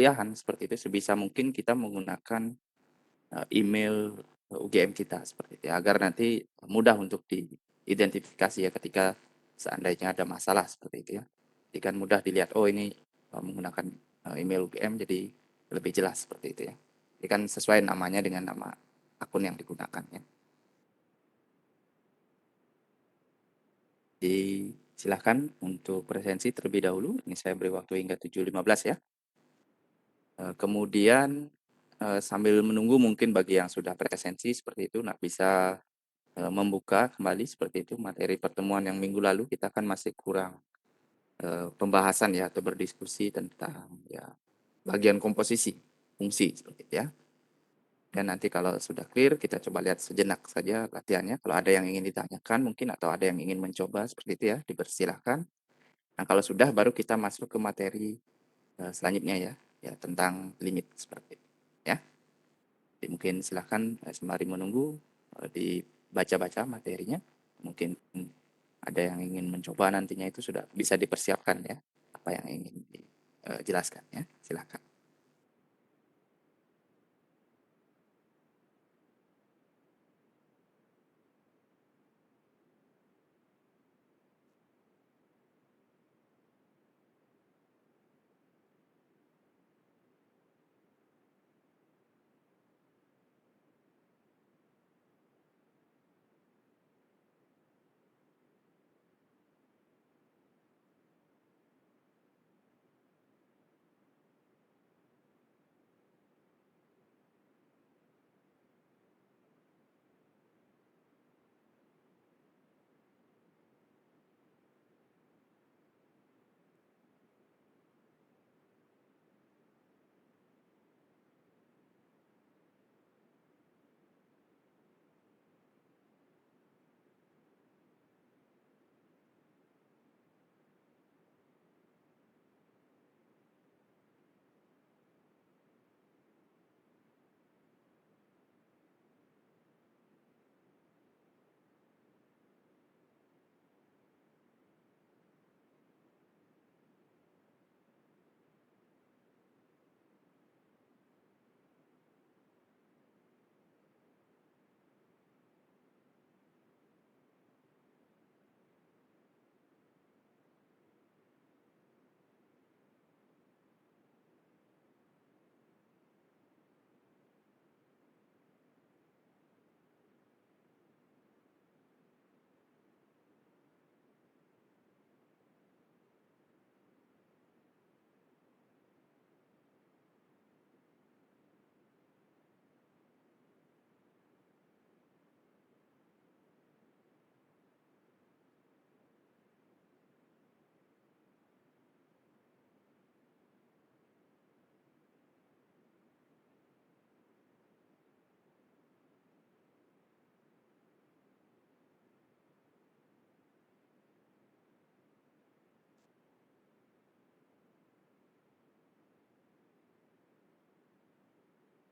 kuliahan seperti itu sebisa mungkin kita menggunakan, email, UGM kita seperti itu ya, agar nanti mudah untuk diidentifikasi ya ketika seandainya ada masalah seperti itu ya. Jadi kan mudah dilihat, oh ini, menggunakan, email UGM jadi lebih jelas seperti itu ya. Jadi kan sesuai namanya dengan nama akun yang digunakan ya. Jadi silahkan untuk presensi terlebih dahulu, ini saya beri waktu hingga 7.15 ya. Kemudian, sambil menunggu mungkin bagi yang sudah presensi seperti itu, nah bisa, membuka kembali seperti itu materi pertemuan yang minggu lalu kita kan masih kurang, pembahasan ya atau berdiskusi tentang ya bagian komposisi fungsi seperti itu ya. Dan nanti kalau sudah clear kita coba lihat sejenak saja latihannya, kalau ada yang ingin ditanyakan mungkin atau ada yang ingin mencoba seperti itu ya, dipersilahkan. Nah kalau sudah baru kita masuk ke materi, selanjutnya ya, ya tentang limit seperti itu, ya. Jadi mungkin silahkan, sembari menunggu, dibaca-baca materinya, mungkin ada yang ingin mencoba nantinya itu sudah bisa dipersiapkan ya, apa yang ingin dijelaskan ya, silahkan.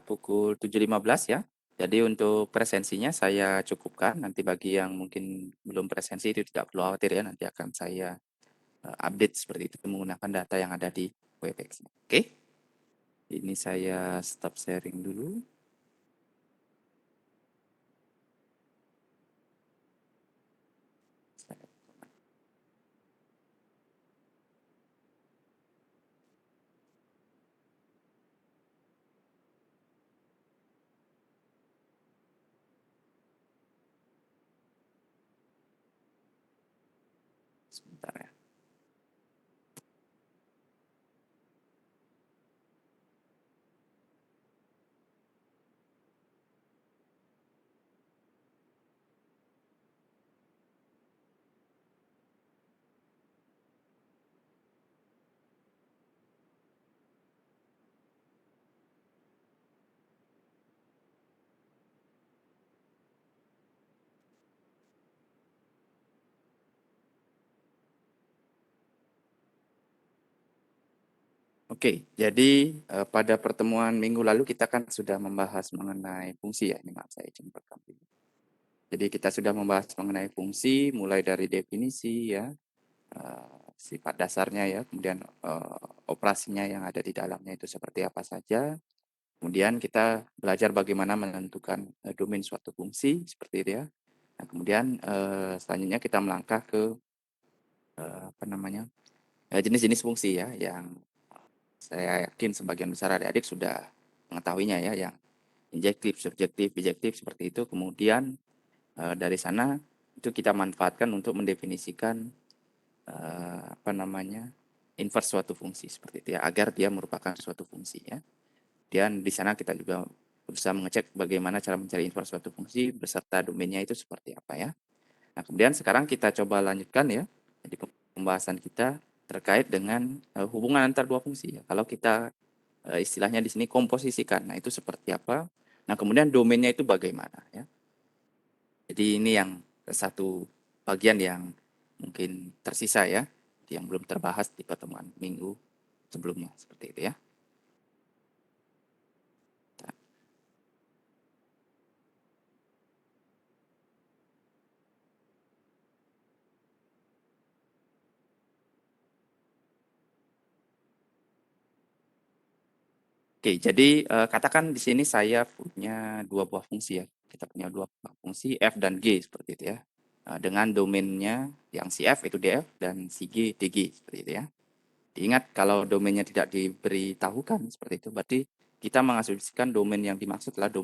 Pukul 7.15 ya. Jadi untuk presensinya saya cukupkan, nanti bagi yang mungkin belum presensi itu tidak perlu khawatir ya, nanti akan saya, update seperti itu menggunakan data yang ada di Webex. Oke, ini saya stop sharing dulu. Sebentar ya. Oke, jadi, pada pertemuan minggu lalu kita kan sudah membahas mengenai fungsi ya, ini maaf saya izin rekam dulu. Jadi kita sudah membahas mengenai fungsi mulai dari definisi ya, sifat dasarnya ya, kemudian, operasinya yang ada di dalamnya itu seperti apa saja, kemudian kita belajar bagaimana menentukan, domain suatu fungsi, seperti itu ya. Nah kemudian, selanjutnya kita melangkah ke, apa namanya, jenis-jenis fungsi ya, yang saya yakin sebagian besar adik-adik sudah mengetahuinya ya, yang injektif, subjektif, bijektif, seperti itu. Kemudian, dari sana itu kita manfaatkan untuk mendefinisikan, apa namanya, inverse suatu fungsi, seperti itu ya, agar dia merupakan suatu fungsi ya. Dan di sana kita juga berusaha mengecek bagaimana cara mencari inverse suatu fungsi beserta domainnya itu seperti apa ya. Nah, kemudian sekarang kita coba lanjutkan ya. Jadi pembahasan kita terkait dengan hubungan antar dua fungsi ya. Kalau kita istilahnya di sini komposisikan. Nah, itu seperti apa? Nah, kemudian domainnya itu bagaimana ya. Jadi ini yang satu bagian yang mungkin tersisa ya, yang belum terbahas di pertemuan minggu sebelumnya seperti itu ya. Oke, jadi, katakan di sini saya punya 2 buah fungsi ya. Kita punya 2 buah fungsi f dan g seperti itu ya, dengan domainnya yang si f itu df dan si g dg seperti itu ya. Ingat kalau domainnya tidak diberitahukan seperti itu, berarti kita mengasumsikan domain yang dimaksud adalah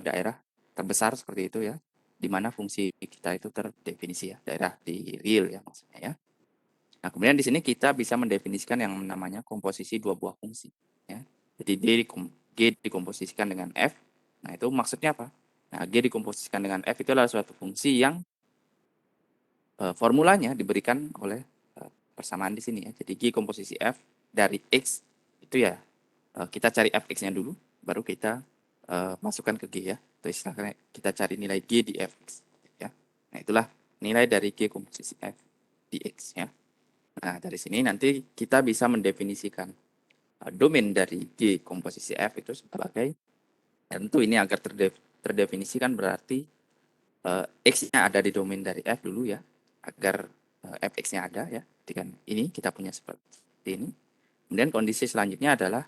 daerah terbesar seperti itu ya, di mana fungsi kita itu terdefinisi ya, daerah di real ya maksudnya ya. Nah, kemudian di sini kita bisa mendefinisikan yang namanya komposisi dua buah fungsi. Ya. Jadi G dikomposisikan dengan F. Nah, itu maksudnya apa? Nah, G dikomposisikan dengan F itu adalah suatu fungsi yang formulanya diberikan oleh persamaan di sini ya. Jadi G komposisi F dari X itu ya kita cari fx-nya dulu, baru kita masukkan ke G ya. Atau istilahnya kita cari nilai G di fx. Ya. Nah, itulah nilai dari G komposisi F di X ya. Nah, dari sini nanti kita bisa mendefinisikan domain dari G komposisi F itu sebagai, tentu ini agar terdefinisikan berarti X-nya ada di domain dari F dulu ya, agar fx-nya ada ya. Dengan ini kita punya seperti ini. Kemudian kondisi selanjutnya adalah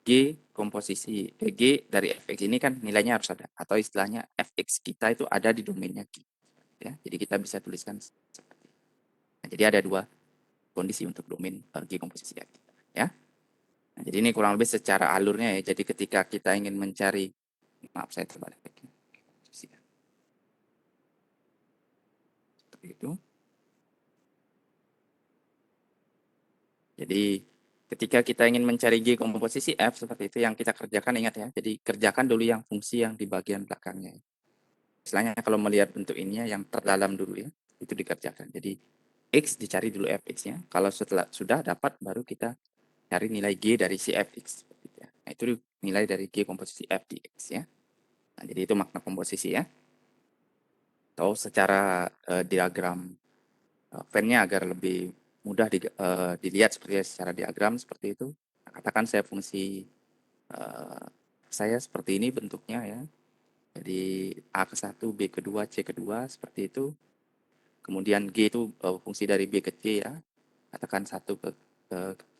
G komposisi G dari fx ini kan nilainya harus ada, atau istilahnya fx kita itu ada di domainnya G ya. Jadi kita bisa tuliskan seperti ini. Nah, jadi ada dua kondisi untuk domain G komposisi F ya. Nah, jadi ini kurang lebih secara alurnya ya. Jadi ketika kita ingin mencari, maaf saya terbalik lagi. Seperti itu. Jadi ketika kita ingin mencari G komposisi F seperti itu yang kita kerjakan, ingat ya. Jadi kerjakan dulu yang fungsi yang di bagian belakangnya. Istilahnya kalau melihat bentuk ininya yang terdalam dulu ya, itu dikerjakan. Jadi X dicari dulu fx-nya. Kalau setelah sudah dapat baru kita cari nilai G dari si fx. Ya. Nah, itu nilai dari G komposisi F di X ya. Nah, jadi itu makna komposisi ya. Atau secara diagram Venn-nya agar lebih mudah dilihat seperti secara diagram seperti itu. Nah, katakan saya fungsi saya seperti ini bentuknya ya. Jadi A ke satu, B ke dua, C ke dua seperti itu. Kemudian G itu fungsi dari B ke C ya. Katakan satu ke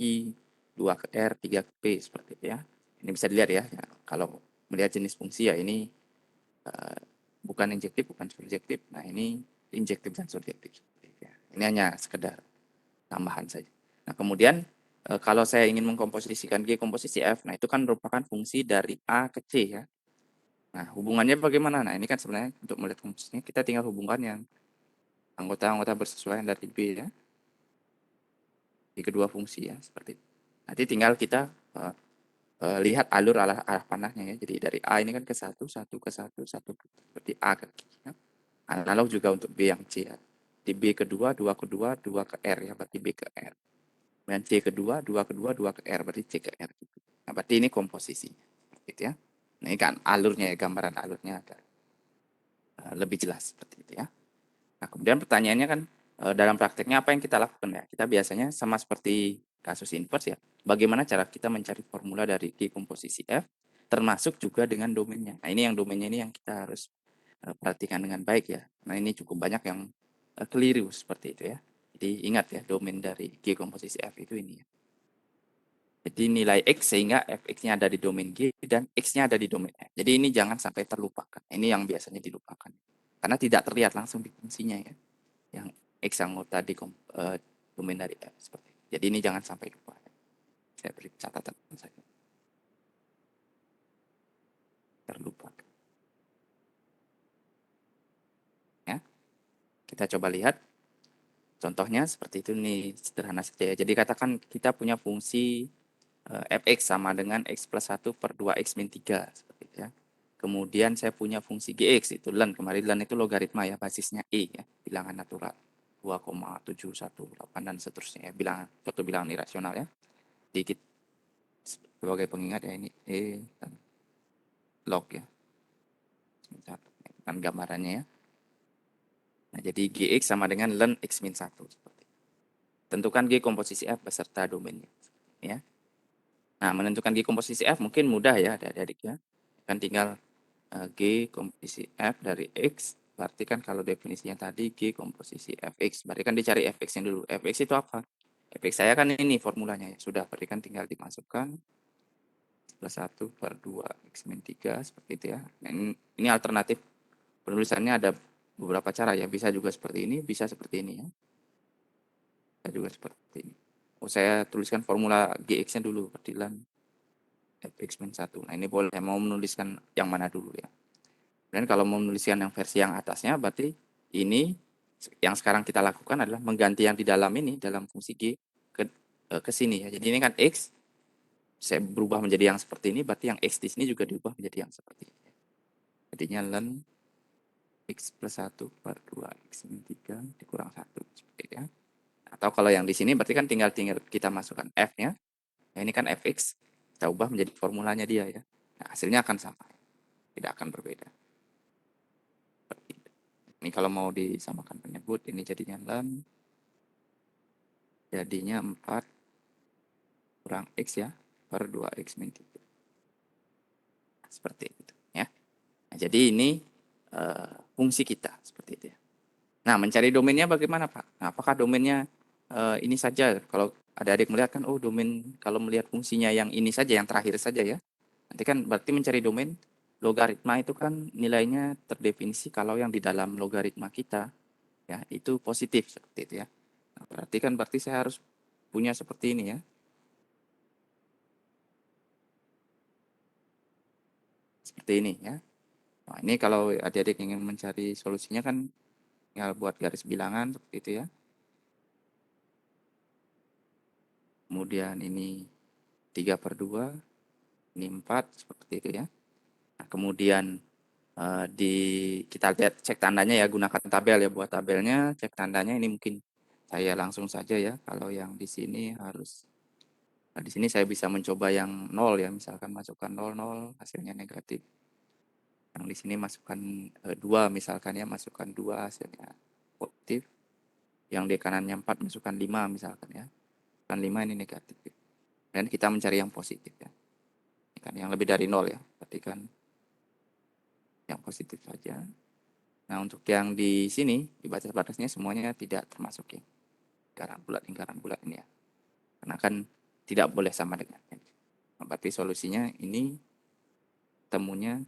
I, 2 ke R, 3 ke P seperti itu ya. Ini bisa dilihat ya. Ya, kalau melihat jenis fungsi ya ini uh, bukan injektif, bukan subjektif. Nah, ini injektif dan subjektif. Ya. Ini hanya sekedar tambahan saja. Nah, kemudian kalau saya ingin mengkomposisikan G komposisi F, nah itu kan merupakan fungsi dari A ke C ya. Nah, hubungannya bagaimana? Nah, ini kan sebenarnya untuk melihat komposisinya kita tinggal hubungkan yang anggota-anggota bersesuaian dari B ya, di kedua fungsi ya, seperti itu. Nanti tinggal kita lihat alur arah panahnya ya. Jadi dari A ini kan ke satu, satu ke satu, satu seperti A ke Q. Ya. Analog juga untuk B yang C ya. Di B kedua, dua kedua, dua ke R ya, berarti B ke R. Dan C kedua, dua ke R, berarti C ke R. Nah, berarti ini komposisi. Gitu ya. Nah, ini kan alurnya ya, gambaran alurnya agar lebih jelas seperti itu ya. Nah, kemudian pertanyaannya kan dalam prakteknya apa yang kita lakukan ya? Kita biasanya sama seperti kasus inverse ya. Bagaimana cara kita mencari formula dari G komposisi F termasuk juga dengan domainnya. Nah, ini yang domainnya ini yang kita harus perhatikan dengan baik ya. Nah, ini cukup banyak yang keliru seperti itu ya. Jadi ingat ya, domain dari G komposisi F itu ini ya. Jadi nilai X sehingga Fx-nya ada di domain G dan X-nya ada di domain F. Jadi ini jangan sampai terlupakan. Ini yang biasanya dilupakan. Karena tidak terlihat langsung di fungsinya ya. Yang X anggota di domain dari F. Seperti itu. Jadi ini jangan sampai lupa. Saya beri catatan saja. Terlupakan. Ya. Kita coba lihat. Contohnya seperti itu nih, sederhana saja ya. Jadi katakan kita punya fungsi fx sama dengan x plus 1 per 2x min 3. Seperti itu ya. Kemudian saya punya fungsi gx, itu len. Kemarin len itu logaritma ya, basisnya e ya, bilangan natural. 2,718 dan seterusnya ya, suatu bilangan irasional ya. Dikit sebagai pengingat ya, ini e dan log ya. Kan gambarannya ya. Nah, jadi gx sama dengan len x min 1. Tentukan G komposisi F beserta domainnya. Ya. Nah, menentukan G komposisi F mungkin mudah ya adik-adik ya. Kan tinggal G komposisi F dari X. Berarti kan kalau definisinya tadi G komposisi Fx. Berarti kan dicari Fx-nya dulu. Fx itu apa? Fx saya kan ini formulanya ya. Sudah, berarti kan tinggal dimasukkan. Plus 1 per 2 X min 3. Seperti itu ya. Nah, ini alternatif penulisannya ada beberapa cara ya. Bisa juga seperti ini, bisa seperti ini ya. Bisa juga seperti ini. Oh, saya tuliskan formula Gx-nya dulu. Perdilan Fx min 1. Nah, ini boleh. Saya mau menuliskan yang mana dulu ya. Dan kalau mau menuliskan yang versi yang atasnya, berarti ini yang sekarang kita lakukan adalah mengganti yang di dalam ini, dalam fungsi G, ke sini ya. Jadi ini kan X, saya berubah menjadi yang seperti ini, berarti yang X di sini juga diubah menjadi yang seperti ini. Jadinya len X plus 1 per 2 X min 3 dikurang 1. Seperti itu ya. Atau kalau yang di sini berarti kan tinggal kita masukkan F-nya. Nah, ini kan Fx, kita ubah menjadi formulanya dia ya. Nah, hasilnya akan sama, tidak akan berbeda. Ini kalau mau disamakan penyebut, ini jadinya len, jadinya 4 kurang X ya, per 2X min 3. Seperti itu ya. Nah, jadi ini fungsi kita, seperti itu ya. Nah, mencari domainnya bagaimana Pak? Nah, apakah domainnya ini saja? Kalau adik-adik melihat kan, oh domain, kalau melihat fungsinya yang ini saja, yang terakhir saja ya. Nanti kan berarti mencari domain, logaritma itu kan nilainya terdefinisi kalau yang di dalam logaritma kita, ya itu positif, seperti itu ya. Nah, berarti saya harus punya seperti ini ya. Seperti ini ya. Nah, ini kalau adik-adik ingin mencari solusinya kan tinggal buat garis bilangan seperti itu ya. Kemudian ini 3 per 2, ini 4, seperti itu ya. Nah, kemudian kita lihat cek tandanya ya, gunakan tabel ya, buat tabelnya, cek tandanya ini mungkin saya langsung saja ya. Kalau yang di sini harus, nah, di sini saya bisa mencoba yang 0 ya, misalkan masukkan 0, 0, hasilnya negatif. Yang di sini masukkan 2 misalkan ya, masukkan 2 hasilnya positif. Yang di kanannya 4 masukkan 5 misalkan ya. Masukkan 5 ini negatif. Dan kita mencari yang positif ya. Ini kan yang lebih dari 0 ya. Berarti kan yang positif saja. Nah, untuk yang di sini, di batas-batasnya semuanya tidak termasuk ya. Lingkaran bulat ini ya. Karena kan tidak boleh sama dengan. Nah, berarti solusinya ini temunya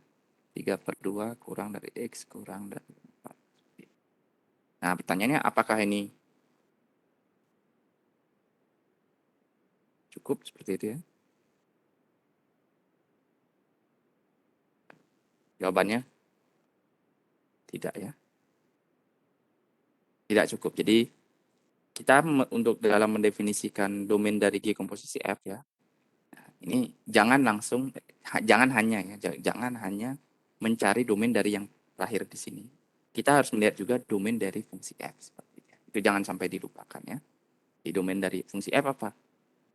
3 per 2 kurang dari X kurang dari 4. Nah, pertanyaannya apakah ini cukup seperti itu ya? Jawabannya tidak ya. Tidak cukup. Jadi kita untuk dalam mendefinisikan domain dari G komposisi F ya, ini jangan hanya ya, jangan hanya mencari domain dari yang terakhir di sini. Kita harus melihat juga domain dari fungsi F. Seperti itu. Itu jangan sampai dilupakan ya. Di domain dari fungsi F apa?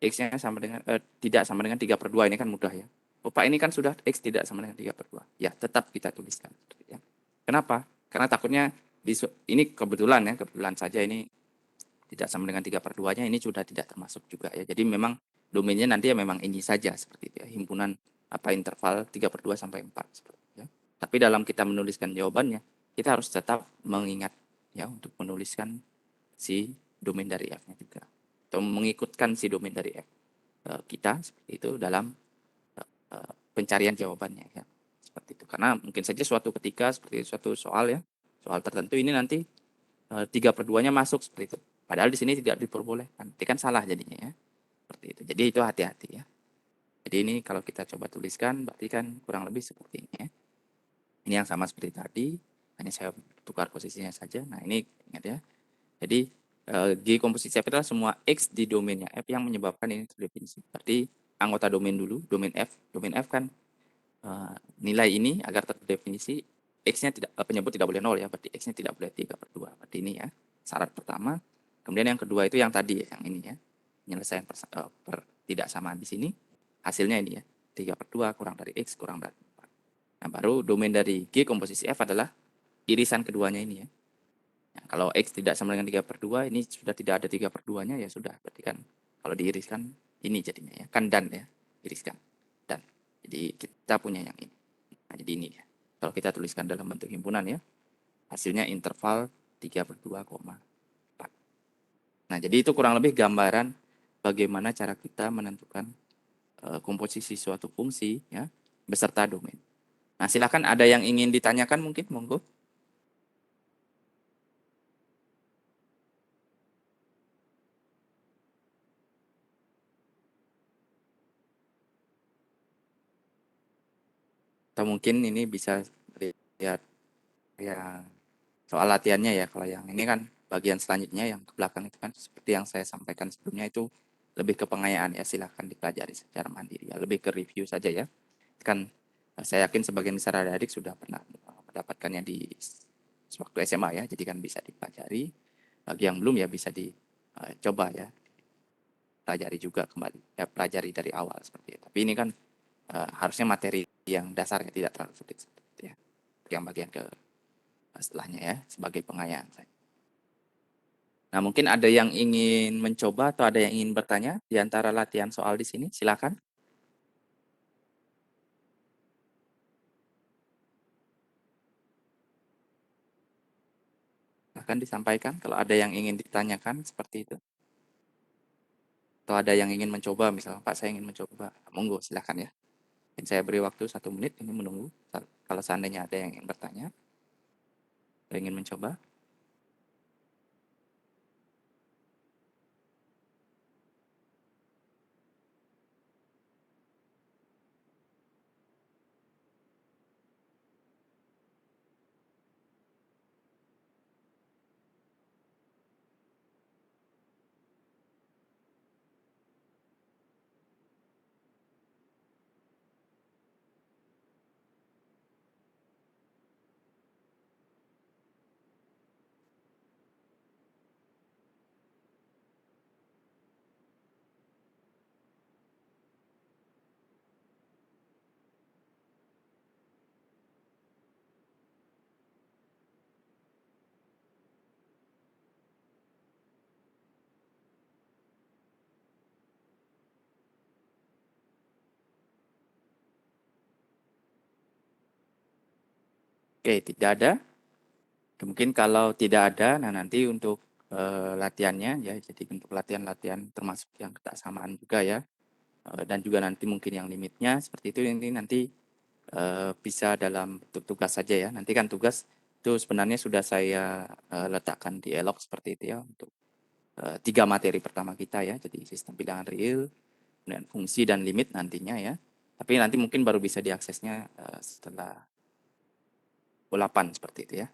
X-nya sama dengan tidak sama dengan 3 per 2, ini kan mudah ya. Oh, Pak, ini kan sudah X tidak sama dengan 3 per 2. Ya, tetap kita tuliskan. Ya. Kenapa? Karena takutnya ini kebetulan saja ini tidak sama dengan 3 per 2-nya, ini sudah tidak termasuk juga ya. Jadi memang domainnya nanti ya memang ini saja seperti itu ya. Himpunan interval 3 per 2 sampai 4 seperti itu ya. Tapi dalam kita menuliskan jawabannya, kita harus tetap mengingat ya untuk menuliskan si domain dari F-nya juga. Atau mengikutkan si domain dari F kita seperti itu dalam pencarian jawabannya ya. Seperti itu. Karena mungkin saja suatu ketika seperti suatu soal ya, soal tertentu ini nanti 3/2-nya masuk seperti itu. Padahal di sini tidak diperbolehkan. Nanti kan salah jadinya ya. Seperti itu. Jadi itu hati-hati ya. Jadi ini kalau kita coba tuliskan berarti kan kurang lebih seperti ini ya. Ini yang sama seperti tadi, hanya saya tukar posisinya saja. Nah, ini ingat ya. Jadi G komposisi F adalah semua X di domainnya F yang menyebabkan ini terdefinisi. Berarti anggota domain dulu, domain F. Domain F kan nilai ini agar terdefinisi X-nya tidak penyebut tidak boleh 0 ya, berarti X-nya tidak boleh 3/2. Berarti ini ya, syarat pertama. Kemudian yang kedua itu yang tadi ya, yang ini ya. Penyelesaian tidak samaan di sini. Hasilnya ini ya, 3/2 kurang dari X kurang dari 4. Nah, baru domain dari G komposisi F adalah irisan keduanya ini ya. Nah, kalau X tidak sama dengan 3/2, ini sudah tidak ada 3/2-nya ya sudah. Berarti kan kalau diiriskan ini jadinya ya. Kan dan ya, iriskan. Dan. Jadi kita punya yang ini. Nah, jadi ini ya. Kalau kita tuliskan dalam bentuk himpunan ya, hasilnya interval 3/2,4. Nah, jadi itu kurang lebih gambaran bagaimana cara kita menentukan komposisi suatu fungsi ya beserta domain. Nah, silakan ada yang ingin ditanyakan mungkin, monggo. Atau mungkin ini bisa lihat ya soal latihannya ya. Kalau yang ini kan bagian selanjutnya yang ke belakang itu kan seperti yang saya sampaikan sebelumnya itu lebih ke pengayaan ya, silahkan dipelajari secara mandiri ya, lebih ke review saja ya. Kan saya yakin sebagian besar adik-adik sudah pernah mendapatkannya di waktu SMA ya, jadi kan bisa dipelajari. Bagi yang belum ya bisa dicoba ya, pelajari juga kembali, ya pelajari dari awal seperti itu. Tapi ini kan harusnya materi yang dasarnya tidak terlalu sulit seperti ya. Yang bagian ke setelahnya ya, sebagai pengayaan. Nah, mungkin ada yang ingin mencoba atau ada yang ingin bertanya di antara latihan soal di sini, silakan. Akan disampaikan kalau ada yang ingin ditanyakan seperti itu. Atau ada yang ingin mencoba, misalnya Pak saya ingin mencoba, monggo silakan ya. Dan saya beri waktu 1 menit ini menunggu. Kalau seandainya ada yang ingin bertanya, atau ingin mencoba. Oke, tidak ada. Mungkin kalau tidak ada, nah nanti untuk latihannya ya, jadi untuk latihan-latihan termasuk yang kesamaan juga ya. Dan juga nanti mungkin yang limitnya seperti itu ini nanti bisa dalam bentuk tugas saja ya. Nanti kan tugas itu sebenarnya sudah saya letakkan di elok seperti itu ya untuk 3 materi pertama kita ya. Jadi sistem bilangan real, kemudian fungsi dan limit nantinya ya. Tapi nanti mungkin baru bisa diaksesnya setelah U8 seperti itu ya.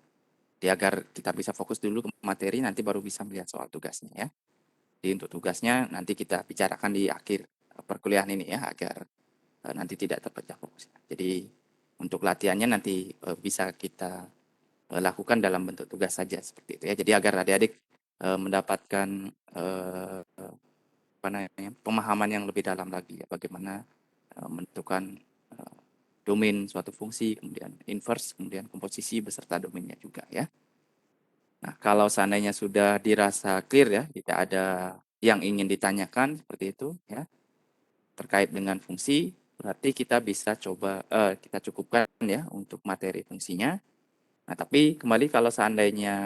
Jadi agar kita bisa fokus dulu ke materi nanti baru bisa melihat soal tugasnya ya. Jadi untuk tugasnya nanti kita bicarakan di akhir perkuliahan ini ya agar nanti tidak terpecah fokusnya. Jadi untuk latihannya nanti bisa kita lakukan dalam bentuk tugas saja seperti itu ya. Jadi agar adik-adik mendapatkan apa namanya pemahaman yang lebih dalam lagi ya bagaimana menentukan domain suatu fungsi, kemudian inverse, kemudian komposisi beserta domainnya juga ya. Nah, kalau seandainya sudah dirasa clear ya, tidak ada yang ingin ditanyakan seperti itu ya terkait dengan fungsi, berarti kita bisa coba kita cukupkan ya untuk materi fungsinya. Nah, tapi kembali kalau seandainya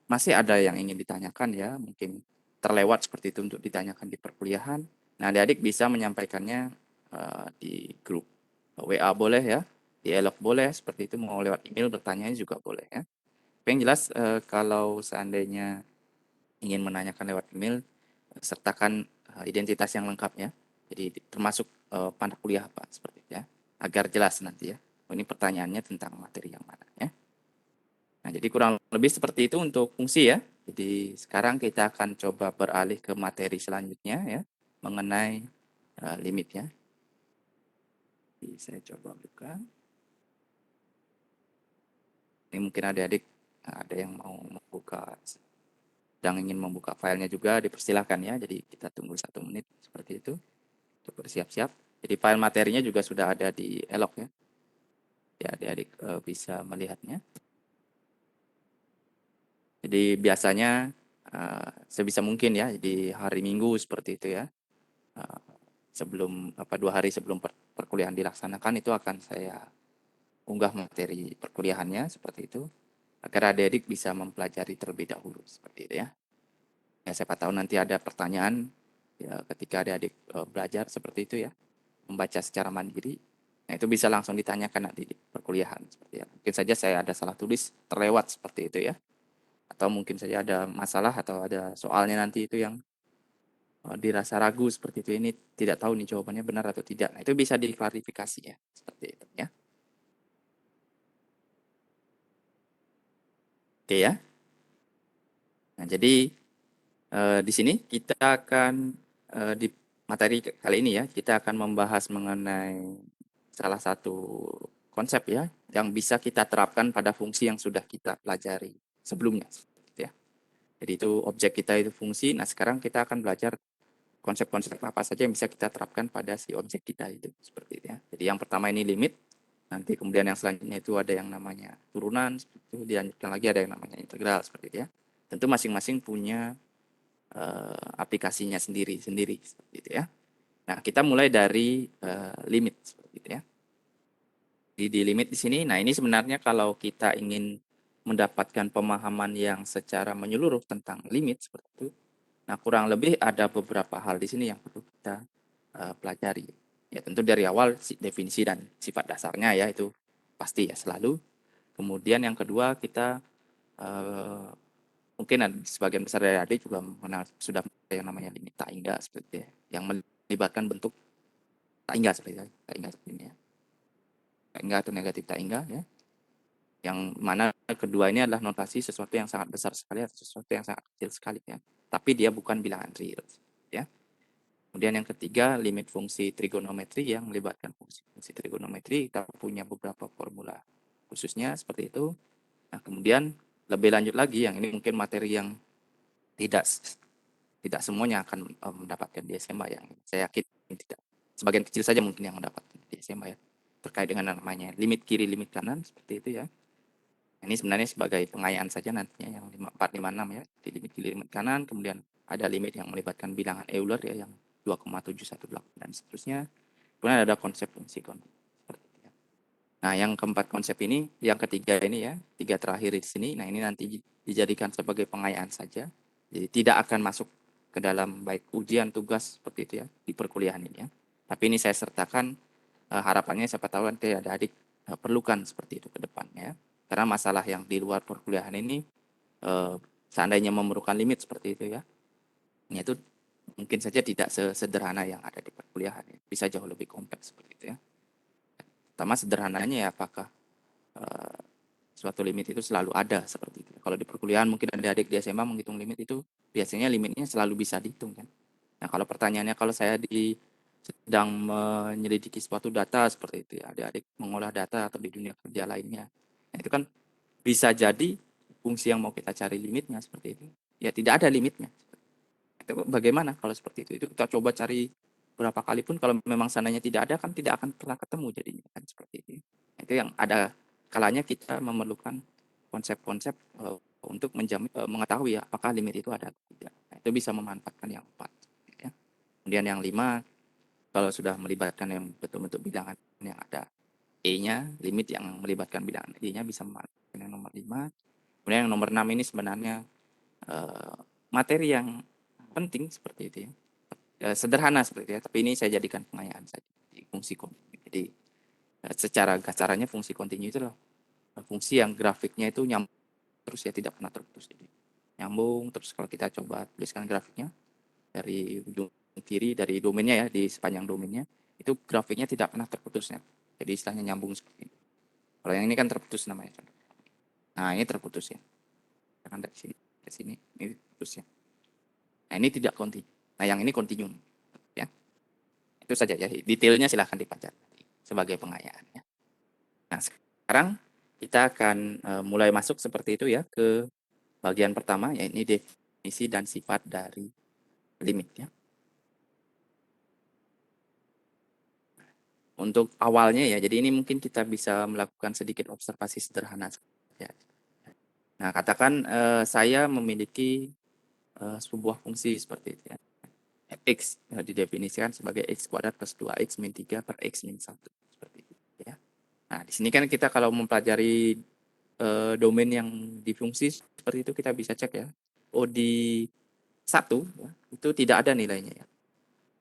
masih ada yang ingin ditanyakan ya, mungkin terlewat seperti itu untuk ditanyakan di perkuliahan. Nah, adik-adik bisa menyampaikannya di grup WA boleh ya, di elok boleh, seperti itu mau lewat email bertanya juga boleh ya. Tapi yang jelas kalau seandainya ingin menanyakan lewat email, sertakan identitas yang lengkap ya. Jadi termasuk panah kuliah apa seperti itu ya, agar jelas nanti ya. Oh, ini pertanyaannya tentang materi yang mana ya. Nah, jadi kurang lebih seperti itu untuk fungsi ya. Jadi sekarang kita akan coba beralih ke materi selanjutnya ya, mengenai limitnya. Jadi saya coba buka. Ini mungkin adik-adik ada yang mau membuka, sedang ingin membuka filenya juga, dipersilahkan ya. Jadi kita tunggu 1 menit seperti itu untuk bersiap-siap. Jadi file materinya juga sudah ada di Elok ya. Ya adik-adik bisa melihatnya. Jadi biasanya sebisa mungkin ya di hari Minggu seperti itu ya. Sebelum 2 hari sebelum perkuliahan dilaksanakan itu akan saya unggah materi perkuliahannya seperti itu agar adik-adik bisa mempelajari terlebih dahulu seperti itu ya. Ya siapa tahu nanti ada pertanyaan ya ketika adik-adik belajar seperti itu ya, membaca secara mandiri. Nah, itu bisa langsung ditanyakan nanti di perkuliahan seperti ya. Mungkin saja saya ada salah tulis terlewat seperti itu ya. Atau mungkin saja ada masalah atau ada soalnya nanti itu yang dirasa ragu seperti itu, ini tidak tahu nih jawabannya benar atau tidak. Nah, itu bisa diklarifikasi ya, seperti itu ya. Oke ya. Nah, jadi di sini kita akan di materi kali ini ya, kita akan membahas mengenai salah satu konsep ya yang bisa kita terapkan pada fungsi yang sudah kita pelajari sebelumnya gitu ya. Jadi itu objek kita itu fungsi. Nah, sekarang kita akan belajar konsep-konsep apa saja yang bisa kita terapkan pada si objek kita itu seperti itu ya. Jadi yang pertama ini limit, nanti kemudian yang selanjutnya itu ada yang namanya turunan, seperti itu dilanjutkan lagi ada yang namanya integral seperti itu ya. Tentu masing-masing punya aplikasinya sendiri-sendiri seperti itu ya. Nah, kita mulai dari limit seperti itu ya. Di limit di sini, nah ini sebenarnya kalau kita ingin mendapatkan pemahaman yang secara menyeluruh tentang limit seperti itu, nah kurang lebih ada beberapa hal di sini yang perlu kita pelajari. Ya tentu dari awal definisi dan sifat dasarnya ya itu pasti ya selalu. Kemudian yang kedua kita uh, mungkin sebagian besar dari adik juga mengenal sudah yang namanya limit tak hingga seperti itu ya, yang melibatkan bentuk tak hingga seperti itu, tak hingga seperti ini ya. Tak hingga atau negatif tak hingga ya. Yang mana kedua ini adalah notasi sesuatu yang sangat besar sekali atau sesuatu yang sangat kecil sekali ya. Tapi dia bukan bilangan real ya. Kemudian yang ketiga, limit fungsi trigonometri yang melibatkan fungsi trigonometri. Kita punya beberapa formula khususnya seperti itu. Nah, kemudian lebih lanjut lagi, yang ini mungkin materi yang tidak tidak semuanya akan mendapatkan di SMA, yang saya yakin tidak. Sebagian kecil saja mungkin yang mendapatkan di SMA ya. Terkait dengan namanya limit kiri, limit kanan, seperti itu ya. Ini sebenarnya sebagai pengayaan saja nantinya yang 456 ya, di limit kiri limit kanan, kemudian ada limit yang melibatkan bilangan Euler ya yang 2,718 dan seterusnya. Kemudian ada konsep fungsi seperti itu ya. Nah, yang keempat konsep ini, yang ketiga ini ya, tiga terakhir di sini. Nah, ini nanti dijadikan sebagai pengayaan saja. Jadi tidak akan masuk ke dalam baik ujian tugas seperti itu ya di perkuliahan ini ya. Tapi ini saya sertakan harapannya siapa tahu nanti ada adik perlukan seperti itu ke depannya. Karena masalah yang di luar perkuliahan ini seandainya memerlukan limit seperti itu ya, itu mungkin saja tidak sesederhana yang ada di perkuliahan ya. Bisa jauh lebih kompleks seperti itu ya. Pertama sederhananya ya apakah eh, suatu limit itu selalu ada seperti itu. Kalau di perkuliahan mungkin ada adik di SMA menghitung limit itu biasanya limitnya selalu bisa dihitung kan. Nah, kalau pertanyaannya kalau saya sedang menyelidiki suatu data seperti itu ya, adik-adik mengolah data atau di dunia kerja lainnya. Nah, itu kan bisa jadi fungsi yang mau kita cari limitnya seperti itu. Ya tidak ada limitnya. Itu bagaimana kalau seperti itu? Itu kita coba cari berapa kali pun kalau memang sananya tidak ada kan tidak akan pernah ketemu jadinya kan seperti itu. Nah, itu yang ada kalanya kita memerlukan konsep-konsep untuk mengetahui ya apakah limit itu ada atau tidak. Nah, itu bisa memanfaatkan yang empat. Ya. Kemudian yang lima, kalau sudah melibatkan yang betul-betul bilangan yang ada E-nya, limit yang melibatkan bilangan E-nya bisa memanfaatkan yang nomor 5. Kemudian yang nomor 6 ini sebenarnya materi yang penting seperti itu ya. Sederhana seperti itu ya, tapi ini saya jadikan pengayaan saja di fungsi kontinu. Jadi secara gasarannya fungsi kontinu itu adalah fungsi yang grafiknya itu nyambung terus ya, tidak pernah terputus. Jadi nyambung terus, kalau kita coba tuliskan grafiknya dari ujung kiri dari domainnya ya, di sepanjang domainnya itu grafiknya tidak pernah terputusnya. Jadi istilahnya nyambung seperti ini. Kalau yang ini kan terputus namanya. Nah ini terputus ya, kan dari sini ke sini ini putus ya. Nah ini tidak kontinu. Nah yang ini kontinu ya. Itu saja ya. Detailnya silahkan dibaca sebagai pengayaan ya. Nah sekarang kita akan mulai masuk seperti itu ya ke bagian pertama, yaitu definisi dan sifat dari limit ya. Untuk awalnya ya, jadi ini mungkin kita bisa melakukan sedikit observasi sederhana ya. Nah, katakan saya memiliki sebuah fungsi seperti itu ya. X didefinisikan sebagai x kuadrat plus 2x min 3 per x min 1 seperti itu ya. Nah, di sini kan kita kalau mempelajari domain yang difungsi seperti itu, kita bisa cek ya. Oh, di satu ya, itu tidak ada nilainya ya.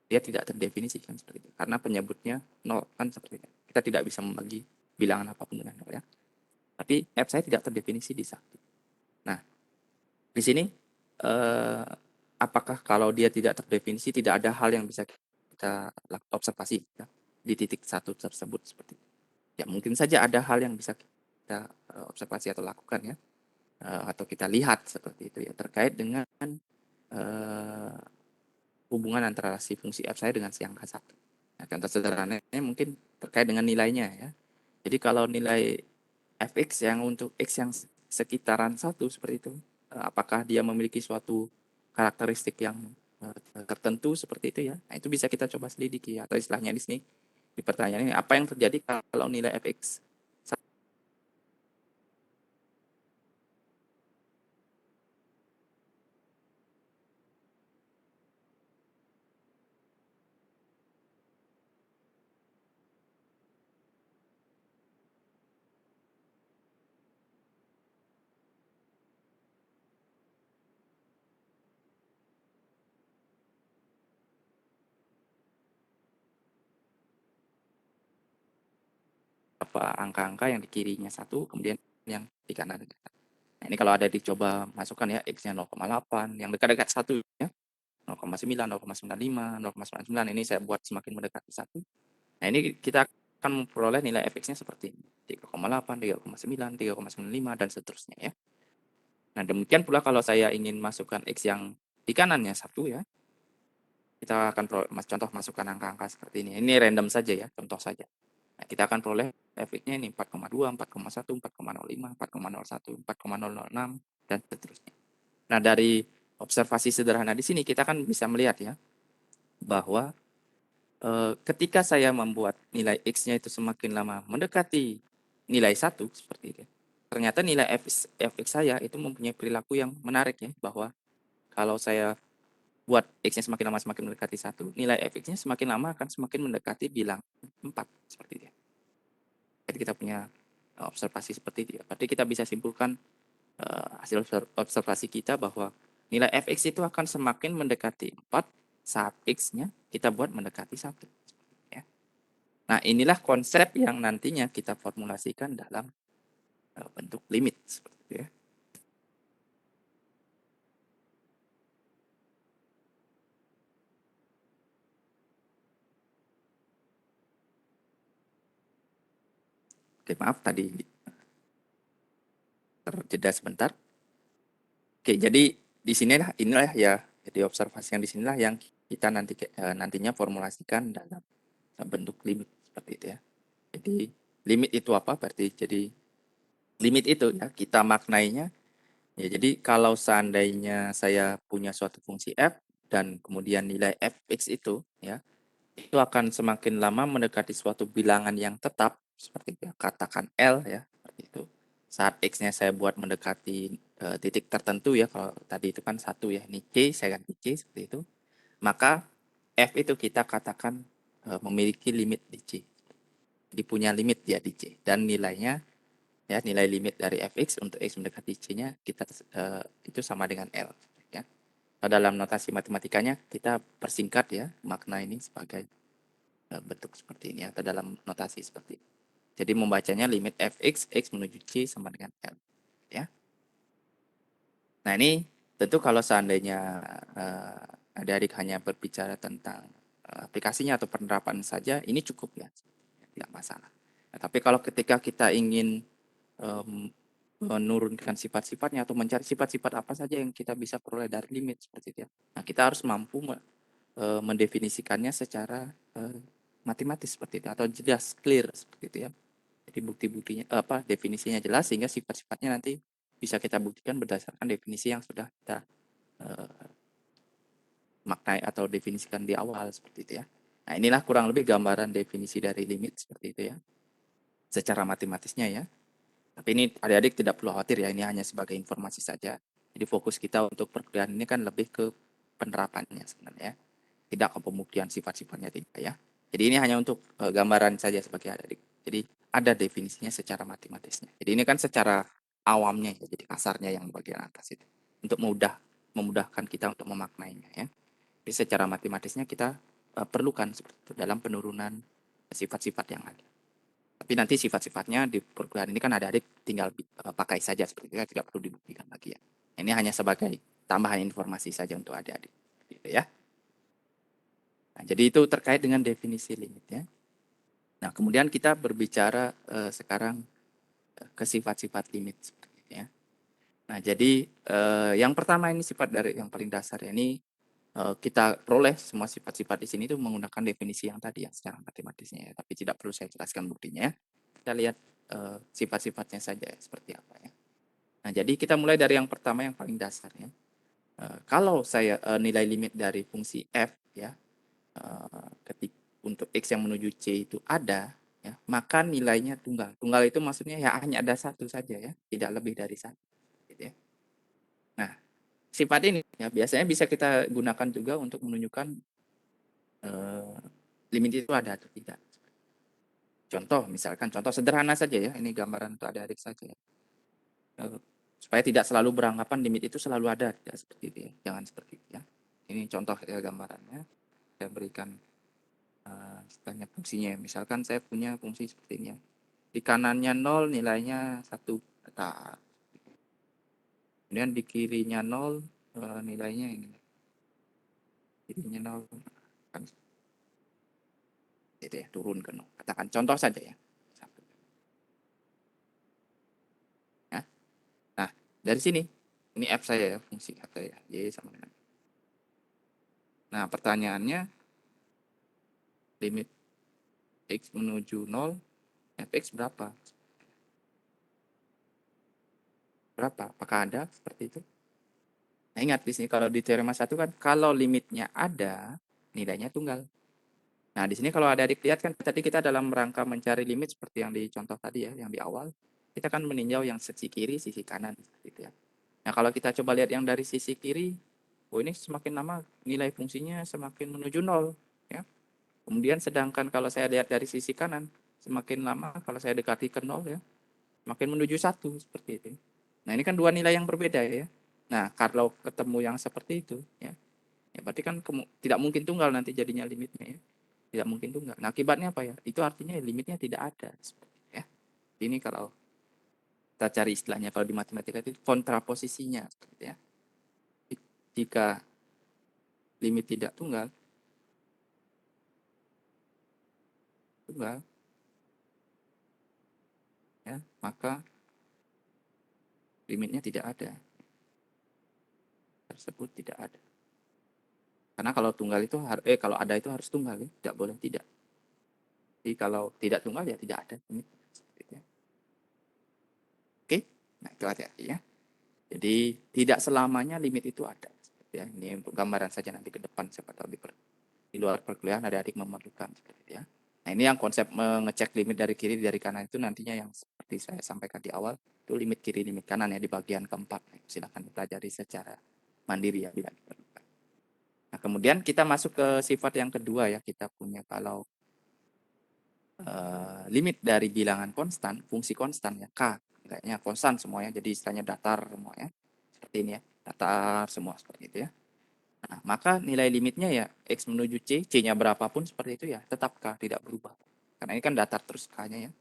Dia tidak terdefinisikan seperti itu. Karena penyebutnya nol kan seperti itu. Kita tidak bisa membagi bilangan apapun dengan nol ya. Tapi f saya tidak terdefinisi di satu. Nah, di sini apakah kalau dia tidak terdefinisi tidak ada hal yang bisa kita observasi ya, di titik satu tersebut seperti itu. Ya mungkin saja ada hal yang bisa kita observasi atau lakukan ya, atau kita lihat seperti itu ya, terkait dengan hubungan antara si fungsi f saya dengan si angka satu. Nah, contoh sederhananya mungkin terkait dengan nilainya ya. Jadi kalau nilai fx yang untuk x yang sekitaran satu seperti itu, apakah dia memiliki suatu karakteristik yang tertentu seperti itu ya. Nah, itu bisa kita coba selidiki, atau istilahnya di sini di pertanyaan ini, apa yang terjadi kalau nilai fx apa angka-angka yang di kirinya satu, kemudian yang di kanan. Nah, ini kalau ada dicoba masukkan ya, x-nya 0,8, yang dekat-dekat satu ya, 0,9, 0,95, 0,99, ini saya buat semakin mendekati satu. Nah, ini kita akan memperoleh nilai fx-nya seperti ini. 3,8, 3,9, 3,95, dan seterusnya ya. Nah, demikian pula kalau saya ingin masukkan x yang di kanannya satu ya, kita akan contoh masukkan angka-angka seperti ini. Ini random saja ya, contoh saja. Nah, kita akan peroleh fx-nya ini 4,2, 4,1, 4,05, 4,01, 4,006, dan seterusnya. Nah, dari observasi sederhana di sini kita kan bisa melihat ya, bahwa ketika saya membuat nilai x-nya itu semakin lama mendekati nilai satu seperti itu, ternyata nilai fx saya itu mempunyai perilaku yang menarik ya, bahwa kalau saya buat x-nya semakin lama semakin mendekati satu, nilai fx-nya semakin lama akan semakin mendekati bilang 4 seperti itu. Jadi kita punya observasi seperti itu ya. Berarti kita bisa simpulkan hasil observasi kita bahwa nilai fx itu akan semakin mendekati 4 saat x-nya kita buat mendekati satu. Ya. Nah, inilah konsep yang nantinya kita formulasikan dalam bentuk limit seperti itu ya. Oke, maaf tadi terjeda sebentar. Oke, jadi di sinilah inilah ya, jadi observasi yang di sinilah yang kita nantinya formulasikan dalam bentuk limit seperti itu ya. Jadi limit itu apa? Berarti jadi limit itu ya kita maknainya ya, jadi kalau seandainya saya punya suatu fungsi f dan kemudian nilai fx itu ya, itu akan semakin lama mendekati suatu bilangan yang tetap seperti itu ya, katakan L ya, seperti itu. Saat x-nya saya buat mendekati titik tertentu ya, kalau tadi itu kan satu ya, ini c, saya ganti c seperti itu. Maka f itu kita katakan memiliki limit di c. Jadi punya limit dia di c, dan nilainya ya, nilai limit dari fx untuk x mendekati c-nya kita itu sama dengan L ya. dalam notasi matematikanya kita persingkat ya makna ini sebagai bentuk seperti ini atau dalam notasi seperti ini. Jadi membacanya limit fx x menuju c sama dengan L ya. Nah, ini tentu kalau seandainya adik-adik hanya berbicara tentang aplikasinya atau penerapan saja, ini cukup ya, tidak masalah. Nah, tapi kalau ketika kita ingin menurunkan sifat-sifatnya atau mencari sifat-sifat apa saja yang kita bisa peroleh dari limit seperti itu ya. Nah, kita harus mampu mendefinisikannya secara matematis seperti itu atau jelas clear seperti itu ya. Jadi bukti-buktinya apa definisinya jelas sehingga sifat-sifatnya nanti bisa kita buktikan berdasarkan definisi yang sudah kita maknai atau definisikan di awal seperti itu ya. Nah, inilah kurang lebih gambaran definisi dari limit seperti itu ya. Secara matematisnya ya. Tapi ini adik-adik tidak perlu khawatir ya, ini hanya sebagai informasi saja. Jadi fokus kita untuk perkuliahan ini kan lebih ke penerapannya sebenarnya. Tidak ke pembuktian sifat-sifatnya tidak ya. Jadi ini hanya untuk gambaran saja sebagai adik-adik. Jadi ada definisinya secara matematisnya. Jadi ini kan secara awamnya ya, jadi kasarnya yang bagian atas itu. Untuk memudahkan kita untuk memaknainya ya. Jadi secara matematisnya kita perlukan seperti itu dalam penurunan sifat-sifat yang ada. Tapi nanti sifat-sifatnya di perkuliahan ini kan ada adik tinggal pakai saja seperti itu, tidak perlu dibuktikan lagi ya. Ini hanya sebagai tambahan informasi saja untuk adik-adik. Gitu ya. Nah, jadi itu terkait dengan definisi limit ya. Nah, kemudian kita berbicara sekarang ke sifat-sifat limit seperti itu ya. Nah, jadi yang pertama ini sifat dari yang paling dasar ya, ini kita peroleh semua sifat-sifat di sini itu menggunakan definisi yang tadi ya secara matematisnya ya, tapi tidak perlu saya jelaskan buktinya ya. Kita lihat sifat-sifatnya saja ya, seperti apa ya. Nah, jadi kita mulai dari yang pertama yang paling dasar ya. Kalau saya nilai limit dari fungsi f ya, ketik untuk x yang menuju c itu ada ya, maka nilainya tunggal. Tunggal itu maksudnya ya hanya ada satu saja ya, tidak lebih dari satu. Gitu ya. Nah, sifat ini ya biasanya bisa kita gunakan juga untuk menunjukkan limit itu ada atau tidak. Contoh, misalkan contoh sederhana saja ya, ini gambaran untuk adik-adik saja ya. Supaya tidak selalu beranggapan limit itu selalu ada, tidak seperti itu ya. Jangan seperti itu ya. Ini contoh ya gambarannya. Saya berikan istilahnya fungsinya. Misalkan saya punya fungsi seperti ini ya. Di kanannya 0 nilainya 1 kata. Kemudian di kirinya 0 nilainya ini. Kirinya 0 kan itu ya, turun ke 0. Katakan contoh saja ya. Ya. Nah, dari sini ini f saya ya, fungsi f saya. Y sama dengan. Nah, pertanyaannya limit x menuju 0 fx berapa? Berapa? Apakah ada seperti itu? Nah, ingat di sini kalau di teorema 1 kan kalau limitnya ada, nilainya tunggal. Nah, di sini kalau ada adik lihat kan tadi kita dalam rangka mencari limit seperti yang di contoh tadi ya, yang di awal, kita kan meninjau yang sisi kiri, sisi kanan seperti itu ya. Nah, kalau kita coba lihat yang dari sisi kiri, oh ini semakin lama nilai fungsinya semakin menuju 0 ya. Kemudian sedangkan kalau saya lihat dari sisi kanan, semakin lama kalau saya dekati ke 0 ya, semakin menuju 1 seperti itu. Nah, ini kan dua nilai yang berbeda ya. Nah, kalau ketemu yang seperti itu ya, ya berarti kan tidak mungkin tunggal nanti jadinya limitnya ya. Tidak mungkin tunggal. Nah, akibatnya apa ya? Itu artinya limitnya tidak ada ya. Ini kalau kita cari istilahnya kalau di matematika itu kontraposisinya seperti ya. Jika limit tidak tunggal, tunggal ya, maka limitnya tidak ada. Tersebut tidak ada. Karena kalau tunggal itu kalau ada itu harus tunggal ya, tidak boleh tidak. Jadi kalau tidak tunggal ya tidak ada limit. Ya. Oke, nah itu hati-hati ya. Jadi tidak selamanya limit itu ada. Ya, ini untuk gambaran saja nanti ke depan siapa tahu di luar perkuliahan ada adik memerlukan seperti itu ya. Nah, ini yang konsep mengecek limit dari kiri dari kanan itu nantinya yang seperti saya sampaikan di awal itu limit kiri limit kanan ya di bagian keempat. Silakan dipelajari secara mandiri ya bila diperlukan. Nah, kemudian kita masuk ke sifat yang kedua ya, kita punya kalau limit dari bilangan konstan, fungsi konstan ya, K, kayaknya konstan semuanya, jadi istilahnya datar semua ya. Seperti ini ya, datar semua seperti itu ya. Nah, maka nilai limitnya ya X menuju C, C-nya berapapun seperti itu ya tetap K, tidak berubah. Karena ini kan datar terus K-nya ya.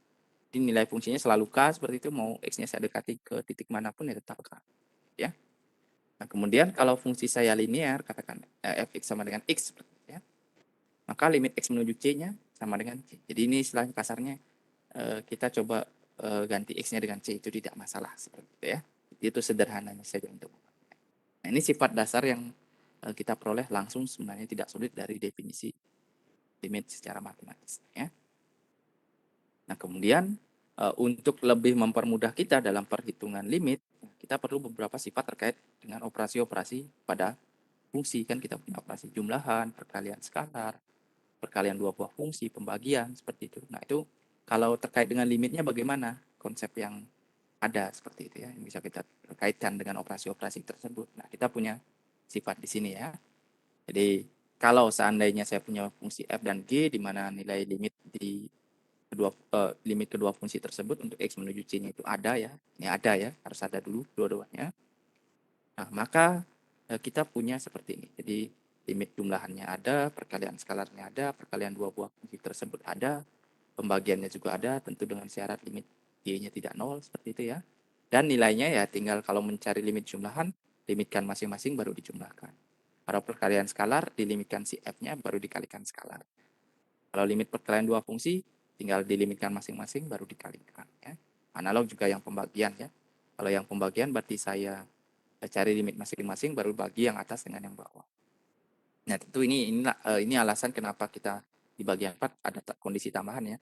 Jadi nilai fungsinya selalu K seperti itu, mau X-nya saya dekati ke titik manapun ya tetap K. Ya. Nah, kemudian kalau fungsi saya linear, katakan fx sama dengan X seperti itu ya. Maka limit X menuju C-nya sama dengan C. Jadi ini istilahnya kasarnya kita coba ganti X-nya dengan C, itu tidak masalah seperti itu ya. Itu sederhananya saja untuk. Nah, ini sifat dasar yang kita peroleh langsung, sebenarnya tidak sulit dari definisi limit secara matematis ya. Nah, kemudian untuk lebih mempermudah kita dalam perhitungan limit, kita perlu beberapa sifat terkait dengan operasi-operasi pada fungsi. Kan kita punya operasi jumlahan, perkalian skalar, perkalian dua buah fungsi, pembagian, seperti itu. Nah, itu kalau terkait dengan limitnya bagaimana konsep yang ada seperti itu ya, yang bisa kita kaitkan dengan operasi-operasi tersebut. Nah, kita punya sifat di sini ya. Jadi kalau seandainya saya punya fungsi f dan g di mana nilai limit di limit kedua fungsi tersebut untuk x menuju c-nya itu ada ya. Ini ada ya, harus ada dulu dua-duanya. Nah, maka kita punya seperti ini. Jadi limit jumlahannya ada, perkalian skalarnya ada, perkalian dua buah fungsi tersebut ada, pembagiannya juga ada, tentu dengan syarat limit y-nya tidak nol seperti itu ya. Dan nilainya ya tinggal kalau mencari limit jumlahan, limitkan masing-masing baru dijumlahkan. Kalau perkalian skalar, dilimitkan si f-nya baru dikalikan skalar. Kalau limit perkalian dua fungsi, tinggal dilimitkan masing-masing baru dikalikan ya. Analog juga yang pembagian ya. Kalau yang pembagian berarti saya cari limit masing-masing baru bagi yang atas dengan yang bawah. Nah, tentu ini alasan kenapa kita di bagian 4 ada kondisi tambahan ya.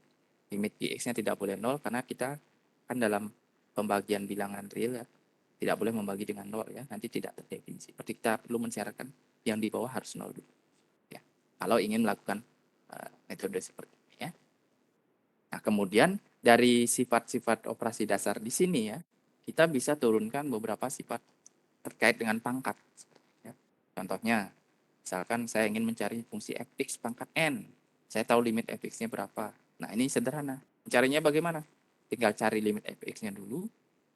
Limit X-nya tidak boleh nol karena kita kan dalam pembagian bilangan real ya, tidak boleh membagi dengan nol ya, nanti tidak terdefinisi. Berarti kita perlu mensyaratkan yang di bawah harus nol dulu ya. Kalau ingin melakukan metode seperti ini ya. Nah, kemudian dari sifat-sifat operasi dasar di sini ya, kita bisa turunkan beberapa sifat terkait dengan pangkat. Ya. Contohnya, misalkan saya ingin mencari fungsi fx pangkat n. Saya tahu limit fx-nya berapa. Nah, ini sederhana. Mencarinya bagaimana? Tinggal cari limit fx-nya dulu,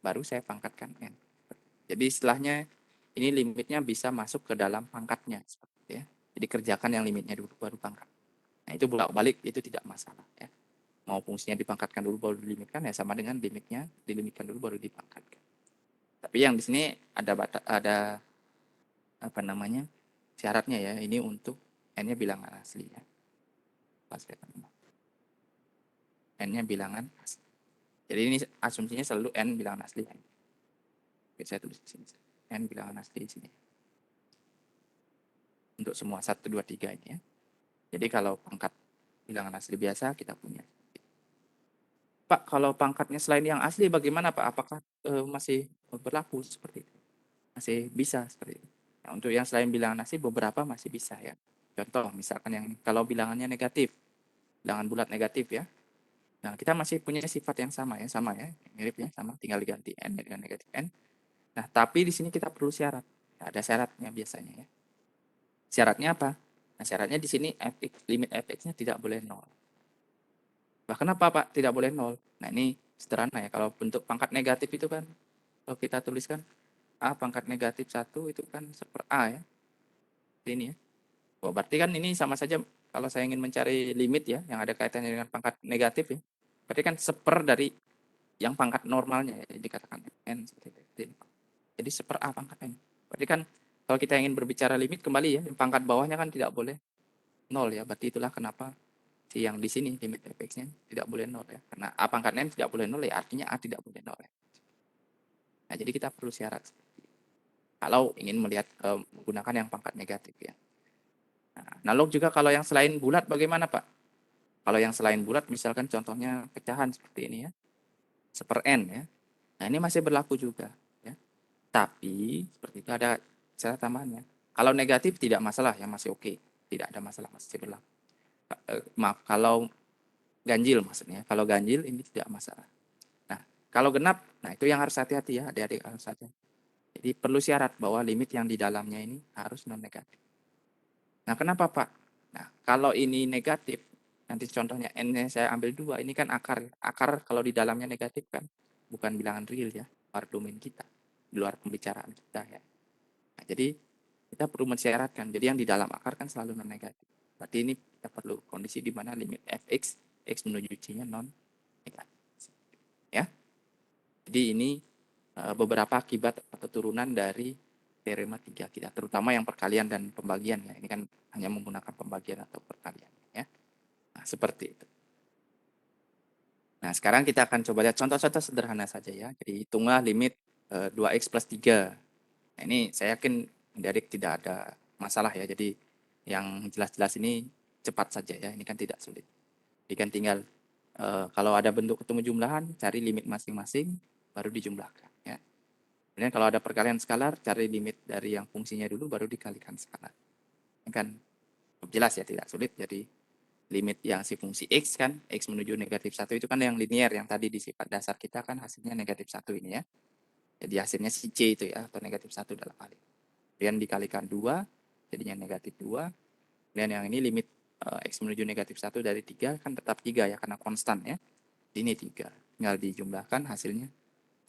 baru saya pangkatkan n. Jadi istilahnya, ini limitnya bisa masuk ke dalam pangkatnya. Ya. Jadi kerjakan yang limitnya dulu, baru pangkat. Nah, itu bolak-balik, itu tidak masalah. Ya. Mau fungsinya dipangkatkan dulu baru dilimitkan, ya sama dengan limitnya, dilimitkan dulu baru dipangkatkan. Tapi yang di sini ada apa namanya syaratnya ya, ini untuk n-nya bilangan asli ya. N-nya bilangan asli. Jadi ini asumsinya selalu n bilangan asli. Oke, saya tulis di sini. N bilangan asli di sini. Untuk semua 1, 2, 3 ini ya. Jadi kalau pangkat bilangan asli biasa kita punya. Pak, kalau pangkatnya selain yang asli bagaimana Pak? Apakah masih berlaku seperti itu? Masih bisa seperti itu. Nah, untuk yang selain bilangan asli beberapa masih bisa ya. Contoh misalkan yang kalau bilangannya negatif, bilangan bulat negatif ya. Nah, kita masih punya sifat yang sama ya, mirip ya, sama, tinggal diganti n dengan negatif n. Nah, tapi di sini kita perlu syarat. Nah, ada syaratnya biasanya ya. Syaratnya apa? Nah, syaratnya di sini limit fx-nya tidak boleh nol. Bah, kenapa Pak tidak boleh nol? Nah, ini sederhana ya. Kalau bentuk pangkat negatif itu kan, kalau kita tuliskan A pangkat negatif 1 itu kan seper A ya. Ini ya. Oh, berarti kan ini sama saja kalau saya ingin mencari limit ya, yang ada kaitannya dengan pangkat negatif ya. Berarti kan seper dari yang pangkat normalnya ya, dikatakan n seperti itu. Jadi seper A pangkat n. Berarti kan kalau kita ingin berbicara limit kembali ya, yang pangkat bawahnya kan tidak boleh nol ya. Berarti itulah kenapa si yang di sini limit fx-nya tidak boleh nol ya. Karena A pangkat n tidak boleh nol ya, artinya A tidak boleh nol ya. Nah, jadi kita perlu syarat kalau ingin melihat menggunakan yang pangkat negatif ya. Nah, analog juga kalau yang selain bulat bagaimana Pak? Kalau yang selain bulat misalkan contohnya pecahan seperti ini ya, seper n ya. Nah, ini masih berlaku juga ya. Tapi seperti itu ada syarat tambahannya. Kalau negatif tidak masalah ya, masih oke. Tidak ada masalah, masih berlaku. Maaf, kalau ganjil maksudnya. Kalau ganjil ini tidak masalah. Nah, kalau genap, nah itu yang harus hati-hati ya, adik-adik harus hati-hati. Jadi perlu syarat bahwa limit yang di dalamnya ini harus non negatif. Nah, kenapa Pak? Nah, kalau ini negatif, nanti contohnya n-nya saya ambil 2, ini kan akar. Akar kalau di dalamnya negatif kan bukan bilangan real ya, luar domain kita, di luar pembicaraan kita ya. Nah, jadi kita perlu mensyaratkan. Jadi yang di dalam akar kan selalu non negatif. Berarti ini kita perlu kondisi di mana limit fx x menuju c-nya non negatif. Ya. Jadi ini beberapa akibat atau turunan dari teorema 3 kita, terutama yang perkalian dan pembagian ya. Ini kan hanya menggunakan pembagian atau perkalian ya. Nah, seperti itu. Nah, sekarang kita akan coba lihat contoh-contoh sederhana saja ya. Jadi hitunglah limit 2x plus 3. Nah, ini saya yakin Derek tidak ada masalah ya. Jadi yang jelas-jelas ini cepat saja ya. Ini kan tidak sulit. Jadi kan tinggal kalau ada bentuk ketemu jumlahan, cari limit masing-masing, baru dijumlahkan ya. Kemudian kalau ada perkalian skalar, cari limit dari yang fungsinya dulu, baru dikalikan skalar. Ini kan jelas ya, tidak sulit. Jadi limit yang si fungsi x kan, x menuju negatif 1 itu kan yang linear, yang tadi di sifat dasar kita kan hasilnya negatif 1 ini ya. Jadi hasilnya si c itu ya, atau negatif 1 dalam hal ini. Kemudian dikalikan 2, jadinya negatif 2. Kemudian yang ini limit x menuju negatif 1 dari 3 kan tetap 3 ya, karena konstan ya. Ini 3. Tinggal dijumlahkan hasilnya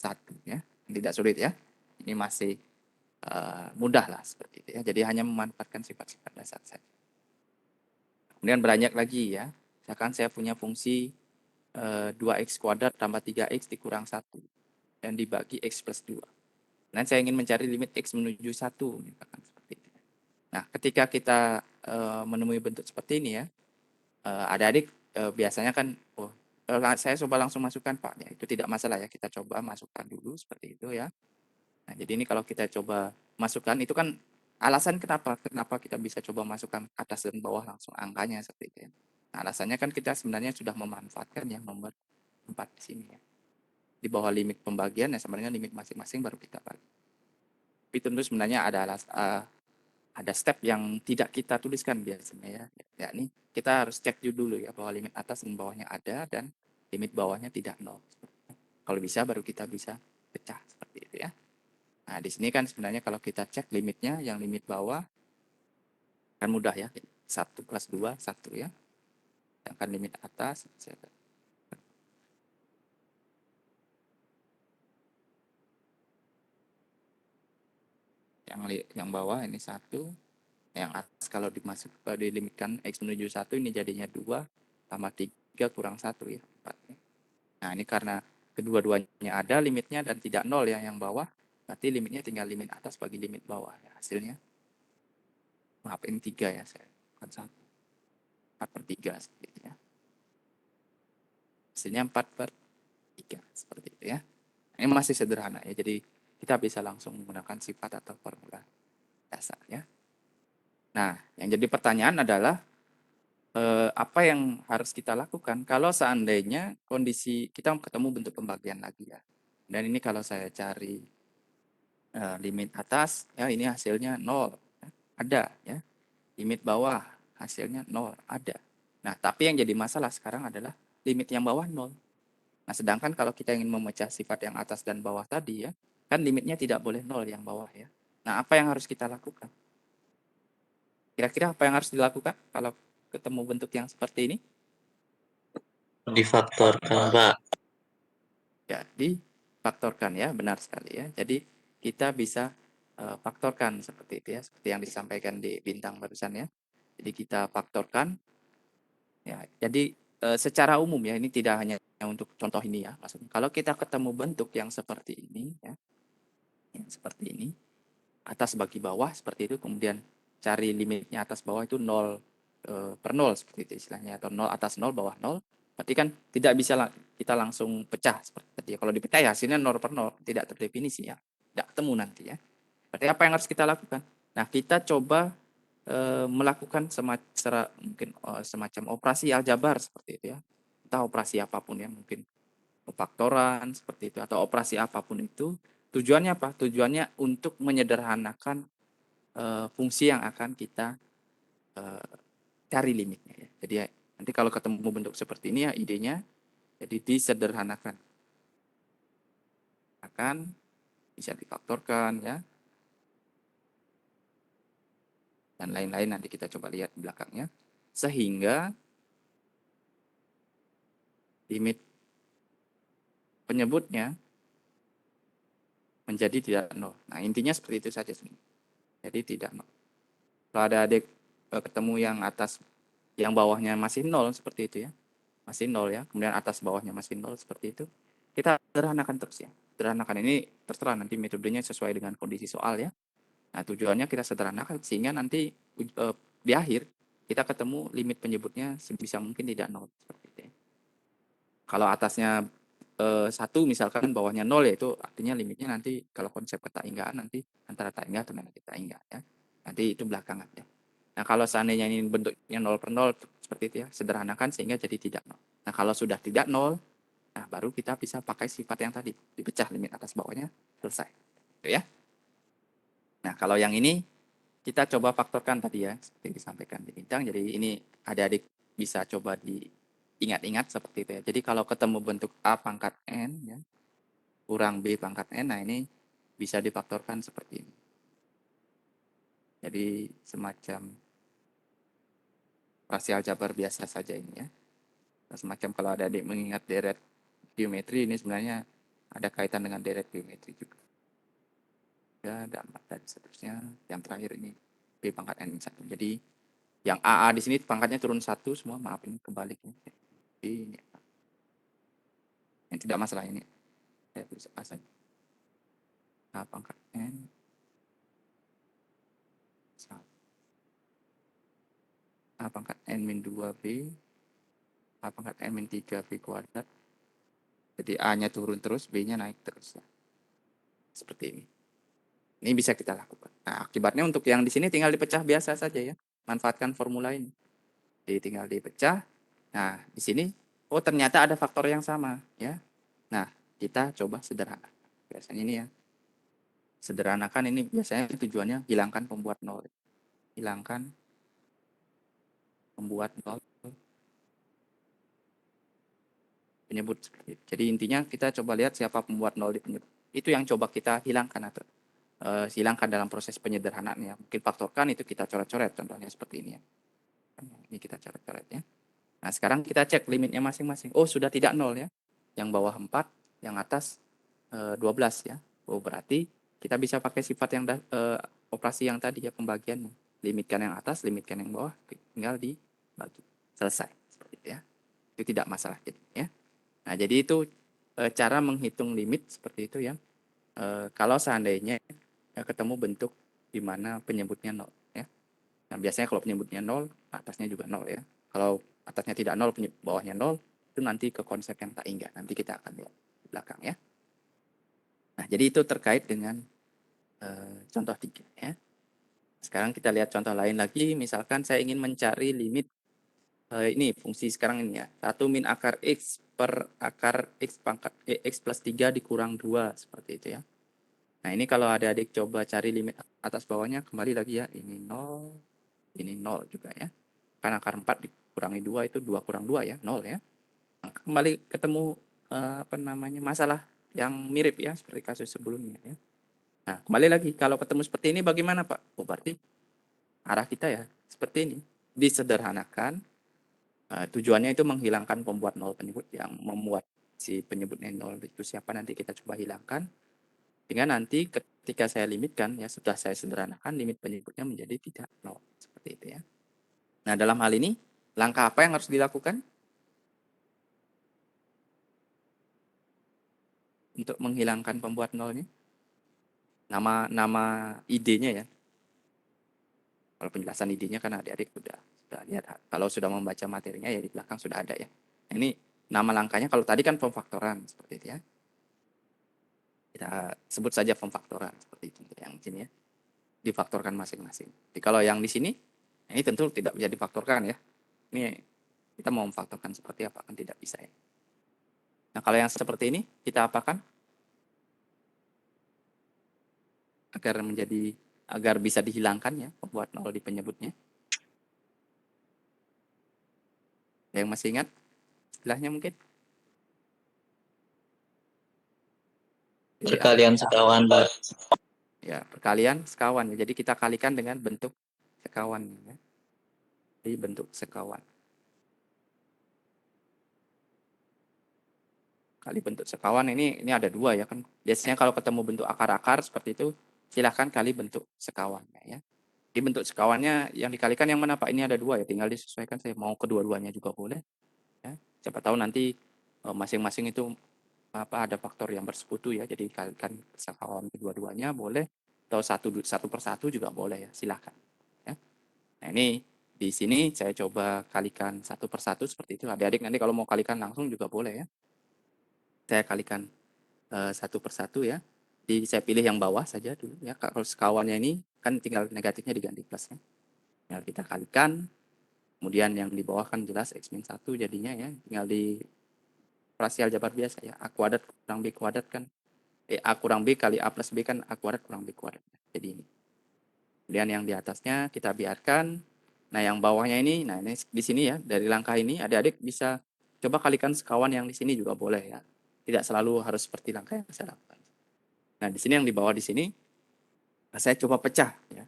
1 ya. Tidak sulit ya. Ini masih mudah lah seperti itu ya. Jadi hanya memanfaatkan sifat-sifat dasar saja. Kemudian beranjak lagi ya. Misalkan saya punya fungsi 2x kuadrat tambah 3x dikurang 1 dan dibagi x plus 2. Dan saya ingin mencari limit x menuju 1 misalkan seperti itu. Nah, ketika kita menemui bentuk seperti ini ya, adik-adik biasanya kan saya coba langsung masukkan Pak ya, itu tidak masalah ya, kita coba masukkan dulu seperti itu ya. Nah, jadi ini kalau kita coba masukkan itu kan alasan kenapa kita bisa coba masukkan atas dan bawah langsung angkanya seperti itu ya. Nah, alasannya kan kita sebenarnya sudah memanfaatkan yang nomor 4 di sini ya. Di bawah limit pembagian ya sebenarnya limit masing-masing baru kita bagi. Tapi tentu sebenarnya ada step yang tidak kita tuliskan biasanya ya. Yakni kita harus cek dulu ya bahwa limit atas dan bawahnya ada dan limit bawahnya tidak nol. Kalau bisa baru kita bisa pecah seperti itu ya. Nah, di sini kan sebenarnya kalau kita cek limitnya, yang limit bawah kan mudah ya. 1 plus 2, 1 ya. Sedangkan limit atas, yang bawah ini 1, yang atas kalau dilimitkan X menuju 1 ini jadinya 2, tambah 3 kurang 1 ya. 4. Nah, ini karena kedua-duanya ada limitnya dan tidak nol ya yang bawah, berarti limitnya tinggal limit atas bagi limit bawah ya. Hasilnya, maaf ini 3 ya, saya bukan 1. 4 per 3 seperti itu ya. Hasilnya 4 per 3 seperti itu ya. Ini masih sederhana ya, jadi kita bisa langsung menggunakan sifat atau formula dasar ya. Nah, yang jadi pertanyaan adalah apa yang harus kita lakukan kalau seandainya kondisi kita ketemu bentuk pembagian lagi ya. Dan ini kalau saya cari limit atas ya ini hasilnya 0 ya. Ada ya. Limit bawah hasilnya 0 ada. Nah, tapi yang jadi masalah sekarang adalah limit yang bawah 0. Nah, sedangkan kalau kita ingin memecah sifat yang atas dan bawah tadi ya, kan limitnya tidak boleh 0 yang bawah ya. Nah, apa yang harus kita lakukan? Kira-kira apa yang harus dilakukan kalau ketemu bentuk yang seperti ini? Difaktorkan, Pak. Jadi faktorkan ya, benar sekali ya. Jadi kita bisa faktorkan seperti itu ya, seperti yang disampaikan di bintang barusan ya. Jadi kita faktorkan ya. Jadi secara umum ya, ini tidak hanya untuk contoh ini ya, maksudnya. Kalau kita ketemu bentuk yang seperti ini ya, yang seperti ini, atas bagi bawah seperti itu, kemudian cari limitnya atas bawah itu 0 per 0 seperti itu istilahnya, atau 0 atas 0 bawah 0. Berarti kan tidak bisa kita langsung pecah seperti tadi. Kalau dipecah ya hasilnya 0 per 0, tidak terdefinisi ya. Tidak ketemu nanti ya. Berarti apa yang harus kita lakukan? Nah, kita coba melakukan mungkin semacam operasi aljabar seperti itu ya. Entah operasi apapun ya, mungkin faktoran seperti itu atau operasi apapun itu. Tujuannya apa? Tujuannya untuk menyederhanakan fungsi yang akan kita cari limitnya ya. Jadi ya, nanti kalau ketemu bentuk seperti ini ya idenya jadi disederhanakan. Akan bisa difaktorkan ya. Dan lain-lain nanti kita coba lihat di belakangnya. Sehingga limit penyebutnya menjadi tidak nol. Nah, intinya seperti itu saja. Jadi tidak nol. Kalau ada adik ketemu yang atas, yang bawahnya masih nol seperti itu ya, masih nol ya, kemudian atas bawahnya masih nol seperti itu, kita sederhanakan terus ya. Sederhanakan ini terserah nanti metodenya sesuai dengan kondisi soal ya. Nah, tujuannya kita sederhanakan sehingga nanti di akhir kita ketemu limit penyebutnya sebisa mungkin tidak nol seperti itu ya. Kalau atasnya 1 misalkan bawahnya 0 ya itu artinya limitnya nanti kalau konsep ketainggaan nanti antara taingga atau tidak taingga ya. Nanti itu belakangan ya. Nah, kalau seandainya ini bentuknya 0 per 0 seperti itu ya, sederhanakan sehingga jadi tidak nol. Nah, kalau sudah tidak nol, nah baru kita bisa pakai sifat yang tadi, dipecah limit atas bawahnya, selesai. Gitu ya. Nah, kalau yang ini kita coba faktorkan tadi ya, seperti yang disampaikan di Bintang. Jadi ini adik-adik bisa coba diingat-ingat seperti itu ya. Jadi kalau ketemu bentuk A pangkat N ya, kurang B pangkat N, nah ini bisa difaktorkan seperti ini. Jadi semacam rasi aljabar biasa saja ini ya. Semacam kalau ada adik mengingat deret geometri, ini sebenarnya ada kaitan dengan deret geometri juga. Ya, dan seterusnya. Yang terakhir ini B pangkat N1. Jadi yang AA di sini pangkatnya turun 1 semua, maaf ini kebalik. Ini yang tidak masalah ini. Saya tulis A saja. A pangkat N. A pangkat N min 2B. A pangkat N min 3B kuadrat. Jadi A-nya turun terus, B-nya naik terus. Ya. Seperti ini. Ini bisa kita lakukan. Nah, akibatnya untuk yang di sini tinggal dipecah biasa saja ya. Manfaatkan formula ini. Jadi tinggal dipecah. Nah, di sini, oh ternyata ada faktor yang sama. Ya. Nah, kita coba sederhana. Biasanya ini ya. Sederhanakan ini biasanya tujuannya hilangkan pembuat nol. Hilangkan pembuat nol penyebut seperti itu. Jadi intinya kita coba lihat siapa pembuat nol di penyebut. Itu yang coba kita hilangkan atau hilangkan dalam proses penyederhanaan ya. Mungkin faktorkan itu kita coret-coret contohnya seperti ini ya. Ini kita coret-coret ya. Nah, sekarang kita cek limitnya masing-masing. Oh, sudah tidak nol ya. Yang bawah 4, yang atas 12 ya. Oh, berarti kita bisa pakai sifat yang operasi yang tadi ya, pembagiannya. Limitkan yang atas, limitkan yang bawah, tinggal dibagi. Selesai. Seperti itu ya. Itu tidak masalah ya. Nah, jadi itu cara menghitung limit seperti itu ya. Kalau seandainya ketemu bentuk di mana penyebutnya nol ya. Nah, biasanya kalau penyebutnya nol, atasnya juga nol ya. Kalau atasnya tidak nol, bawahnya nol, itu nanti ke konsep yang tak hingga. Nanti kita akan lihat di belakang ya. Nah, jadi itu terkait dengan contoh 3 ya. Sekarang kita lihat contoh lain lagi. Misalkan saya ingin mencari limit ini fungsi sekarang ini ya. 1 min akar X per akar X pangkat X plus 3 dikurang 2 seperti itu ya. Nah, ini kalau adik-adik coba cari limit atas bawahnya, kembali lagi ya. Ini 0 juga ya. Karena akar 4 dikurangi 2 itu 2 kurang 2 ya, 0 ya. Nah, kembali ketemu apa namanya masalah yang mirip ya seperti kasus sebelumnya ya. Nah, kembali lagi kalau ketemu seperti ini bagaimana Pak? Oh, berarti arah kita ya seperti ini. Disederhanakan, tujuannya itu menghilangkan pembuat nol penyebut yang membuat si penyebutnya nol itu siapa, nanti kita coba hilangkan. Sehingga nanti ketika saya limitkan ya, sudah saya sederhanakan, limit penyebutnya menjadi tidak nol seperti itu ya. Nah, dalam hal ini langkah apa yang harus dilakukan untuk menghilangkan pembuat nolnya? Nama idenya ya. Kalau penjelasan idenya kan adik-adik sudah lihat. Kalau sudah membaca materinya ya di belakang sudah ada ya. Nah, ini nama langkahnya kalau tadi kan pemfaktoran seperti itu ya. Kita sebut saja pemfaktoran seperti itu yang sini ya. Difaktorkan masing-masing. Jadi kalau yang di sini ini tentu tidak bisa difaktorkan ya. Ini kita mau memfaktorkan seperti apa kan tidak bisa ya. Nah, kalau yang seperti ini kita apakan agar bisa dihilangkan ya pembuat nol di penyebutnya. Yang masih ingat istilahnya mungkin? Jadi Perkalian sekawan, Pak. ya perkalian sekawan ya. Jadi kita kalikan dengan bentuk sekawan ya. Jadi bentuk sekawan. Kali bentuk sekawan ini ada dua ya kan. Biasanya kalau ketemu bentuk akar-akar seperti itu silakan kali bentuk sekawannya ya. Di bentuk sekawannya yang dikalikan yang mana Pak? Ini ada 2 ya, tinggal disesuaikan saya mau kedua-duanya juga boleh ya. Siapa tahu nanti, masing-masing itu ada faktor yang bersekutu ya, jadi kalikan sekawan kedua-duanya boleh, atau satu per satu juga boleh ya, silakan ya. Nah ini di sini saya coba kalikan satu per satu seperti itu, adik-adik nanti kalau mau kalikan langsung juga boleh ya. Saya kalikan, satu per satu ya. Saya pilih yang bawah saja dulu ya, kalau sekawannya ini kan tinggal negatifnya diganti plus ya. Tinggal kita kalikan, kemudian yang di bawah kan jelas X min 1 jadinya ya, tinggal di operasi aljabar biasa ya, A kuadrat kurang B kuadrat kan, A kurang B kali A plus B kan A kuadrat kurang B kuadrat. Jadi ini. Kemudian yang di atasnya kita biarkan. Nah yang bawahnya ini, nah ini di sini ya, dari langkah ini adik-adik bisa coba kalikan sekawan yang di sini juga boleh ya. Tidak selalu harus seperti langkah yang saya lakukan. Nah di sini yang di bawah di sini, saya coba pecah ya.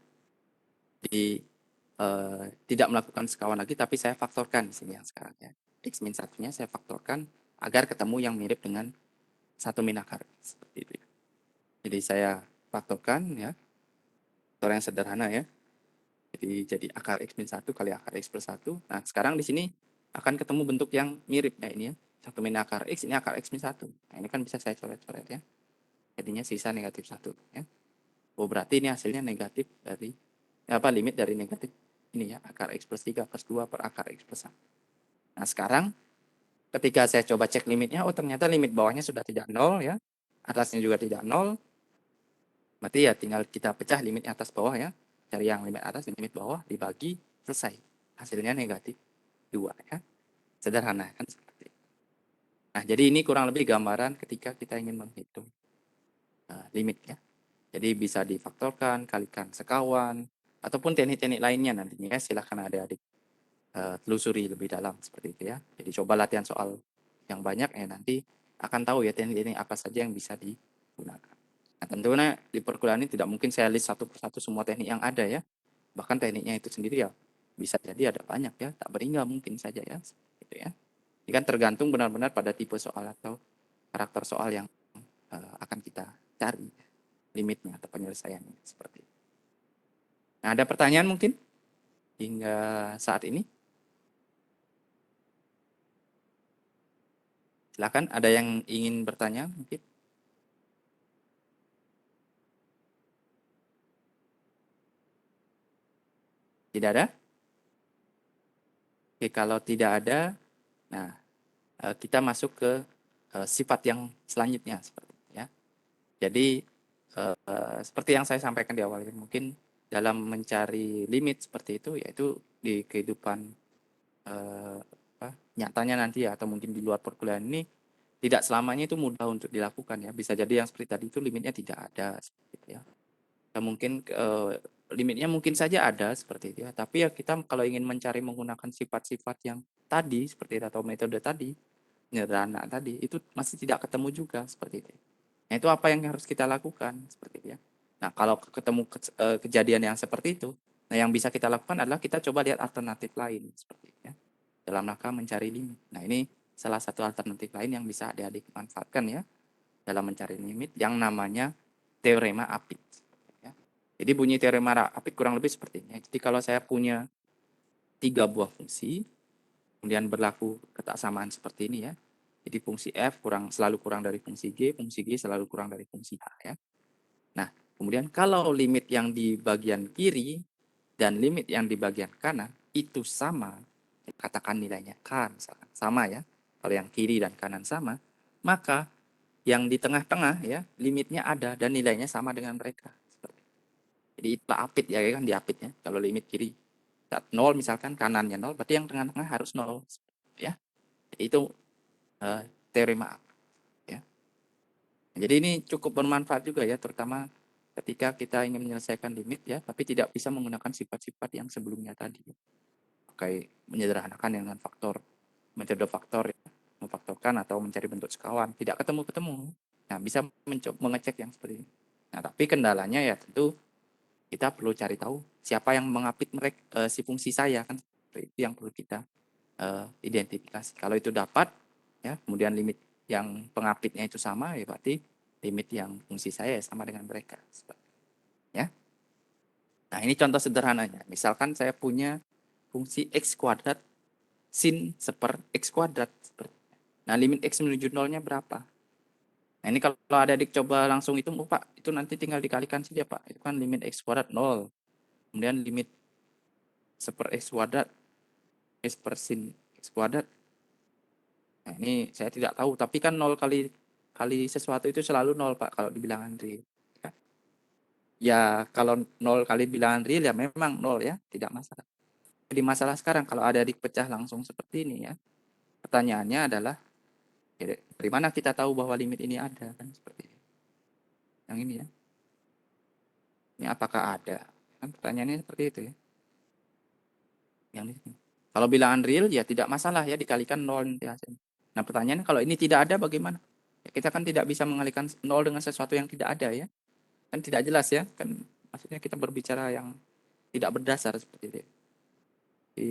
Di tidak melakukan sekawan lagi, tapi saya faktorkan di sini yang sekarang ya. X min satunya saya faktorkan agar ketemu yang mirip dengan 1 min akar. Seperti itu. Jadi saya faktorkan ya, faktor yang sederhana ya. Jadi akar X min 1 kali akar X plus 1. Nah sekarang di sini akan ketemu bentuk yang mirip ya ini ya. 1 min akar X, ini akar X min 1. Nah ini kan bisa saya coret-coret ya. Jadinya sisa negatif 1 ya. Oh berarti ini hasilnya negatif dari, limit dari negatif ini ya, akar X plus 3 plus 2 per akar X plus 1. Nah sekarang ketika saya coba cek limitnya, oh ternyata limit bawahnya sudah tidak nol ya, atasnya juga tidak nol. Berarti ya tinggal kita pecah limit atas bawah ya, cari yang limit atas limit bawah dibagi, selesai, hasilnya negatif 2 ya, sederhana kan seperti itu. Nah jadi ini kurang lebih gambaran ketika kita ingin menghitung limit ya. Jadi bisa difaktorkan, kalikan sekawan, ataupun teknik-teknik lainnya nantinya silahkan adik-adik telusuri lebih dalam seperti itu ya. Jadi coba latihan soal yang banyak ya, nanti akan tahu ya teknik-teknik apa saja yang bisa digunakan. Nah tentunya di perkuliahan ini tidak mungkin saya list satu persatu semua teknik yang ada ya. Bahkan tekniknya itu sendiri ya bisa jadi ada banyak ya, tak beringat mungkin saja ya. Gitu ya. Ini kan tergantung benar-benar pada tipe soal atau karakter soal yang akan kita cari limitnya atau penyelesaiannya seperti itu. Nah ada pertanyaan mungkin hingga saat ini? Silakan, ada yang ingin bertanya mungkin? Tidak ada? Oke, kalau tidak ada, nah kita masuk ke sifat yang selanjutnya seperti itu ya. Jadi seperti yang saya sampaikan di awal, mungkin dalam mencari limit seperti itu, yaitu di kehidupan nyatanya nanti ya, atau mungkin di luar perkuliahan ini tidak selamanya itu mudah untuk dilakukan ya. Bisa jadi yang seperti tadi itu limitnya tidak ada seperti itu ya. Dan mungkin limitnya mungkin saja ada seperti itu ya. Tapi ya kita kalau ingin mencari menggunakan sifat-sifat yang tadi seperti itu, atau metode tadi, sederhana tadi, itu masih tidak ketemu juga seperti itu. Nah, itu apa yang harus kita lakukan seperti itu ya. Nah, kalau ketemu kejadian yang seperti itu, nah yang bisa kita lakukan adalah kita coba lihat alternatif lain seperti itu ya. Dalam rangka mencari limit. Nah, ini salah satu alternatif lain yang bisa adik-adik manfaatkan ya dalam mencari limit yang namanya teorema Apit. Ya. Jadi bunyi teorema Apit kurang lebih seperti ini. Jadi kalau saya punya 3 buah fungsi, kemudian berlaku ketaksamaan seperti ini ya. Jadi fungsi f selalu kurang dari fungsi g selalu kurang dari fungsi h ya. Nah, kemudian kalau limit yang di bagian kiri dan limit yang di bagian kanan itu sama, katakan nilainya k misalkan, sama ya. Kalau yang kiri dan kanan sama, maka yang di tengah-tengah ya, limitnya ada dan nilainya sama dengan mereka. Jadi itulah apit ya kan, di apitnya. Kalau limit kiri 0 misalkan, kanannya 0, berarti yang tengah-tengah harus 0 ya. Jadi itu teorema ya. Jadi ini cukup bermanfaat juga ya, terutama ketika kita ingin menyelesaikan limit ya, tapi tidak bisa menggunakan sifat-sifat yang sebelumnya tadi. Kayak menyederhanakan dengan faktor, metode faktor ya, memfaktorkan atau mencari bentuk sekawan, tidak ketemu-ketemu. Nah, bisa mencoba mengecek yang seperti ini. Nah, tapi kendalanya ya tentu kita perlu cari tahu siapa yang mengapit mereka si fungsi saya kan, itu yang perlu kita identifikasi. Kalau itu dapat ya, kemudian limit yang pengapitnya itu sama ya berarti limit yang fungsi saya sama dengan mereka. Nah, ini contoh sederhananya. Misalkan saya punya fungsi X kuadrat sin seper X kuadrat. Nah, limit X menuju nolnya berapa? Nah, ini kalau adik coba langsung itu, oh, Pak, itu nanti tinggal dikalikan saja, Pak. Itu kan limit X kuadrat 0. Kemudian limit seper X kuadrat, X per sin X kuadrat. Nah, ini saya tidak tahu, tapi kan 0 kali kali sesuatu itu selalu 0, Pak, kalau di bilangan real. Ya, kalau 0 kali bilangan real ya memang 0 ya, tidak masalah. Jadi masalah sekarang kalau ada dipecah langsung seperti ini ya, pertanyaannya adalah, ya, dari mana kita tahu bahwa limit ini ada, kan seperti yang ini ya. Ini apakah ada? Kan pertanyaannya seperti itu ya. Yang ini. Kalau bilangan real ya tidak masalah ya, dikalikan 0 nanti hasilnya. Nah, pertanyaannya kalau ini tidak ada bagaimana? Ya, kita kan tidak bisa mengalihkan 0 dengan sesuatu yang tidak ada ya. Kan tidak jelas ya. Kan maksudnya kita berbicara yang tidak berdasar seperti itu. Jadi,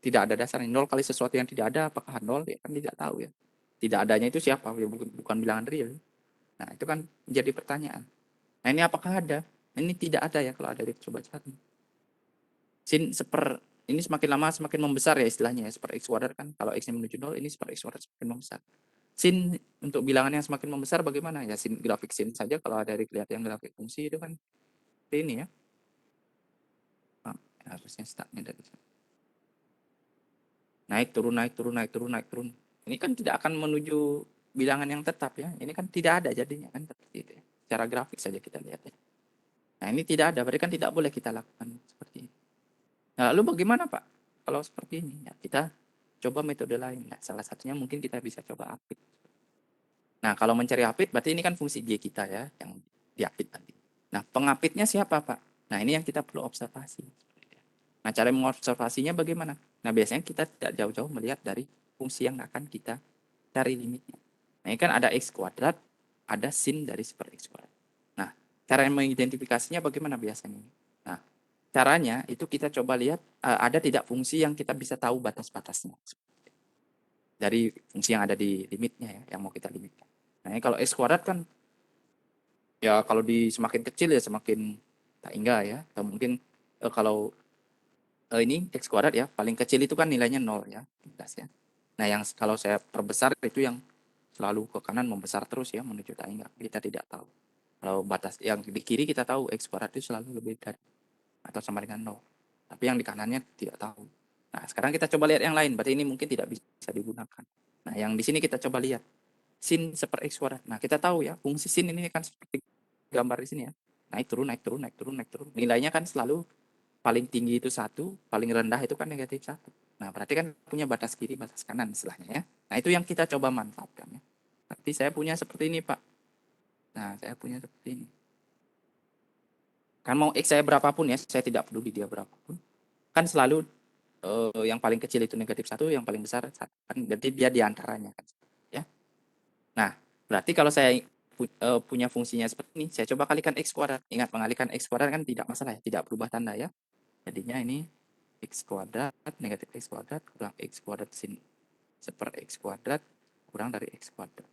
tidak ada dasarnya. 0 kali sesuatu yang tidak ada, apakah 0? Ya kan tidak tahu ya. Tidak adanya itu siapa? Ya, bukan bilangan real. Nah, itu kan menjadi pertanyaan. Nah, ini apakah ada? Ini tidak ada ya kalau ada, coba cari. Sin seper ini semakin lama semakin membesar ya istilahnya ya, seper X kuadrat kan. Kalau X-nya menuju 0, ini seper X kuadrat semakin membesar. Sin untuk bilangan yang semakin membesar bagaimana? Ya sin, grafik sin saja kalau ada lihat yang grafik fungsi itu kan ini ya. Nah, harusnya startnya dari sini. Naik turun naik turun naik turun naik turun. Ini kan tidak akan menuju bilangan yang tetap ya. Ini kan tidak ada jadinya kan seperti itu ya. Secara grafik saja kita lihat ya. Nah, ini tidak ada, berarti kan tidak boleh kita lakukan seperti ini. Nah, lalu bagaimana, Pak? Kalau seperti ini, ya kita coba metode lain. Nah, salah satunya mungkin kita bisa coba apit. Nah, kalau mencari apit, berarti ini kan fungsi G kita ya, yang diapit tadi. Nah, pengapitnya siapa, Pak? Nah, ini yang kita perlu observasi. Nah, cara mengobservasinya bagaimana? Nah, biasanya kita tidak jauh-jauh melihat dari fungsi yang akan kita cari limitnya. Nah, ini kan ada X kuadrat, ada sin dari super X kuadrat. Nah, cara mengidentifikasinya bagaimana biasanya? Nah, caranya itu kita coba lihat ada tidak fungsi yang kita bisa tahu batas-batasnya dari fungsi yang ada di limitnya ya, yang mau kita limitkan. Nah, kalau X kuadrat kan ya kalau di semakin kecil ya semakin tak hingga ya. Atau mungkin kalau ini X kuadrat ya, paling kecil itu kan nilainya 0 ya, ya. Nah, yang kalau saya perbesar itu yang selalu ke kanan membesar terus ya menuju tak hingga. Kita tidak tahu. Kalau batas yang di kiri kita tahu X kuadrat itu selalu lebih dari atau sama dengan 0. Tapi yang di kanannya tidak tahu. Nah, sekarang kita coba lihat yang lain. Berarti ini mungkin tidak bisa digunakan. Nah, yang di sini kita coba lihat. Sin seper X kuadrat. Nah, kita tahu ya, fungsi sin ini kan seperti gambar di sini ya. Naik turun, naik turun, naik turun, naik turun. Nilainya kan selalu paling tinggi itu 1, paling rendah itu kan negatif 1. Nah, berarti kan punya batas kiri, batas kanan istilahnya ya. Nah, itu yang kita coba manfaatkan ya. Berarti saya punya seperti ini, Pak. Nah, saya punya seperti ini. Kan mau X saya berapapun ya, saya tidak peduli dia berapapun. Kan selalu yang paling kecil itu negatif 1, yang paling besar 1. Kan berarti dia diantaranya kan. Ya. Nah, berarti kalau saya punya fungsinya seperti ini, saya coba kalikan X kuadrat. Ingat, mengalihkan X kuadrat kan tidak masalah ya, tidak berubah tanda ya. Jadinya ini X kuadrat negatif X kuadrat kurang X kuadrat sin seper X kuadrat kurang dari X kuadrat.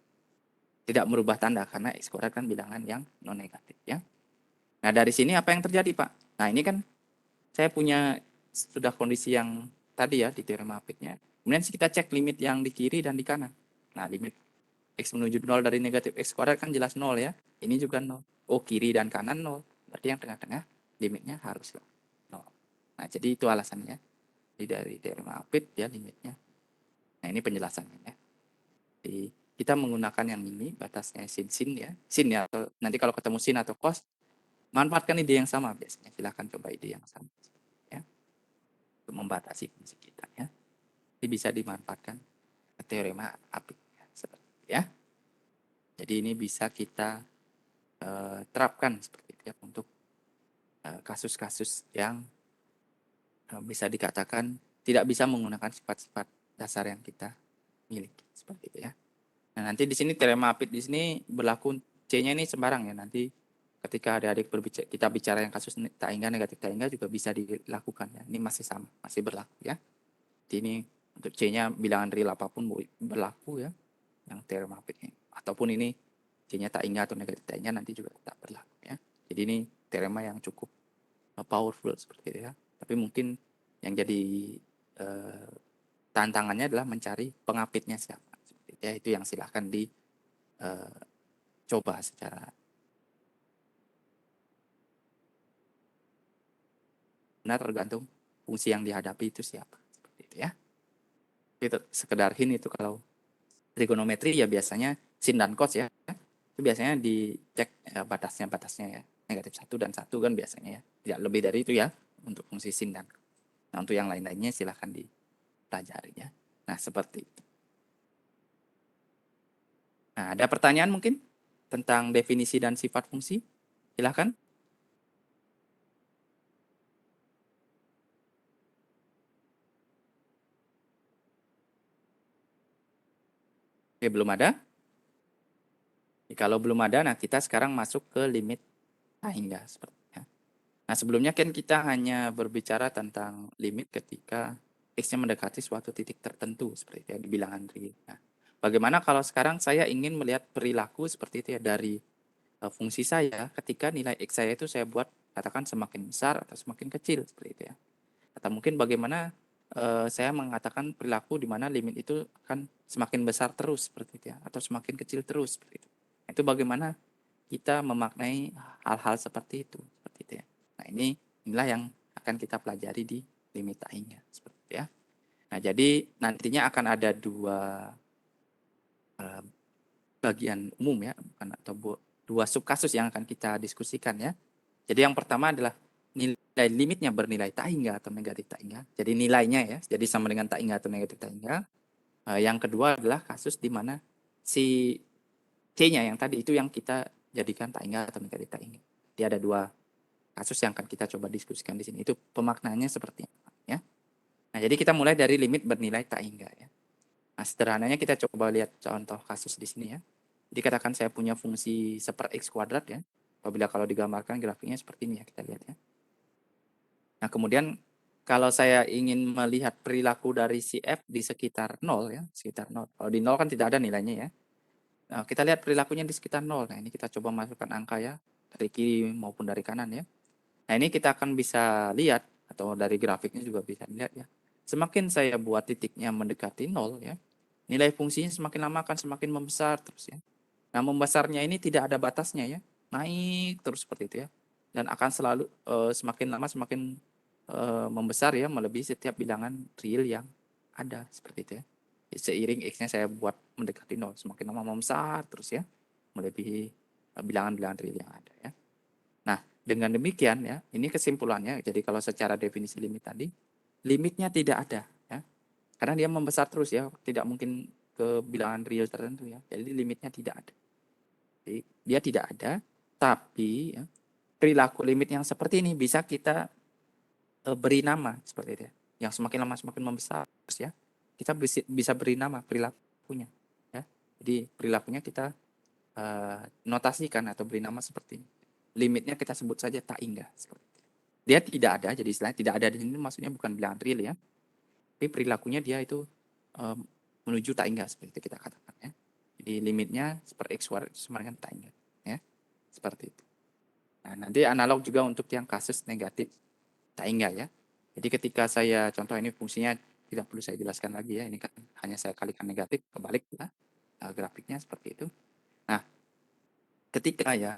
Tidak merubah tanda karena X kuadrat kan bilangan yang non negatif ya. Nah, dari sini apa yang terjadi, Pak? Nah, ini kan saya punya sudah kondisi yang tadi ya di teorema apitnya. Kemudian kita cek limit yang di kiri dan di kanan. Nah, limit X menuju 0 dari negatif X kuadrat kan jelas 0 ya. Ini juga 0. Oh, kiri dan kanan 0. Berarti yang tengah-tengah limitnya harus 0. Nah, jadi itu alasannya. Jadi dari teorema apit ya limitnya. Nah, ini penjelasannya ya. Jadi kita menggunakan yang ini batasnya sin ya. Sin ya. Nanti kalau ketemu sin atau cos, manfaatkan ide yang sama biasanya. Silahkan coba ide yang sama ya untuk membatasi fungsi kita ya. Jadi bisa dimanfaatkan teorema apit ya, seperti itu ya. Jadi ini bisa kita terapkan seperti itu ya untuk kasus-kasus yang bisa dikatakan tidak bisa menggunakan sifat-sifat dasar yang kita miliki seperti itu ya. Nah, nanti di sini teorema apit di sini berlaku C-nya ini sembarang ya. Nanti ketika adik-adik berbicara, kita bicara yang kasus tak hingga negatif tak hingga juga bisa dilakukan ya. Ini masih sama, masih berlaku ya. Jadi ini untuk C-nya bilangan real apapun berlaku ya yang teorema apit ini. Ataupun ini C-nya tak hingga atau negatif tak hingga nanti juga tetap berlaku ya. Jadi ini teorema yang cukup powerful seperti itu ya. Tapi mungkin yang jadi eh, tantangannya adalah mencari pengapitnya siapa. Seperti itu ya, itu yang silahkan dicoba secara benar tergantung fungsi yang dihadapi itu siapa. Seperti itu ya. Itu sekedar hint itu kalau trigonometri ya biasanya sin dan cos ya. Itu biasanya dicek batasnya ya. Negatif satu dan satu kan biasanya ya. Tidak lebih dari itu ya untuk fungsi sin dan cos. Nah, untuk yang lain-lainnya silahkan dipelajari ya. Nah, seperti itu. Nah, ada pertanyaan mungkin tentang definisi dan sifat fungsi? Silahkan. Oke, belum ada? Kalau belum ada, nah kita sekarang masuk ke limit hingga sepertinya. Nah, sebelumnya kan kita hanya berbicara tentang limit ketika x-nya mendekati suatu titik tertentu seperti itu ya di bilangan real. Nah, bagaimana kalau sekarang saya ingin melihat perilaku seperti itu ya dari fungsi saya ketika nilai x saya itu saya buat katakan semakin besar atau semakin kecil seperti itu ya. Atau mungkin bagaimana saya mengatakan perilaku di mana limit itu akan semakin besar terus seperti itu ya atau semakin kecil terus seperti itu. Itu bagaimana kita memaknai hal-hal seperti itu seperti itu ya. Nah, inilah yang akan kita pelajari di limit taingnya seperti itu ya. Nah, jadi nantinya akan ada dua eh, bagian umum ya, bukan atau dua subkasus yang akan kita diskusikan ya. Jadi yang pertama adalah nilai limitnya bernilai tak hingga atau negatif tak hingga. Jadi nilainya ya, jadi sama dengan tak hingga atau negatif tak hingga. Yang kedua adalah kasus di mana si C-nya yang tadi itu yang kita jadikan tak hingga atau negatif tak hingga. Jadi ada dua kasus yang akan kita coba diskusikan di sini. Itu pemaknaannya seperti apa ya. Nah, jadi kita mulai dari limit bernilai tak hingga ya. Nah, sederhananya kita coba lihat contoh kasus di sini ya. Jadi katakan saya punya fungsi seper x kuadrat ya. Apabila kalau digambarkan grafiknya seperti ini ya, kita lihat ya. Nah, kemudian kalau saya ingin melihat perilaku dari si F di sekitar 0 ya, sekitar 0. Kalau di 0 kan tidak ada nilainya ya. Nah, kita lihat perilakunya di sekitar 0. Nah, ini kita coba masukkan angka ya, dari kiri maupun dari kanan ya. Nah, ini kita akan bisa lihat atau dari grafiknya juga bisa dilihat ya. Semakin saya buat titiknya mendekati 0 ya, nilai fungsinya semakin lama akan semakin membesar terus ya. Nah, membesarnya ini tidak ada batasnya ya. Naik terus seperti itu ya. Dan akan selalu semakin lama semakin membesar ya, melebihi setiap bilangan real yang ada seperti itu ya. Seiring x-nya saya buat mendekati 0, semakin lama membesar terus ya, melebihi bilangan-bilangan real yang ada ya. Nah, dengan demikian ya, ini kesimpulannya. Jadi kalau secara definisi limit tadi, limitnya tidak ada ya. Karena dia membesar terus ya, tidak mungkin ke bilangan real tertentu ya. Jadi limitnya tidak ada. Jadi, dia tidak ada, tapi ya, perilaku limit yang seperti ini bisa kita beri nama seperti itu ya. Yang semakin lama semakin membesar ya. Kita bisa beri nama perilakunya ya. Jadi perilakunya kita notasikan atau beri nama seperti ini. Limitnya kita sebut saja tak hingga seperti itu. Dia tidak ada, jadi istilahnya tidak ada di sini maksudnya bukan bilangan real ya. Tapi perilakunya dia itu um, menuju tak hingga seperti itu kita katakan ya. Jadi limitnya seperti x kuadrat sama dengan tak hingga ya. Seperti itu. Nah, nanti analog juga untuk yang kasus negatif tak hingga ya. Jadi ketika saya contoh ini fungsinya tidak perlu saya jelaskan lagi ya. Ini kan hanya saya kalikan negatif kebalik ya. Grafiknya seperti itu. Nah, ketika ya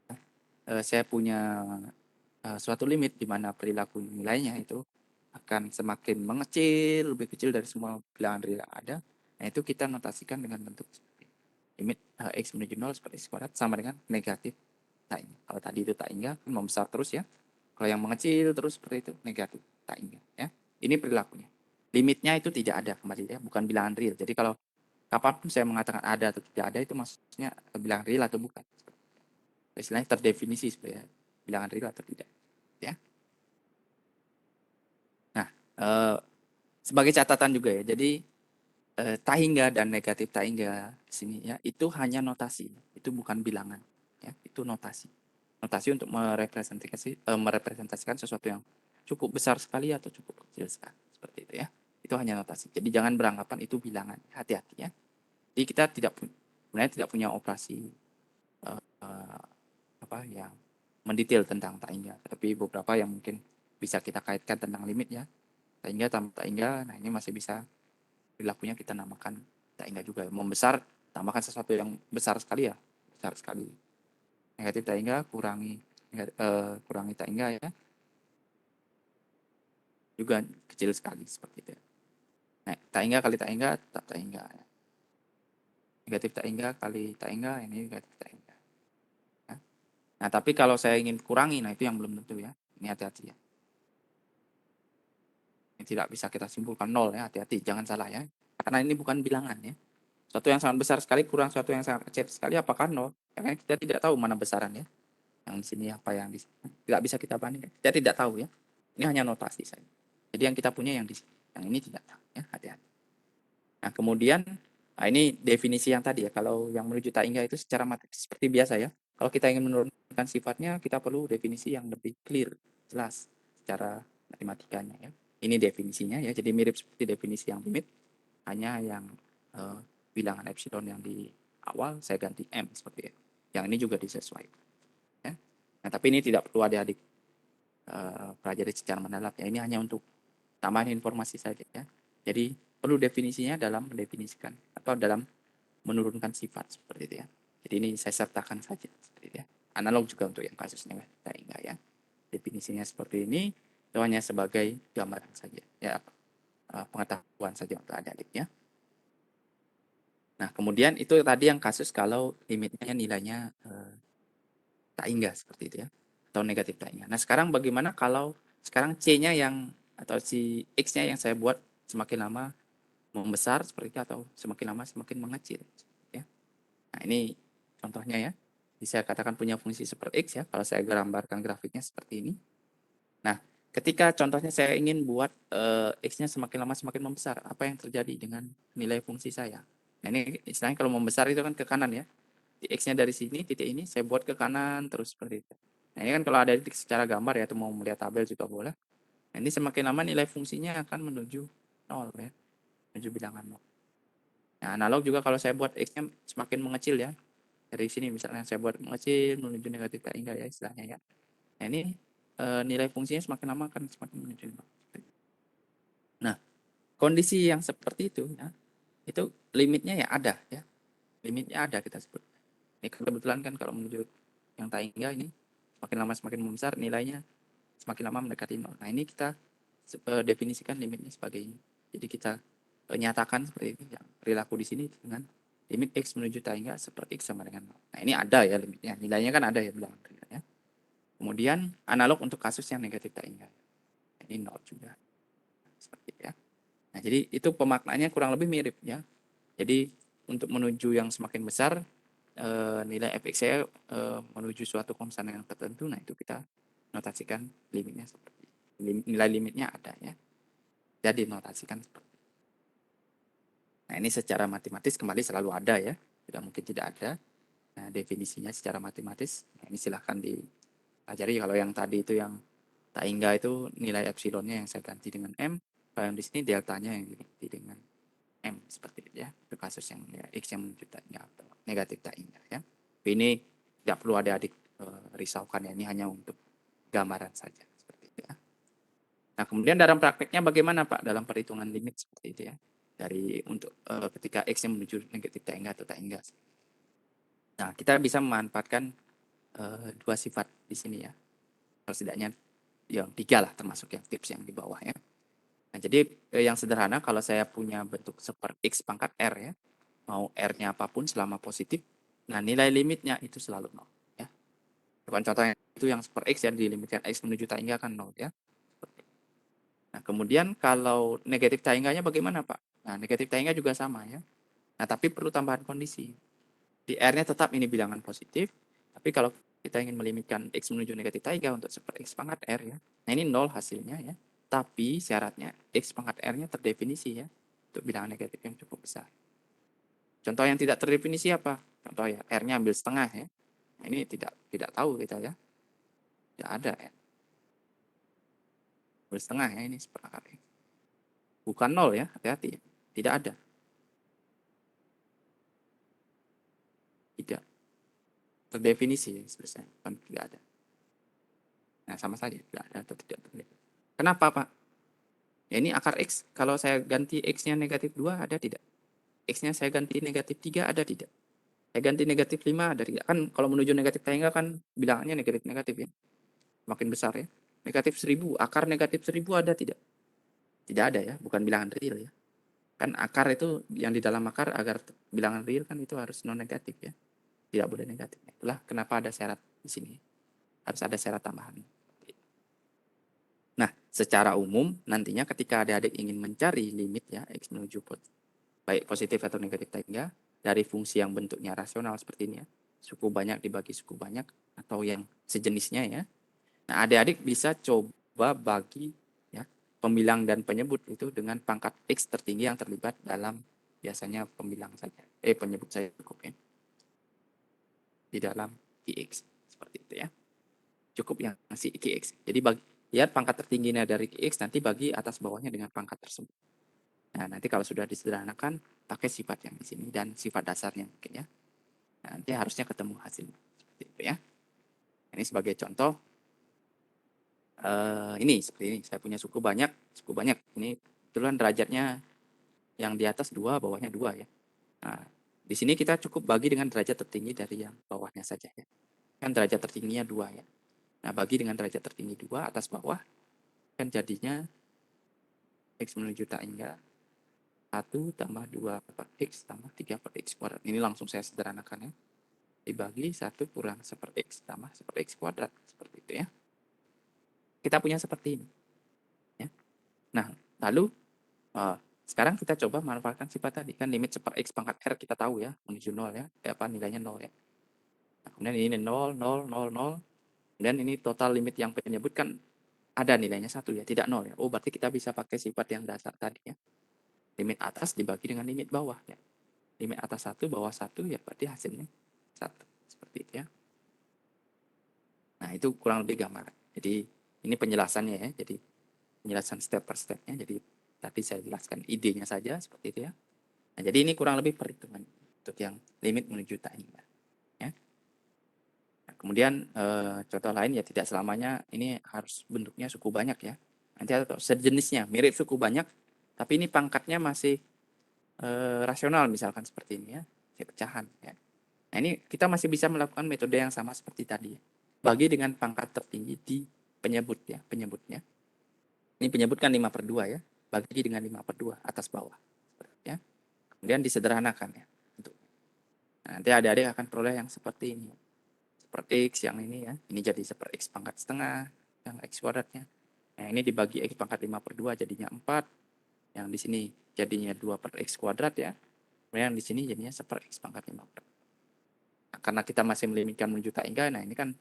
saya punya suatu limit di mana perilaku nilainya itu akan semakin mengecil, lebih kecil dari semua bilangan real yang ada. Nah, itu kita notasikan dengan bentuk seperti limit x menuju 0 seperti x kuadrat sama dengan negatif tak hingga. Kalau tadi itu tak hingga, membesar terus ya. Kalau yang mengecil terus seperti itu, negatif tak hingga ya. Ini perilakunya. Limitnya itu tidak ada kembali ya, bukan bilangan real. Jadi kalau kapanpun saya mengatakan ada atau tidak ada itu maksudnya bilangan real atau bukan. Istilahnya terdefinisi sebenarnya bilangan real atau tidak ya. Nah, sebagai catatan juga ya. Jadi tak hingga dan negatif tak hingga di sini ya itu hanya notasi, itu bukan bilangan ya, itu notasi. Notasi untuk merepresentasikan sesuatu yang cukup besar sekali atau cukup kecil sekali seperti itu ya. Itu hanya notasi. Jadi jangan beranggapan itu bilangan. Hati-hati ya. Jadi kita sebenarnya tidak punya operasi apa yang mendetail tentang tak hingga, tapi beberapa yang mungkin bisa kita kaitkan tentang limit ya. Tak hingga tambah tak hingga, nah ini masih bisa perilakunya kita namakan tak hingga juga. Membesar, tambahkan sesuatu yang besar sekali ya, besar sekali. Negatif tak hingga, kurangi tak hingga ya, juga kecil sekali seperti itu. Nah, tak hingga kali tak hingga, tak hingga. Ya. Negatif tak hingga kali tak hingga, ini negatif tak hingga. Ya. Nah, tapi kalau saya ingin kurangi, nah itu yang belum tentu ya. Ini hati-hati ya. Ini tidak bisa kita simpulkan nol ya, hati-hati, jangan salah ya. Karena ini bukan bilangan ya. Suatu yang sangat besar sekali kurang suatu yang sangat kecil sekali apakah nol? Karena kita tidak tahu mana besaran ya. Yang di sini apa yang di sini. Tidak bisa kita bandingkan. Kita tidak tahu ya. Ini hanya notasi saja. Jadi yang kita punya yang di sini. Yang ini tidak tahu ya, hati-hati. Nah, kemudian nah ini definisi yang tadi ya. Kalau yang menuju tak hingga itu secara matematis seperti biasa ya. Kalau kita ingin menurunkan sifatnya, kita perlu definisi yang lebih clear, jelas secara matematikanya ya. Ini definisinya ya. Jadi mirip seperti definisi yang limit, hanya yang eh, bilangan epsilon yang di awal saya ganti M seperti itu. Yang ini juga disesuaikan. Ya. Nah, tapi ini tidak perlu adik-adik pelajari secara mendalam ya. Ini hanya untuk tambahan informasi saja ya. Jadi perlu definisinya dalam mendefinisikan atau dalam menurunkan sifat seperti itu ya. Jadi ini saya sertakan saja seperti itu ya. Analog juga untuk yang kasusnya enggak ya. Definisinya seperti ini itu hanya sebagai gambaran saja ya, pengetahuan saja untuk adik-adik ya. Nah, kemudian itu tadi yang kasus kalau limitnya nilainya tak hingga seperti itu ya, atau negatif tak hingga. Nah, sekarang bagaimana kalau sekarang C-nya yang atau si X-nya yang saya buat semakin lama membesar seperti itu atau semakin lama semakin mengecil ya. Nah, ini contohnya ya. Jadi saya katakan punya fungsi super X ya, kalau saya gambarkan grafiknya seperti ini. Nah, ketika contohnya saya ingin buat X-nya semakin lama semakin membesar, apa yang terjadi dengan nilai fungsi saya? Nah, ini istilahnya kalau membesar itu kan ke kanan ya. Di X-nya dari sini, titik ini saya buat ke kanan terus seperti itu. Nah, ini kan kalau ada secara gambar ya, atau mau melihat tabel juga boleh. Nah, ini semakin lama nilai fungsinya akan menuju 0 ya, menuju bilangan 0. Nah, analog juga kalau saya buat X-nya semakin mengecil ya. Dari sini misalnya saya buat mengecil menuju negatif tak hingga ya istilahnya ya. Nah, ini nilai fungsinya semakin lama akan semakin menuju 0. Nah, kondisi yang seperti itu ya, itu limitnya ya ada ya. Limitnya ada kita sebut. Ini kebetulan kan kalau menuju yang tak hingga ini semakin lama semakin membesar nilainya semakin lama mendekati 0. Nah, ini kita definisikan limitnya sebagai ini. Jadi kita nyatakan seperti ini yang perilaku di sini dengan limit X menuju tak hingga seperti X sama dengan 0. Nah, ini ada ya limitnya. Nilainya kan ada ya bilangan ya. Kemudian analog untuk kasus yang negatif tak hingga. Ini 0 juga. Seperti itu ya. Nah, jadi itu pemaknaannya kurang lebih mirip ya. Jadi untuk menuju yang semakin besar nilai fx saya menuju suatu konstan yang tertentu, nah itu kita notasikan limitnya seperti nilai limitnya ada ya. Jadi notasikan seperti. Nah, ini secara matematis kembali selalu ada ya. Tidak mungkin tidak ada. Nah, definisinya secara matematis. Nah, ini silahkan dipelajari. Kalau yang tadi itu yang tak hingga itu nilai epsilonnya yang saya ganti dengan M. Kalau yang di sini deltanya yang diganti dengan M seperti itu ya. Itu kasus yang ya, X yang menuju tak hingga atau negatif tak hingga ya. Tapi ini tidak perlu adik-adik risaukan ya. Ini hanya untuk gambaran saja seperti itu ya. Nah, kemudian dalam prakteknya bagaimana Pak dalam perhitungan limit seperti itu ya? Dari untuk ketika X yang menuju negatif tak hingga atau tak hingga. Nah, kita bisa memanfaatkan dua sifat di sini ya. Kalau setidaknya yang tiga lah termasuk yang tips yang di bawah ya. Nah, jadi yang sederhana kalau saya punya bentuk super X pangkat R ya, mau R-nya apapun selama positif, nah nilai limitnya itu selalu 0 ya. Bukan contohnya itu yang super X yang dilimitkan X menuju tak hingga kan 0 ya. Nah, kemudian kalau negatif tak hingganya bagaimana Pak? Nah, negatif tak hingga juga sama ya. Nah, tapi perlu tambahan kondisi. Di R-nya tetap ini bilangan positif, tapi kalau kita ingin melimitkan X menuju negatif tak hingga untuk super X pangkat R ya. Nah, ini 0 hasilnya ya. Tapi syaratnya X pangkat R-nya terdefinisi ya. Untuk bilangan negatif yang cukup besar. Contoh yang tidak terdefinisi apa? Contoh ya, R-nya ambil setengah ya. Nah, ini tidak tahu kita ya. Tidak ada ya. Ambil setengah ya ini seperangkat. Bukan 0 ya, hati-hati. Tidak ada. Tidak terdefinisi ya sebenarnya. Kan tidak ada. Nah, sama saja tidak ada atau tidak terdefinisi. Kenapa, Pak? Ya ini akar X, kalau saya ganti X-nya negatif 2 ada tidak? X-nya saya ganti negatif 3 ada tidak? Saya ganti negatif 5 ada tidak? Kan kalau menuju negatif tangga kan bilangannya negatif-negatif ya. Makin besar ya. Negatif 1000, akar negatif 1000 ada tidak? Tidak ada ya, bukan bilangan real ya. Kan akar itu yang di dalam akar agar bilangan real kan itu harus non negatif ya. Tidak boleh negatif. Itulah kenapa ada syarat di sini. Harus ada syarat tambahan. Nah, secara umum nantinya ketika adik-adik ingin mencari limit ya X menuju baik positif atau negatif tangga dari fungsi yang bentuknya rasional seperti ini ya. Suku banyak dibagi suku banyak atau yang sejenisnya ya. Nah, adik-adik bisa coba bagi ya pembilang dan penyebut itu dengan pangkat X tertinggi yang terlibat dalam biasanya pembilang saja. Penyebut saya cukup ya. Di dalam QX seperti itu ya. Cukup yang si QX. Jadi lihat pangkat tertingginya dari QX nanti bagi atas bawahnya dengan pangkat tersebut. Nah, nanti kalau sudah disederhanakan pakai sifat yang di sini dan sifat dasarnya mungkin ya. Nah, nanti harusnya ketemu hasil seperti itu ya. Ini sebagai contoh ini seperti ini. Saya punya suku banyak. Ini kebetulan derajatnya yang di atas 2, bawahnya 2 ya. Nah, di sini kita cukup bagi dengan derajat tertinggi dari yang bawahnya saja ya. Kan derajat tertingginya 2 ya. Nah, bagi dengan derajat tertinggi 2 atas bawah kan jadinya X menuju tak hingga 1 tambah 2 per X tambah 3 per X kuadrat. Ini langsung saya sederhanakan ya. Dibagi 1 kurang 1 per X tambah 1 per X kuadrat. Seperti itu ya. Kita punya seperti ini. Ya. Nah, lalu sekarang kita coba manfaatkan sifat tadi. Kan limit 1 per X pangkat R kita tahu ya. Menuju 0 ya. Nilainya 0 ya. Nah, kemudian ini 0, 0, 0, 0. Dan ini total limit yang penyebut kan ada nilainya 1 ya. Tidak 0 ya. Oh, berarti kita bisa pakai sifat yang dasar tadi ya. Limit atas dibagi dengan limit bawah ya. Limit atas 1, bawah 1 ya berarti hasilnya 1. Seperti itu ya. Nah, itu kurang lebih gambaran. Jadi, ini penjelasannya ya. Jadi, penjelasan step per stepnya. Jadi, tadi saya jelaskan idenya saja seperti itu ya. Nah, jadi ini kurang lebih perhitungan untuk yang limit menuju tak hingga. Ya. Nah, kemudian contoh lain ya tidak selamanya ini harus bentuknya suku banyak ya. Nanti ada sejenisnya mirip suku banyak, tapi ini pangkatnya masih rasional misalkan seperti ini ya, pecahan ya. Nah, ini kita masih bisa melakukan metode yang sama seperti tadi ya. Bagi dengan pangkat tertinggi di penyebut ya, penyebutnya. Ini penyebut kan 5 per 2 ya. Bagi dengan 5 per 2 atas bawah. Ya. Kemudian disederhanakan ya. Nah, nanti adik-adik akan peroleh yang seperti ini. Seperti X yang ini ya. Ini jadi seperti X pangkat setengah. Yang X kuadratnya. Nah, ini dibagi X pangkat 5 per 2 jadinya 4. Yang di sini jadinya 2 per X kuadrat ya. Kemudian yang di sini jadinya 1 per X pangkat 5 per. Nah, karena kita masih melimitkan menuju tak hingga, nah ini kan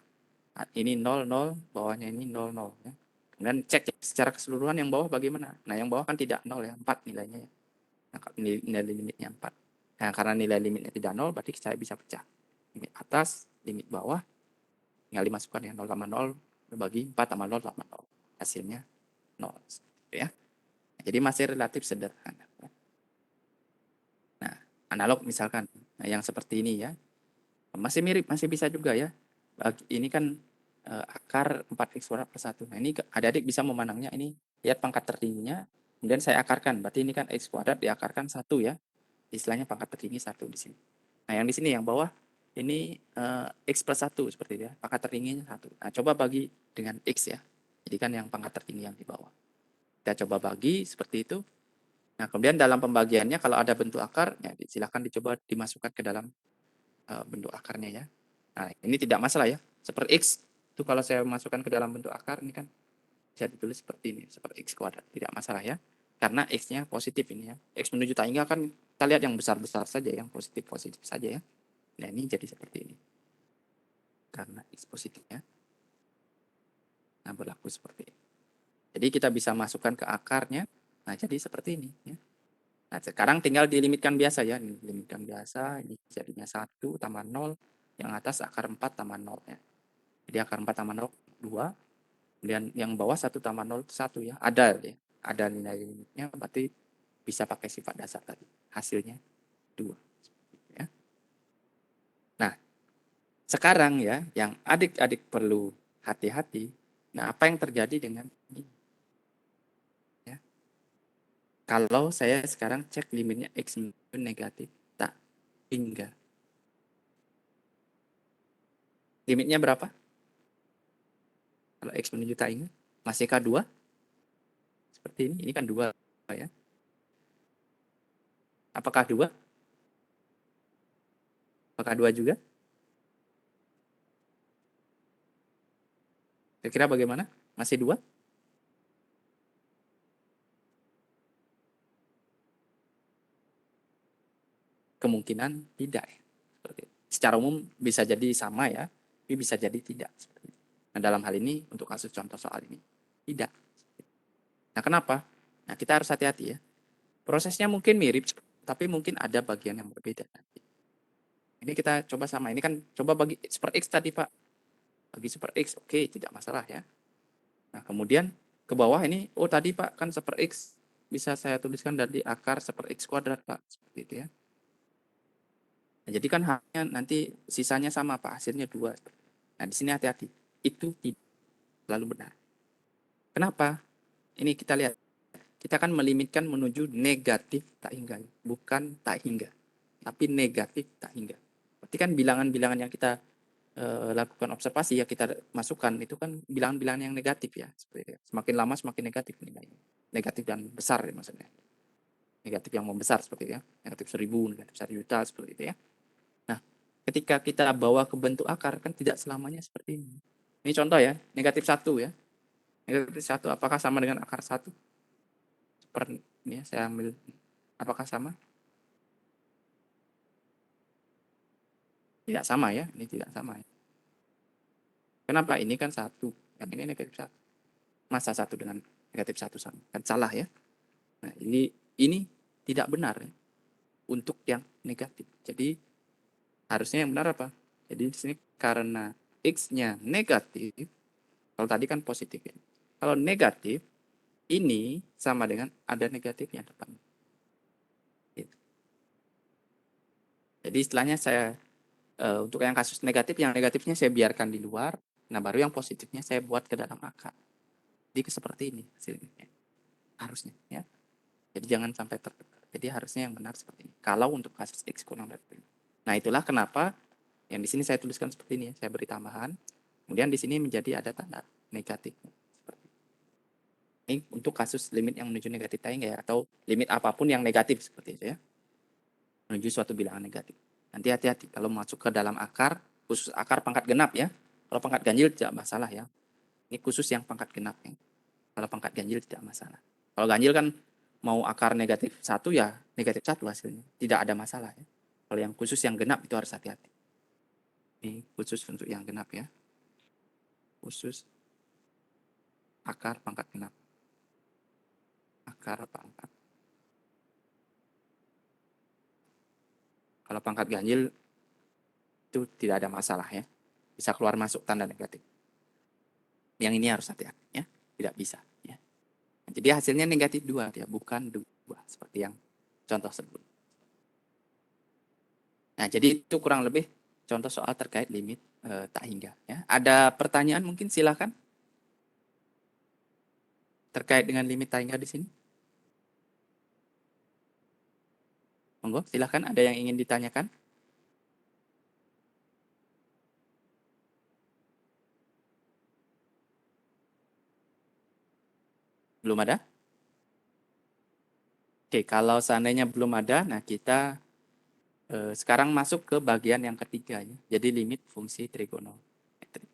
ini 0, 0, bawahnya ini 0, 0 ya. Kemudian cek secara keseluruhan yang bawah bagaimana. Nah, yang bawah kan tidak 0 ya, 4 nilainya ya. Nah, nilai limitnya 4. Nah, karena nilai limitnya tidak 0, berarti saya bisa pecah. Limit atas, limit bawah, tinggal dimasukkan ya 0 tambah 0 bagi 4 tambah 0 tambah 0. Hasilnya 0. Ya. Jadi masih relatif sederhana. Nah, analog misalkan yang seperti ini ya. Masih mirip, masih bisa juga ya. Ini kan akar 4x kuadrat per 1. Nah, ini adik-adik bisa memandangnya ini lihat pangkat tertingginya, kemudian saya akarkan. Berarti ini kan x kuadrat diakarkan 1 ya. Istilahnya pangkat tertinggi 1 di sini. Nah, yang di sini yang bawah ini x plus 1 seperti itu ya. Pangkat tertingginya 1. Nah, coba bagi dengan x ya. Jadi kan yang pangkat tertinggi yang di bawah. Kita coba bagi seperti itu. Nah, kemudian dalam pembagiannya kalau ada bentuk akar, ya silakan dicoba dimasukkan ke dalam bentuk akarnya ya. Nah, ini tidak masalah ya. Seperti X, itu kalau saya masukkan ke dalam bentuk akar, ini kan bisa ditulis seperti ini, seperti X kuadrat. Tidak masalah ya. Karena X-nya positif ini ya. X menuju tak hingga kan kita lihat yang besar-besar saja, yang positif-positif saja ya. Nah, ini jadi seperti ini. Karena X positifnya. Nah, berlaku seperti ini. Jadi kita bisa masukkan ke akarnya. Nah, jadi seperti ini ya. Nah, sekarang tinggal dilimitkan biasa ya. Ini dilimitkan biasa, ini jadinya 1 tambah 0. Yang atas akar 4 tambah 0 ya. Jadi akar 4 tambah 0, 2. Kemudian yang bawah 1 tambah 0 itu 1 ya. Ada ya. Ada nilai limitnya, berarti bisa pakai sifat dasar tadi. Hasilnya 2. Ya. Nah, sekarang ya, yang adik-adik perlu hati-hati. Nah, apa yang terjadi dengan ini? Kalau saya sekarang cek limitnya X menuju negatif tak hingga. Limitnya berapa? Kalau X menuju tak hingga. Masih K2? Seperti ini. Ini kan 2 ya. Apakah 2? Apakah 2 juga? Kira-kira bagaimana? Masih 2? Kemungkinan tidak ya. Seperti itu. Secara umum bisa jadi sama ya, tapi bisa jadi tidak. Seperti itu. Nah dalam hal ini untuk kasus contoh soal ini tidak. Nah kenapa? Nah kita harus hati-hati ya. Prosesnya mungkin mirip, tapi mungkin ada bagian yang berbeda. Ini kita coba sama. Ini kan coba bagi super X tadi Pak. Bagi super X, oke tidak masalah ya. Nah kemudian ke bawah ini, oh tadi Pak kan super X bisa saya tuliskan dari akar super X kuadrat Pak. Seperti itu ya. Nah, jadi kan hanya nanti sisanya sama Pak, hasilnya 2. Nah, di sini hati-hati. Itu tidak selalu benar. Kenapa? Ini kita lihat. Kita kan melimitkan menuju negatif tak hingga, bukan tak hingga, tapi negatif tak hingga. Berarti kan bilangan-bilangan yang kita lakukan observasi ya kita masukkan itu kan bilangan-bilangan yang negatif ya. Seperti itu. Semakin lama semakin negatif nilainya. Negatif dan besar ya maksudnya. Negatif yang membesar seperti itu ya. Negatif 1000, negatif 1 juta seperti itu ya. Nah, ketika kita bawa ke bentuk akar kan tidak selamanya seperti ini. Ini contoh ya, negatif 1 ya. Negatif 1 apakah sama dengan akar 1? Seperti ini ya, saya ambil. Apakah sama? Tidak sama ya, ini tidak sama ya. Kenapa? Ini kan 1, yang ini negatif 1. Masa 1 dengan negatif 1 sama? Kan salah ya. Nah, ini tidak benar ya, untuk yang negatif. Jadi harusnya yang benar apa? Jadi di sini karena X-nya negatif, kalau tadi kan positif ya. Kalau negatif, ini sama dengan ada negatifnya depan. Gitu. Jadi istilahnya saya untuk yang kasus negatif, yang negatifnya saya biarkan di luar. Nah baru yang positifnya saya buat ke dalam akar. Jadi seperti ini hasilnya. Harusnya ya. Jadi jangan sampai tertukar. Jadi harusnya yang benar seperti ini. Kalau untuk kasus X kurang dari ini. Nah itulah kenapa yang di sini saya tuliskan seperti ini ya. Saya beri tambahan. Kemudian di sini menjadi ada tanda negatif. Ini untuk kasus limit yang menuju negatif tadi ya, atau limit apapun yang negatif seperti itu ya, menuju suatu bilangan negatif. Nanti hati-hati kalau masuk ke dalam akar, khusus akar pangkat genap ya. Kalau pangkat ganjil tidak masalah ya. Ini khusus yang pangkat genap ya. Kalau pangkat ganjil tidak masalah. Kalau ganjil kan mau akar negatif 1 ya negatif 1 hasilnya. Tidak ada masalah ya. Kalau yang khusus yang genap itu harus hati-hati. Ini khusus untuk yang genap ya. Khusus akar pangkat genap. Akar pangkat. Kalau pangkat ganjil itu tidak ada masalah ya. Bisa keluar masuk tanda negatif. Yang ini harus hati-hati ya. Tidak bisa ya. Jadi hasilnya negatif 2 ya, bukan 2 seperti yang contoh sebelum. Nah, jadi itu kurang lebih contoh soal terkait limit tak hingga ya. Ada pertanyaan mungkin silakan terkait dengan limit tak hingga di sini. Monggo, silakan ada yang ingin ditanyakan? Belum ada? Oke, kalau seandainya belum ada, nah kita sekarang masuk ke bagian yang ketiga ya. Jadi limit fungsi trigonometri.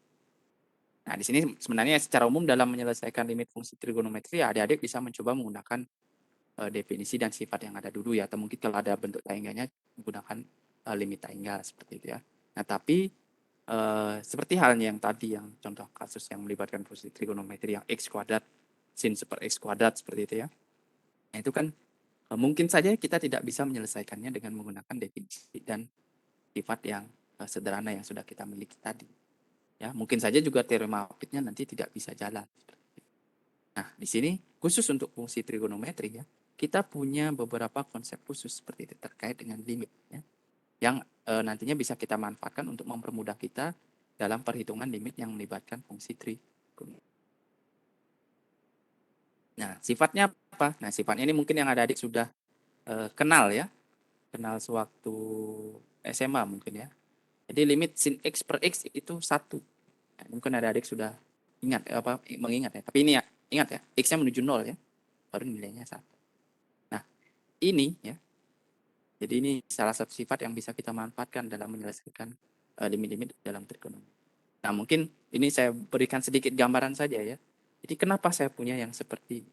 Nah, di sini sebenarnya secara umum dalam menyelesaikan limit fungsi trigonometri, adik-adik bisa mencoba menggunakan definisi dan sifat yang ada dulu ya, atau mungkin kalau ada bentuk taingganya menggunakan limit taingga seperti itu ya. Nah, tapi seperti halnya yang tadi yang contoh kasus yang melibatkan fungsi trigonometri yang x kuadrat sin super x kuadrat seperti itu ya. Nah, itu kan mungkin saja kita tidak bisa menyelesaikannya dengan menggunakan definisi dan sifat yang sederhana yang sudah kita miliki tadi. Ya, mungkin saja juga teorema Euclidnya nanti tidak bisa jalan. Nah, di sini khusus untuk fungsi trigonometri ya, kita punya beberapa konsep khusus seperti itu terkait dengan limit ya, yang nantinya bisa kita manfaatkan untuk mempermudah kita dalam perhitungan limit yang melibatkan fungsi trigonometri. Nah, sifatnya apa? Nah, sifatnya ini mungkin yang adik-adik sudah kenal ya, kenal sewaktu SMA mungkin ya. Jadi limit sin X per X itu satu. Nah, mungkin adik-adik sudah ingat apa mengingat ya. Tapi ini ya, ingat ya, X-nya menuju 0 ya, baru nilainya satu. Nah, ini ya. Jadi ini salah satu sifat yang bisa kita manfaatkan dalam menyelesaikan limit-limit dalam trigonometri. Nah, mungkin ini saya berikan sedikit gambaran saja ya. Jadi kenapa saya punya yang seperti,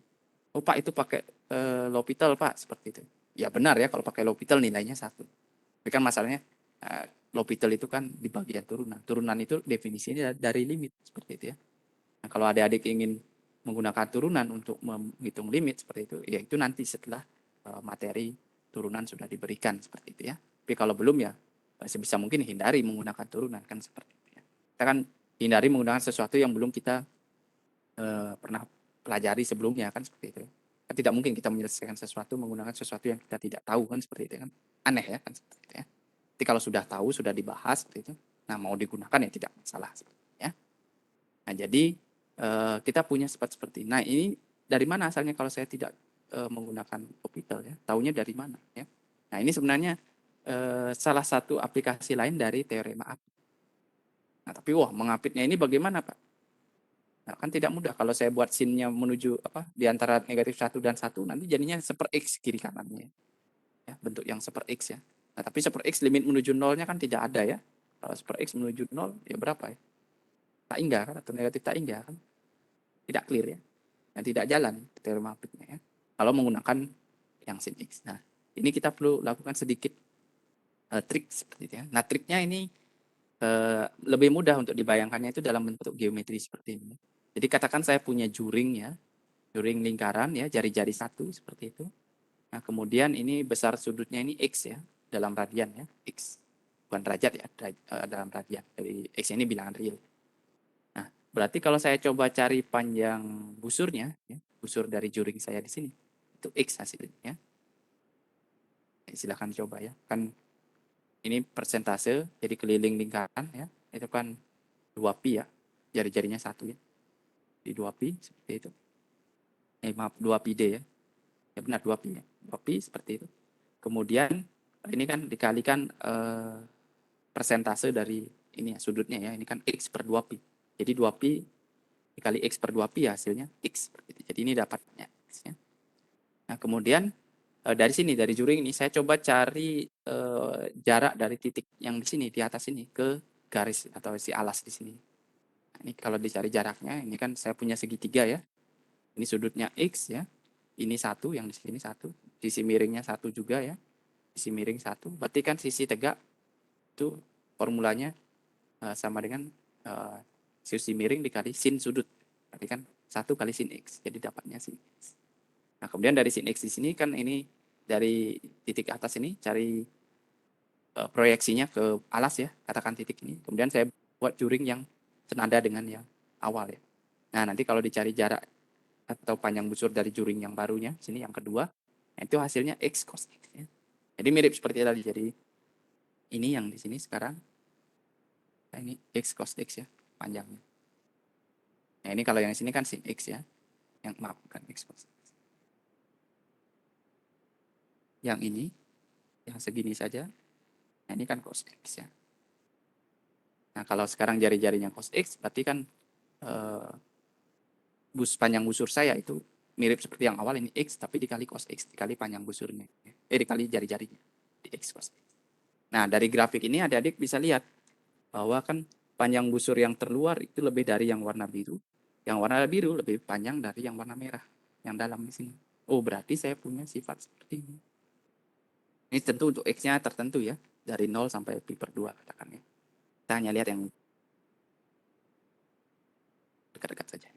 oh Pak itu pakai L'Hopital Pak, seperti itu. Ya benar ya, kalau pakai L'Hopital nilainya satu. Tapi kan masalahnya L'Hopital itu kan di bagian turunan. Turunan itu definisinya dari limit, seperti itu ya. Nah, kalau adik-adik ingin menggunakan turunan untuk menghitung limit seperti itu, ya itu nanti setelah materi turunan sudah diberikan, seperti itu ya. Tapi kalau belum ya, sebisa mungkin hindari menggunakan turunan, kan seperti itu ya. Kita kan hindari menggunakan sesuatu yang belum kita pernah pelajari sebelumnya, kan seperti itu. Kan tidak mungkin kita menyelesaikan sesuatu menggunakan sesuatu yang kita tidak tahu, kan seperti itu kan. Aneh ya, kan seperti itu ya. Tapi kalau sudah tahu, sudah dibahas seperti itu, nah mau digunakan ya tidak masalah, seperti itu ya. Nah, jadi kita punya sifat seperti ini. Nah, ini dari mana asalnya kalau saya tidak menggunakan L'Hopital ya? Taunya dari mana ya? Nah, ini sebenarnya salah satu aplikasi lain dari teorema apit. Nah, tapi wah, mengapitnya ini bagaimana, Pak? Nah, kan tidak mudah kalau saya buat sinnya menuju apa di antara negatif satu dan satu, nanti jadinya seper X kiri kanannya. Ya, bentuk yang seper X ya. Nah, tapi seper X limit menuju nolnya kan tidak ada ya. Kalau seper X menuju nol ya berapa ya? Tak hingga kan, atau negatif tak hingga kan? Tidak clear ya. Dan tidak jalan teorema apitnya ya. Kalau menggunakan yang sin X. Nah, ini kita perlu lakukan sedikit trik seperti itu ya. Nah, triknya ini lebih mudah untuk dibayangkannya itu dalam bentuk geometri seperti ini. Jadi katakan saya punya juring ya, juring lingkaran ya, jari-jari satu seperti itu. Nah, kemudian ini besar sudutnya ini X ya, dalam radian ya, X. Bukan derajat ya, dalam radian. Jadi X ini bilangan real. Nah, berarti kalau saya coba cari panjang busurnya, ya, busur dari juring saya di sini, itu X hasilnya. Ya. Silahkan coba ya. Kan ini persentase, jadi keliling lingkaran ya, itu kan 2pi ya, jari-jarinya satu ya. Di 2pi seperti itu. Maaf, 2pi D ya. Ya benar 2pi ya. 2pi seperti itu. Kemudian ini kan dikalikan persentase dari ini ya, sudutnya ya. Ini kan X per 2pi. Jadi 2pi dikali X per 2pi ya, hasilnya X. Jadi ini dapatnya X ya. Nah, kemudian dari sini, dari juring ini, saya coba cari jarak dari titik yang di sini, di atas ini, ke garis atau si alas di sini. Nah, ini kalau dicari jaraknya, ini kan saya punya segitiga ya. Ini sudutnya X ya. Ini satu, yang di sini satu. Sisi miringnya satu juga ya. Sisi miring satu. Berarti kan sisi tegak itu formulanya sama dengan sisi miring dikali sin sudut. Berarti kan satu kali sin X. Jadi dapatnya sin X. Nah, kemudian dari sin X di sini kan ini dari titik atas ini cari proyeksinya ke alas ya, katakan titik ini. Kemudian saya buat juring yang senada dengan yang awal ya. Nah, nanti kalau dicari jarak atau panjang busur dari juring yang barunya, sini yang kedua, nah itu hasilnya X cos X ya. Jadi mirip seperti tadi. Jadi ini yang di sini sekarang, nah ini X cos X ya, panjangnya. Nah, ini kalau yang di sini kan sin X ya. Yang maaf, bukan X cos X. Yang ini, yang segini saja, nah ini kan cos X ya. Nah, kalau sekarang jari-jarinya cos X, berarti kan eh, panjang busur saya itu mirip seperti yang awal, ini X, tapi dikali cos X, dikali panjang busurnya. Dikali jari-jarinya, di X cos X. Nah, dari grafik ini adik-adik bisa lihat bahwa kan panjang busur yang terluar itu lebih dari yang warna biru. Yang warna biru lebih panjang dari yang warna merah, yang dalam di sini. Oh, berarti saya punya sifat seperti ini. Ini tentu untuk X-nya tertentu ya, dari 0 sampai pi per 2 katakan ya. Kita hanya lihat yang dekat-dekat saja.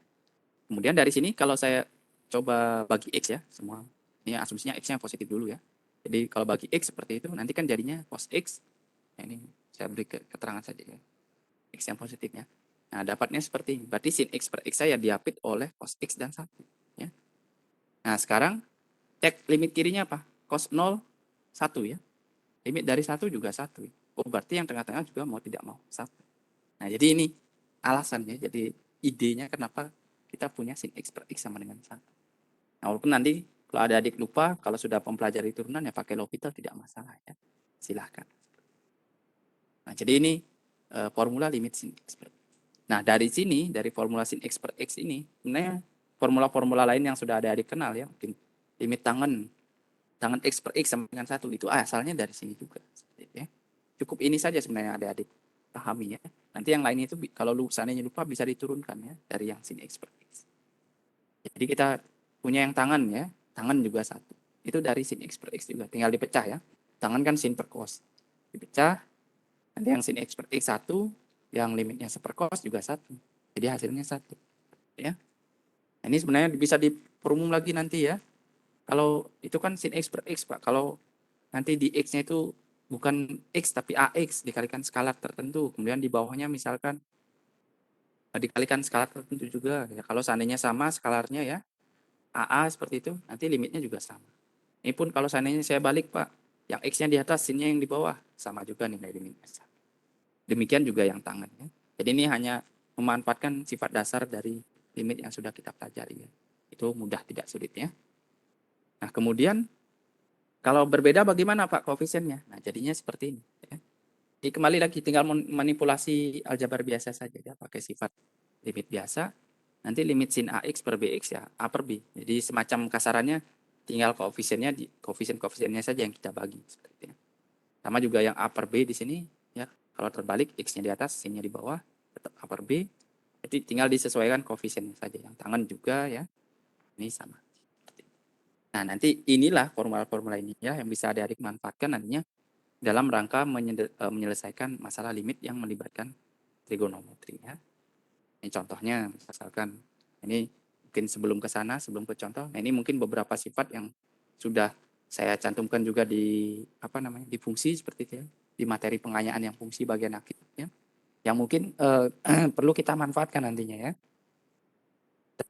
Kemudian dari sini kalau saya coba bagi X ya, semua. Ini asumsinya X-nya positif dulu ya. Jadi kalau bagi X seperti itu, nanti kan jadinya cos X. Nah, ini saya beri keterangan saja ya. X yang positifnya. Nah, dapatnya seperti ini. Berarti sin X per X saya diapit oleh cos X dan 1. Ya. Nah, sekarang cek limit kirinya apa? Cos 0, 1 ya. Limit dari 1 juga 1. Oh, berarti yang tengah-tengah juga mau tidak mau 1. Nah, jadi ini alasannya. Jadi idenya kenapa kita punya sin X per X sama dengan 1. Nah, walaupun nanti kalau ada adik lupa, kalau sudah mempelajari turunan ya pakai L'Hopital tidak masalah ya. Silahkan. Nah, jadi ini formula limit sin X per. Nah, dari sini, dari formula sin X per X ini, sebenarnya formula-formula lain yang sudah ada adik kenal ya, mungkin limit tangan X per X sama dengan 1, itu asalnya dari sini juga. Ya. Cukup ini saja sebenarnya adik-adik pahami ya. Nanti yang lain itu kalau seandainya lupa bisa diturunkan ya, dari yang sin X per X. Jadi kita punya yang tangan ya, tangan juga 1. Itu dari sin X per X juga, tinggal dipecah ya. Tangan kan sin per cos. Dipecah, nanti yang sin X per X 1, yang limitnya seperkos juga 1. Jadi hasilnya 1. Ya. Nah, ini sebenarnya bisa diperumum lagi nanti ya. Kalau itu kan sin X per X, Pak. Kalau nanti di X-nya itu bukan X tapi AX dikalikan skalar tertentu. Kemudian di bawahnya misalkan dikalikan skalar tertentu juga. Ya, kalau seandainya sama skalarnya ya, AA seperti itu, nanti limitnya juga sama. Ini pun kalau seandainya saya balik, Pak. Yang X-nya di atas, sin-nya yang di bawah. Sama juga nilai limitnya. Demikian juga yang tangan. Ya. Jadi ini hanya memanfaatkan sifat dasar dari limit yang sudah kita pelajari. Ya. Itu mudah tidak sulit ya. Nah kemudian kalau berbeda bagaimana Pak koefisiennya? Nah jadinya seperti ini. Ya. Jadi kembali lagi tinggal manipulasi aljabar biasa saja ya. Pakai sifat limit biasa. Nanti limit sin AX per BX ya. A per B. Jadi semacam kasarannya tinggal koefisien-koefisiennya saja yang kita bagi. Seperti itu. Sama juga yang A per B di sini ya. Kalau terbalik X-nya di atas, sin-nya di bawah, tetap A per B. Jadi tinggal disesuaikan koefisiennya saja. Yang tangan juga ya. Ini sama. Nah, nanti inilah formula-formula ini ya yang bisa adik-adik manfaatkan nantinya dalam rangka menyelesaikan masalah limit yang melibatkan trigonometri ya. Ini contohnya misalkan ini mungkin sebelum ke sana, sebelum ke contoh. Nah, ini mungkin beberapa sifat yang sudah saya cantumkan juga di di fungsi seperti itu ya, di materi pengayaan yang fungsi bagian akhir ya. Yang mungkin perlu kita manfaatkan nantinya ya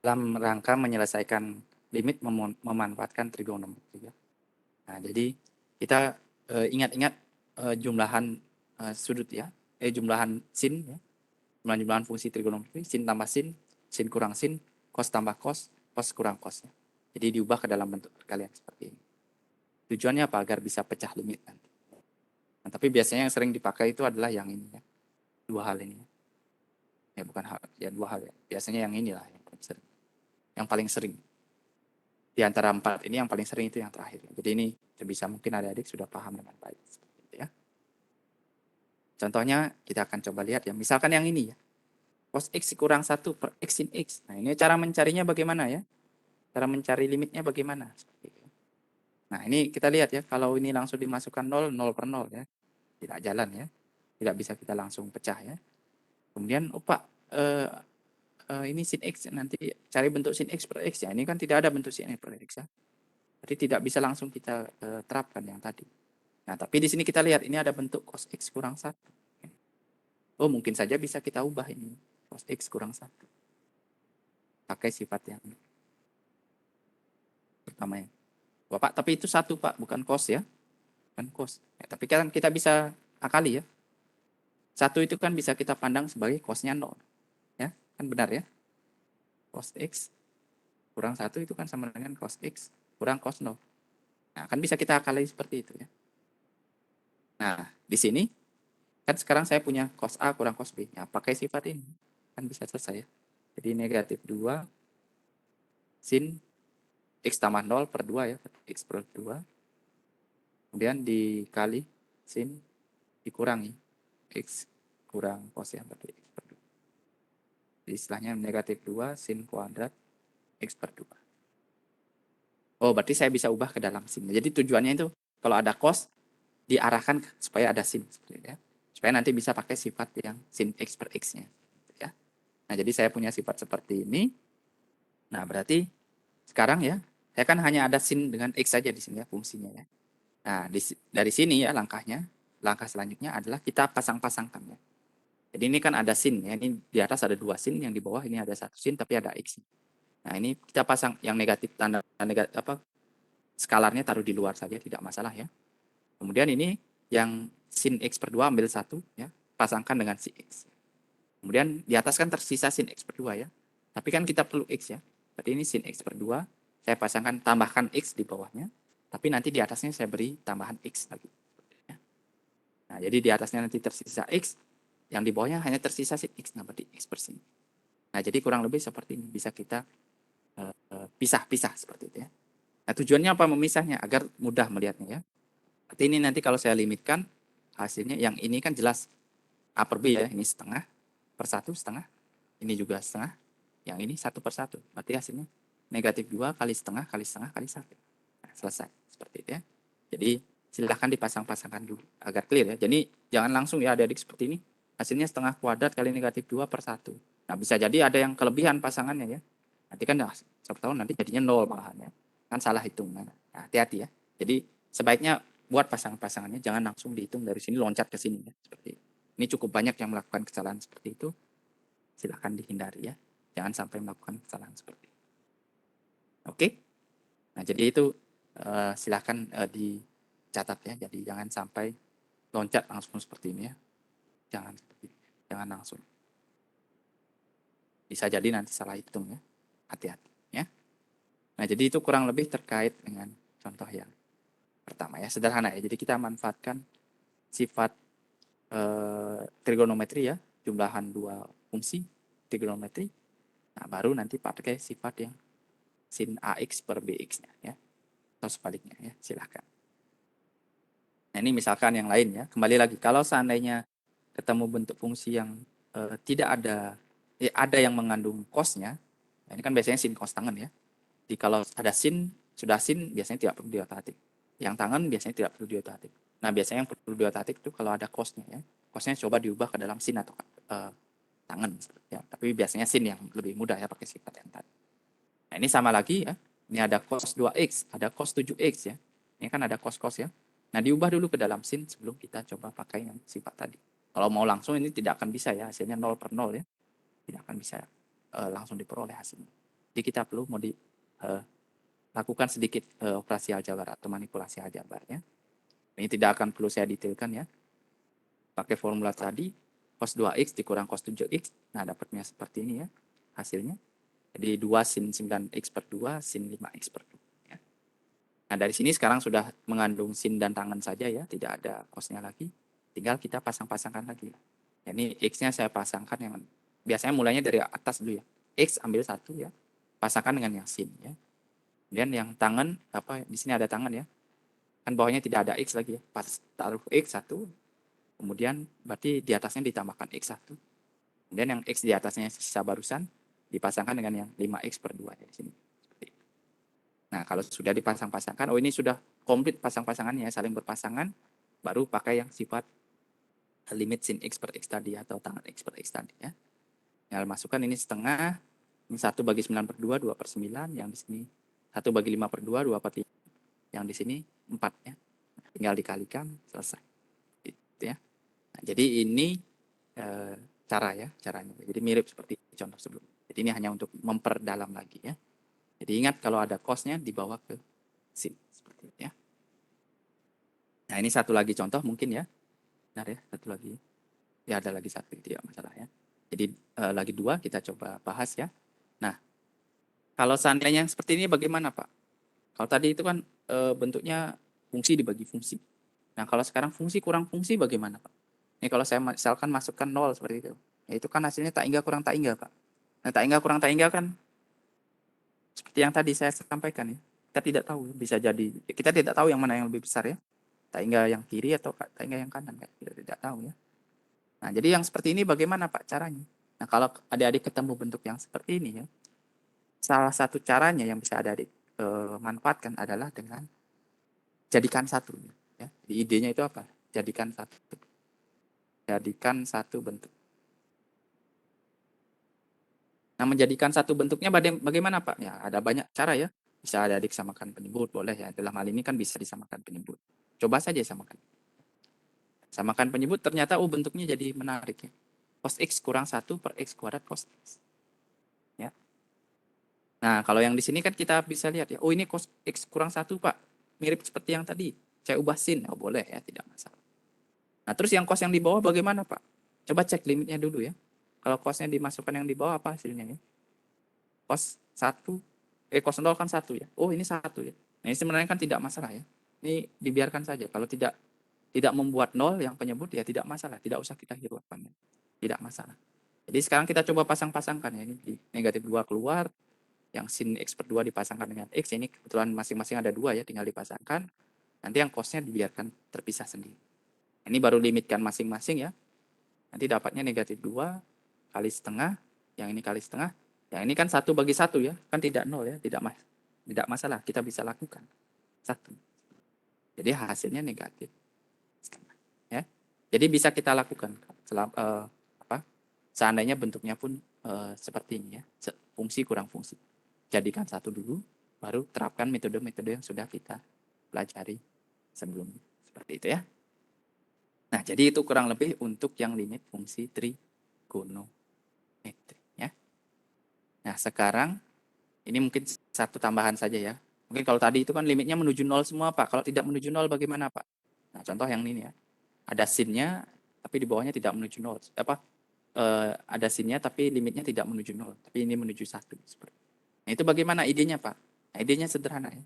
dalam rangka menyelesaikan limit memanfaatkan trigonometri ya. Nah, jadi kita ingat-ingat jumlahan sudut ya, jumlahan sin ya, jumlahan fungsi trigonometri, sin tambah sin kurang sin, cos tambah cos kurang cos. Ya. Jadi diubah ke dalam bentuk perkalian seperti ini. Tujuannya apa? Agar bisa pecah limit nanti. Nah, tapi biasanya yang sering dipakai itu adalah yang ini ya, dua hal ini. Ya bukan hal, ya dua hal ya. Biasanya yang inilah yang paling sering. Yang paling sering. Di antara empat ini yang paling sering itu yang terakhir. Jadi ini bisa mungkin adik-adik sudah paham dengan baik. Seperti itu ya. Contohnya kita akan coba lihat ya. Misalkan yang ini ya. Cos X kurang 1 per X sin X. Nah ini cara mencarinya bagaimana ya. Cara mencari limitnya bagaimana. Nah ini kita lihat ya. Kalau ini langsung dimasukkan 0, 0 per 0 ya. Tidak jalan ya. Tidak bisa kita langsung pecah ya. Kemudian oh Pak. Ini sin X. Nanti cari bentuk sin X per X ya. Ini kan tidak ada bentuk sin X per X ya. Jadi tidak bisa langsung kita terapkan yang tadi. Nah tapi di sini kita lihat. Ini ada bentuk cos X kurang 1. Oh mungkin saja bisa kita ubah ini. Cos X kurang 1. Pakai sifat yang pertama ya. Bapak, tapi itu 1 Pak, bukan cos ya. Bukan cos. Ya, tapi kan kita bisa akali ya. 1 itu kan bisa kita pandang sebagai cosnya 0. Ya, kan benar ya. Cos X kurang 1 itu kan sama dengan cos X kurang cos 0. Nah, kan bisa kita akali seperti itu ya. Nah, di sini kan sekarang saya punya cos A kurang cos B. Ya, pakai sifat ini. Kan bisa selesai ya. Jadi negatif 2 sin X tambah 0 per 2 ya. X per 2. Kemudian dikali sin dikurangi X kurang cos ya. Berarti X per 2. Jadi istilahnya negatif 2 sin kuadrat X per 2. Oh, berarti saya bisa ubah ke dalam sin. Jadi tujuannya itu kalau ada cos diarahkan supaya ada sin. Ya. Supaya nanti bisa pakai sifat yang sin X per X-nya. Ya. Nah, jadi saya punya sifat seperti ini. Nah, berarti sekarang ya, saya kan hanya ada sin dengan X saja di sini ya, fungsinya ya. Nah, dari sini ya langkahnya, langkah selanjutnya adalah kita pasang-pasangkan ya. Jadi ini kan ada sin ya, ini di atas ada 2 sin, yang di bawah ini ada 1 sin tapi ada X. Nah, ini kita pasang yang negatif, tanda negatif skalarnya taruh di luar saja, tidak masalah ya. Kemudian ini yang sin X per 2 ambil 1 ya, pasangkan dengan si X. Kemudian di atas kan tersisa sin X per 2 ya. Tapi kan kita perlu X ya. Berarti ini sin X per 2 saya pasangkan tambahkan X di bawahnya, tapi nanti di atasnya saya beri tambahan X lagi. Nah, jadi di atasnya nanti tersisa X, yang di bawahnya hanya tersisa si X, nah berarti X per sini. Nah, jadi kurang lebih seperti ini, bisa kita pisah-pisah seperti itu ya. Nah, tujuannya apa memisahnya? Agar mudah melihatnya ya. Berarti ini nanti kalau saya limitkan, hasilnya yang ini kan jelas A per B ya, ini setengah per satu setengah, ini juga setengah, yang ini 1/1. Berarti hasilnya -2 kali setengah kali setengah kali 1. Nah, selesai. Seperti itu ya. Jadi silahkan dipasang-pasangkan dulu agar clear ya. Jadi jangan langsung ya adik-adik seperti ini. Hasilnya setengah kuadrat kali -2/1. Nah, bisa jadi ada yang kelebihan pasangannya ya. Nanti kan siapa tahu nanti jadinya 0 malahan ya. Kan salah hitungan. Nah, hati-hati ya. Jadi sebaiknya buat pasangan-pasangannya jangan langsung dihitung dari sini loncat ke sini ya. Seperti itu. Ini cukup banyak yang melakukan kesalahan seperti itu. Silahkan dihindari ya. Jangan sampai melakukan kesalahan seperti itu. Oke? Nah, jadi itu silahkan dicatat ya. Jadi jangan sampai loncat langsung seperti ini ya. Jangan langsung. Bisa jadi nanti salah hitung ya. Hati-hati ya. Nah, jadi itu kurang lebih terkait dengan contoh yang pertama ya. Sederhana ya. Jadi kita manfaatkan sifat trigonometri ya. Jumlahan dua fungsi trigonometri. Nah, baru nanti pakai sifat yang sin AX per BX-nya ya. Atau sebaliknya ya. Silahkan. Nah, ini misalkan yang lain ya. Kembali lagi, kalau seandainya ketemu bentuk fungsi yang tidak ada, ada yang mengandung cos-nya, nah ini kan biasanya sin cos tangen ya. Jadi kalau ada sin, sudah sin biasanya tidak perlu diotak-atik. Yang tangen biasanya tidak perlu diotak-atik. Nah, biasanya yang perlu diotak-atik itu kalau ada cos-nya ya. Cos-nya coba diubah ke dalam sin atau tangen. Ya. Tapi biasanya sin yang lebih mudah ya pakai sifat yang tadi. Nah, ini sama lagi ya. Ini ada cos 2x, ada cos 7x ya. Ini kan ada cos-cos ya. Nah, diubah dulu ke dalam sin sebelum kita coba pakai yang sifat tadi. Kalau mau langsung ini tidak akan bisa ya, hasilnya 0 per 0 ya. Tidak akan bisa langsung diperoleh hasilnya. Jadi kita perlu mau lakukan sedikit operasi aljabar atau manipulasi aljabar ya. Ini tidak akan perlu saya detailkan ya. Pakai formula tadi, cos 2x dikurang cos 7x, nah dapatnya seperti ini ya hasilnya. Jadi 2 sin 9x per 2, sin 5x per 2. Ya. Nah, dari sini sekarang sudah mengandung sin dan tangen saja ya, tidak ada cosnya lagi. Tinggal kita pasang-pasangkan lagi. Ya, ini x-nya saya pasangkan yang biasanya mulainya dari atas dulu ya. X ambil 1 ya, pasangkan dengan yang sin ya. Kemudian yang tangen, apa di sini ada tangen ya. Kan bawahnya tidak ada x lagi ya. Pas taruh x 1, kemudian berarti di atasnya ditambahkan x 1. Kemudian yang x di atasnya sisa barusan dipasangkan dengan yang 5x per 2 ya di sini. Nah, kalau sudah dipasang-pasangkan, oh ini sudah komplit pasang-pasangannya, saling berpasangan, baru pakai yang sifat limit sin x per x tadi atau tangan x per x tadi ya. Tinggal masukkan ini setengah, ini 1 bagi 9 per 2, 2 per 9, yang di sini 1 bagi 5 per 2, 2 per 5, yang di sini 4 ya. Tinggal dikalikan, selesai. Gitu ya. Nah, jadi ini caranya. Jadi mirip seperti contoh sebelumnya. Jadi ini hanya untuk memperdalam lagi ya. Jadi ingat kalau ada cosnya dibawa ke sin seperti itu ya. Nah, ini satu lagi contoh mungkin ya. Benar ya, satu lagi. Ya ada lagi satu, tidak masalah ya. Jadi lagi 2 kita coba bahas ya. Nah, kalau seandainya yang seperti ini bagaimana Pak? Kalau tadi itu kan bentuknya fungsi dibagi fungsi. Nah, kalau sekarang fungsi kurang fungsi bagaimana Pak? Ini kalau saya misalkan masukkan 0 seperti itu. Ya itu kan hasilnya tak hingga kurang tak hingga Pak. Nah, tak hingga kurang tak hingga kan seperti yang tadi saya sampaikan ya. Kita tidak tahu, bisa jadi kita tidak tahu yang mana yang lebih besar ya. Tak hingga yang kiri atau tak hingga yang kanan kan kita tidak tahu ya. Nah, jadi yang seperti ini bagaimana Pak caranya? Nah, kalau adik-adik ketemu bentuk yang seperti ini ya, salah satu caranya yang bisa adik-adik manfaatkan adalah dengan jadikan satu. Ya. Jadi idenya itu apa? Jadikan satu. Jadikan satu bentuk. Nah, menjadikan satu bentuknya bagaimana Pak? Ya, ada banyak cara ya. Bisa adik-adik samakan penyebut, boleh ya. Dalam hal ini kan bisa disamakan penyebut. Coba saja samakan. Samakan penyebut, ternyata bentuknya jadi menarik ya. Cos X kurang 1 per X kuadrat cos X. Ya. Nah, kalau yang di sini kan kita bisa lihat ya. Oh, ini cos X kurang 1 Pak. Mirip seperti yang tadi. Saya ubah sin. Oh, boleh ya, tidak masalah. Nah, terus yang cos yang di bawah bagaimana Pak? Coba cek limitnya dulu ya. Kalau cosnya dimasukkan yang di bawah apa hasilnya ya? Cos 1 cos 0 kan 1 ya. Oh, ini 1 ya. Nah, ini sebenarnya kan tidak masalah ya. Ini dibiarkan saja. Kalau tidak membuat nol yang penyebut ya tidak masalah, tidak usah kita hiraukan. Tidak masalah. Jadi sekarang kita coba pasang-pasangkan ya. Ini negatif 2 keluar, yang sin X per 2 dipasangkan dengan X, ini kebetulan masing-masing ada 2 ya, tinggal dipasangkan. Nanti yang cosnya dibiarkan terpisah sendiri. Ini baru limitkan masing-masing ya. Nanti dapatnya negatif 2 kali setengah, yang ini kali setengah. Yang ini kan 1/1 ya, kan tidak nol ya, tidak masalah, kita bisa lakukan. 1. Jadi hasilnya negatif setengah ya. Jadi bisa kita lakukan seandainya bentuknya pun seperti ini ya, fungsi kurang fungsi. Jadikan 1 dulu, baru terapkan metode-metode yang sudah kita pelajari sebelumnya. Seperti itu ya. Nah, jadi itu kurang lebih untuk yang limit fungsi trigonometri ya. Nah, sekarang ini mungkin satu tambahan saja ya. Mungkin kalau tadi itu kan limitnya menuju nol semua, Pak. Kalau tidak menuju nol bagaimana, Pak? Nah, contoh yang ini ya. Ada sinnya tapi di bawahnya tidak menuju nol. Ada sinnya tapi limitnya tidak menuju nol, tapi ini menuju 1. Nah, itu bagaimana idenya, Pak? Nah, idenya sederhana ya.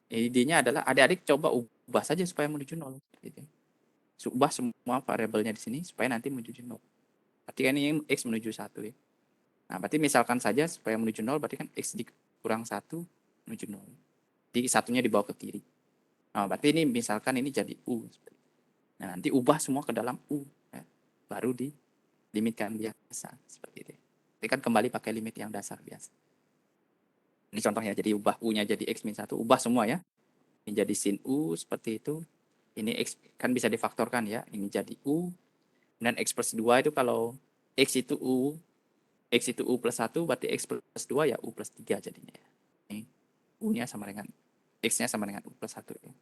Idenya adalah adik-adik coba ubah saja supaya menuju nol. Gitu. Ubah semua variabelnya di sini supaya nanti menuju nol. Berarti kan ini X menuju 1 ya. Nah, berarti misalkan saja supaya menuju nol, berarti kan X dikurang 1 menuju nol. Jadi satunya dibawa ke kiri. Nah, berarti ini misalkan ini jadi U. Nah, nanti ubah semua ke dalam U. Ya. Baru dilimitkan biasa. Seperti itu. Jadi kan kembali pakai limit yang dasar biasa. Ini contohnya, jadi ubah U-nya jadi X min 1. Ubah semua ya. Ini jadi sin U seperti itu. Ini X kan bisa difaktorkan ya. Ini jadi U. Dan X plus 2 itu kalau X itu U plus 1, berarti X plus 2 ya U plus 3 jadinya. Ini U-nya sama dengan, X-nya sama dengan U plus 1. Ya.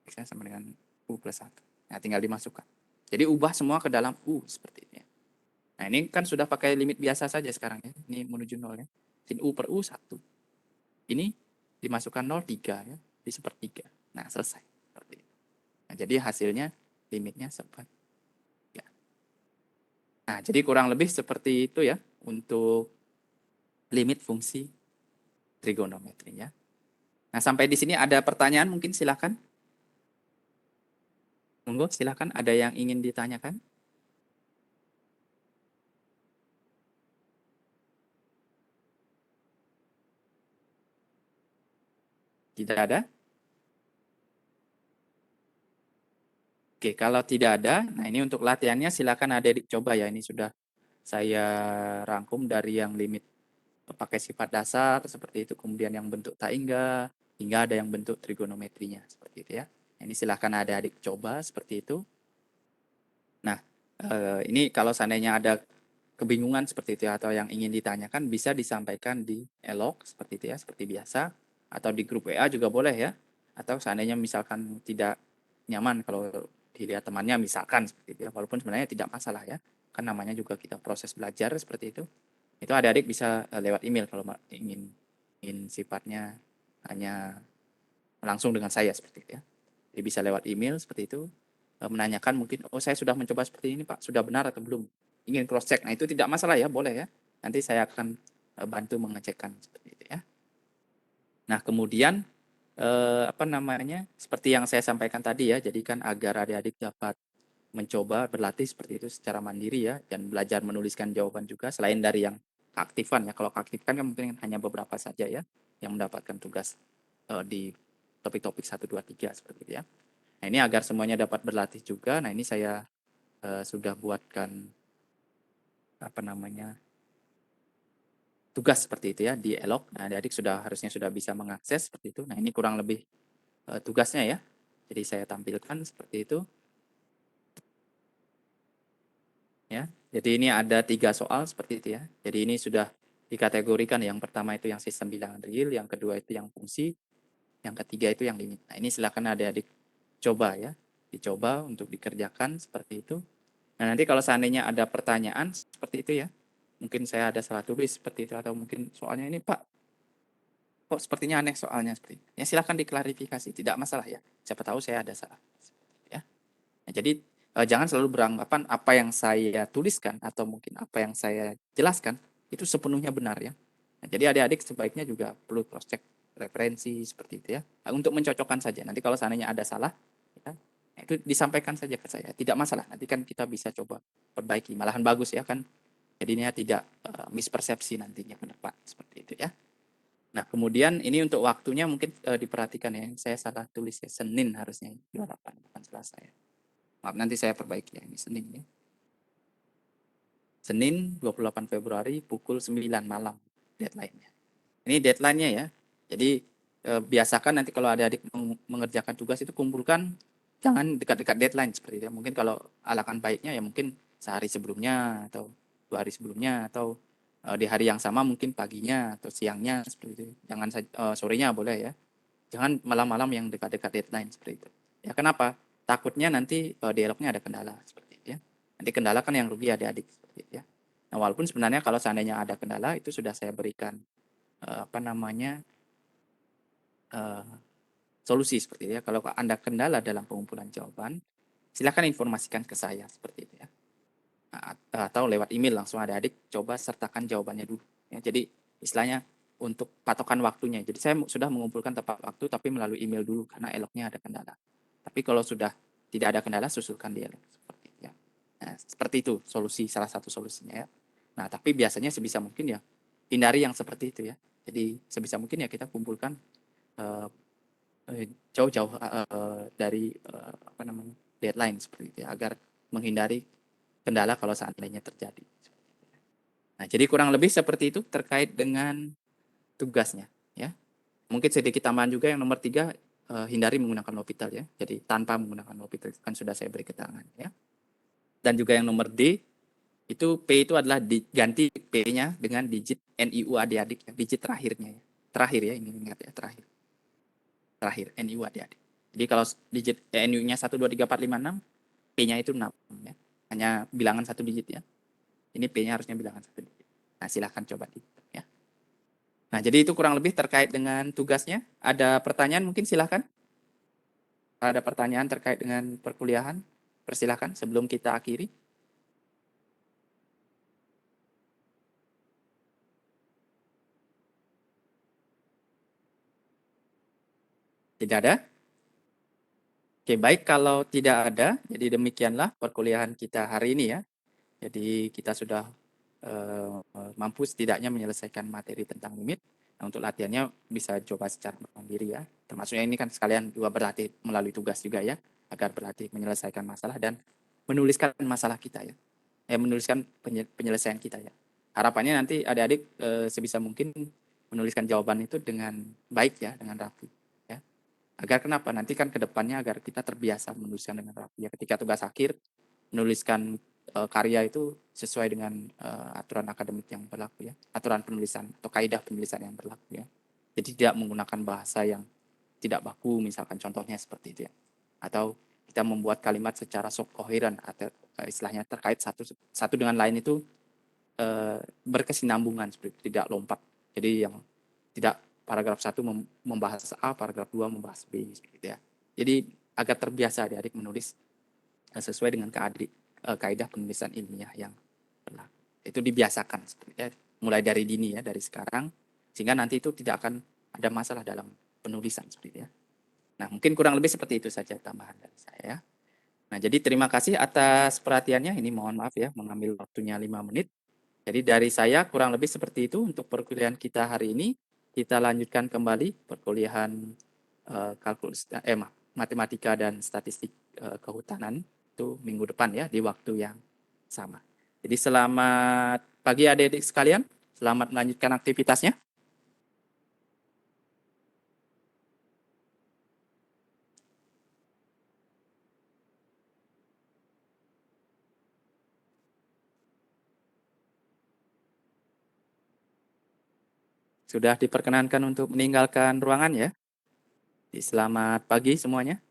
X-nya sama dengan U plus 1. Nah, tinggal dimasukkan. Jadi ubah semua ke dalam U seperti ini. Nah, ini kan sudah pakai limit biasa saja sekarang ya. Ini menuju 0 ya. Sin U per U 1. Ini dimasukkan 0, 3 ya. Di sepertiga. Nah, selesai. Seperti ini. Nah, jadi hasilnya limitnya seperti. Nah, jadi kurang lebih seperti itu ya untuk limit fungsi trigonometri ya. Nah, sampai di sini ada pertanyaan mungkin silakan. Monggo silakan, ada yang ingin ditanyakan? Tidak ada? Oke, kalau tidak ada, nah ini untuk latihannya silakan adik-adik coba ya. Ini sudah saya rangkum dari yang limit pakai sifat dasar seperti itu, kemudian yang bentuk tak hingga ada yang bentuk trigonometrinya seperti itu ya. Ini silakan adik-adik coba seperti itu. Nah, ini kalau seandainya ada kebingungan seperti itu atau yang ingin ditanyakan bisa disampaikan di elok seperti itu ya, seperti biasa, atau di grup WA juga boleh ya. Atau seandainya misalkan tidak nyaman kalau dilihat temannya misalkan seperti itu ya, walaupun sebenarnya tidak masalah ya. Kan namanya juga kita proses belajar seperti itu. Itu adik-adik bisa lewat email kalau ingin sifatnya hanya langsung dengan saya seperti itu ya. Jadi bisa lewat email seperti itu, menanyakan mungkin, oh saya sudah mencoba seperti ini Pak, sudah benar atau belum? Ingin cross check. Nah, itu tidak masalah ya, boleh ya. Nanti saya akan bantu mengecekkan seperti itu ya. Nah, kemudian seperti yang saya sampaikan tadi ya, jadi kan agar adik-adik dapat mencoba berlatih seperti itu secara mandiri ya, dan belajar menuliskan jawaban juga selain dari yang keaktifan ya. Kalau keaktifan kan mungkin hanya beberapa saja ya yang mendapatkan tugas di topik-topik 1, 2, 3 seperti itu ya. Nah, ini agar semuanya dapat berlatih juga. Nah, ini saya sudah buatkan tugas seperti itu ya di Elok. Nah, adik-adik harusnya sudah bisa mengakses seperti itu. Nah, ini kurang lebih tugasnya ya. Jadi saya tampilkan seperti itu ya. Jadi ini ada 3 soal seperti itu ya. Jadi ini sudah dikategorikan. Yang pertama itu yang sistem bilangan real, yang kedua itu yang fungsi, yang ketiga itu yang limit. Nah, ini silakan adik-adik coba ya. Dicoba untuk dikerjakan seperti itu. Nah, nanti kalau seandainya ada pertanyaan seperti itu ya, mungkin saya ada salah tulis seperti itu, atau mungkin soalnya ini Pak, kok sepertinya aneh soalnya seperti itu. Ya silakan diklarifikasi, tidak masalah ya. Siapa tahu saya ada salah. Ya. Nah, jadi jangan selalu beranggapan apa yang saya tuliskan atau mungkin apa yang saya jelaskan itu sepenuhnya benar ya. Nah, jadi adik-adik sebaiknya juga perlu cross check referensi seperti itu ya. Untuk mencocokkan saja. Nanti kalau seandainya ada salah, ya, itu disampaikan saja ke saya. Tidak masalah. Nanti kan kita bisa coba perbaiki. Malahan bagus ya kan. Jadinya tidak mispersepsi nantinya ke depan seperti itu ya. Nah, kemudian ini untuk waktunya mungkin diperhatikan ya. Saya salah tulis ya. Senin harusnya 28 bukan Selasa ya. Maaf, nanti saya perbaiki ya. Ini Senin ya. Senin 28 Februari pukul 9 malam deadline-nya. Ini deadline-nya ya. Jadi biasakan nanti kalau ada adik mengerjakan tugas itu kumpulkan, jangan dekat-dekat deadline seperti itu. Mungkin kalau alasan baiknya ya mungkin sehari sebelumnya atau 2 hari sebelumnya atau di hari yang sama mungkin paginya atau siangnya seperti itu. Jangan sorenya boleh ya. Jangan malam-malam yang dekat-dekat deadline seperti itu. Ya kenapa? Takutnya nanti dialognya ada kendala seperti itu ya. Nanti kendala kan yang rugi adik-adik seperti itu ya. Nah, walaupun sebenarnya kalau seandainya ada kendala itu sudah saya berikan apa namanya eh, solusi seperti itu ya. Kalau Anda kendala dalam pengumpulan jawaban, silakan informasikan ke saya seperti itu ya. Nah, atau lewat email langsung ada adik coba sertakan jawabannya dulu. Ya, jadi istilahnya untuk patokan waktunya. Jadi saya sudah mengumpulkan tepat waktu tapi melalui email dulu karena eloknya ada kendala. Tapi kalau sudah tidak ada kendala susulkan dialog seperti itu ya. Nah, seperti itu solusi salah satu solusinya ya. Nah, tapi biasanya sebisa mungkin ya hindari yang seperti itu ya. Jadi sebisa mungkin ya kita kumpulkan eh, jauh-jauh dari apa namanya deadline seperti itu ya, agar menghindari kendala kalau seandainya terjadi. Nah, jadi kurang lebih seperti itu terkait dengan tugasnya ya. Mungkin sedikit tambahan juga yang nomor 3, hindari menggunakan lopital ya. Jadi tanpa menggunakan lopital kan sudah saya beri keterangan ya. Dan juga yang nomor D itu P itu adalah diganti P-nya dengan digit NIU adik-adik ya, digit terakhirnya ya. Terakhir ya, ini ingat ya, terakhir. Terakhir NIU adik-adik. Jadi kalau digit NIU-nya 1 2 3 4 5 6, P-nya itu 6 ya. Hanya bilangan satu digit ya. Ini P-nya harusnya bilangan satu digit. Nah, silahkan coba di ya. Nah, jadi itu kurang lebih terkait dengan tugasnya. Ada pertanyaan mungkin silahkan. Ada pertanyaan terkait dengan perkuliahan? Persilahkan sebelum kita akhiri. Tidak ada? Oke, baik kalau tidak ada. Jadi demikianlah perkuliahan kita hari ini ya. Jadi kita sudah mampu setidaknya menyelesaikan materi tentang limit. Nah, untuk latihannya bisa coba secara mandiri ya. Termasuknya ini kan sekalian juga berlatih melalui tugas juga ya, agar berlatih menyelesaikan masalah dan menuliskan masalah kita ya. Menuliskan penyelesaian kita ya. Harapannya nanti adik-adik sebisa mungkin menuliskan jawaban itu dengan baik ya, dengan rapi ya. Agar kenapa? Nanti kan ke depannya agar kita terbiasa menuliskan dengan rapi ya. Ketika tugas akhir menuliskan karya itu sesuai dengan aturan akademik yang berlaku ya, aturan penulisan atau kaidah penulisan yang berlaku ya. Jadi tidak menggunakan bahasa yang tidak baku, misalkan contohnya seperti itu ya. Atau kita membuat kalimat secara sok koheren atau istilahnya terkait satu dengan lain itu berkesinambungan seperti itu, tidak lompat. Jadi yang tidak paragraf 1 membahas A, paragraf 2 membahas B seperti itu ya. Jadi agar terbiasa adik-adik menulis sesuai dengan kaidah penulisan ilmiah yang berlaku. Itu dibiasakan ya, mulai dari dini ya, dari sekarang, sehingga nanti itu tidak akan ada masalah dalam penulisan seperti itu ya. Nah, mungkin kurang lebih seperti itu saja tambahan dari saya. Nah, jadi terima kasih atas perhatiannya. Ini mohon maaf ya, mengambil waktunya 5 menit. Jadi dari saya kurang lebih seperti itu untuk perkuliahan kita hari ini. Kita lanjutkan kembali perkuliahan kalkulus, matematika dan statistik kehutanan itu minggu depan ya di waktu yang sama. Jadi selamat pagi adik-adik sekalian, selamat melanjutkan aktivitasnya. Sudah diperkenankan untuk meninggalkan ruangan ya. Jadi selamat pagi semuanya.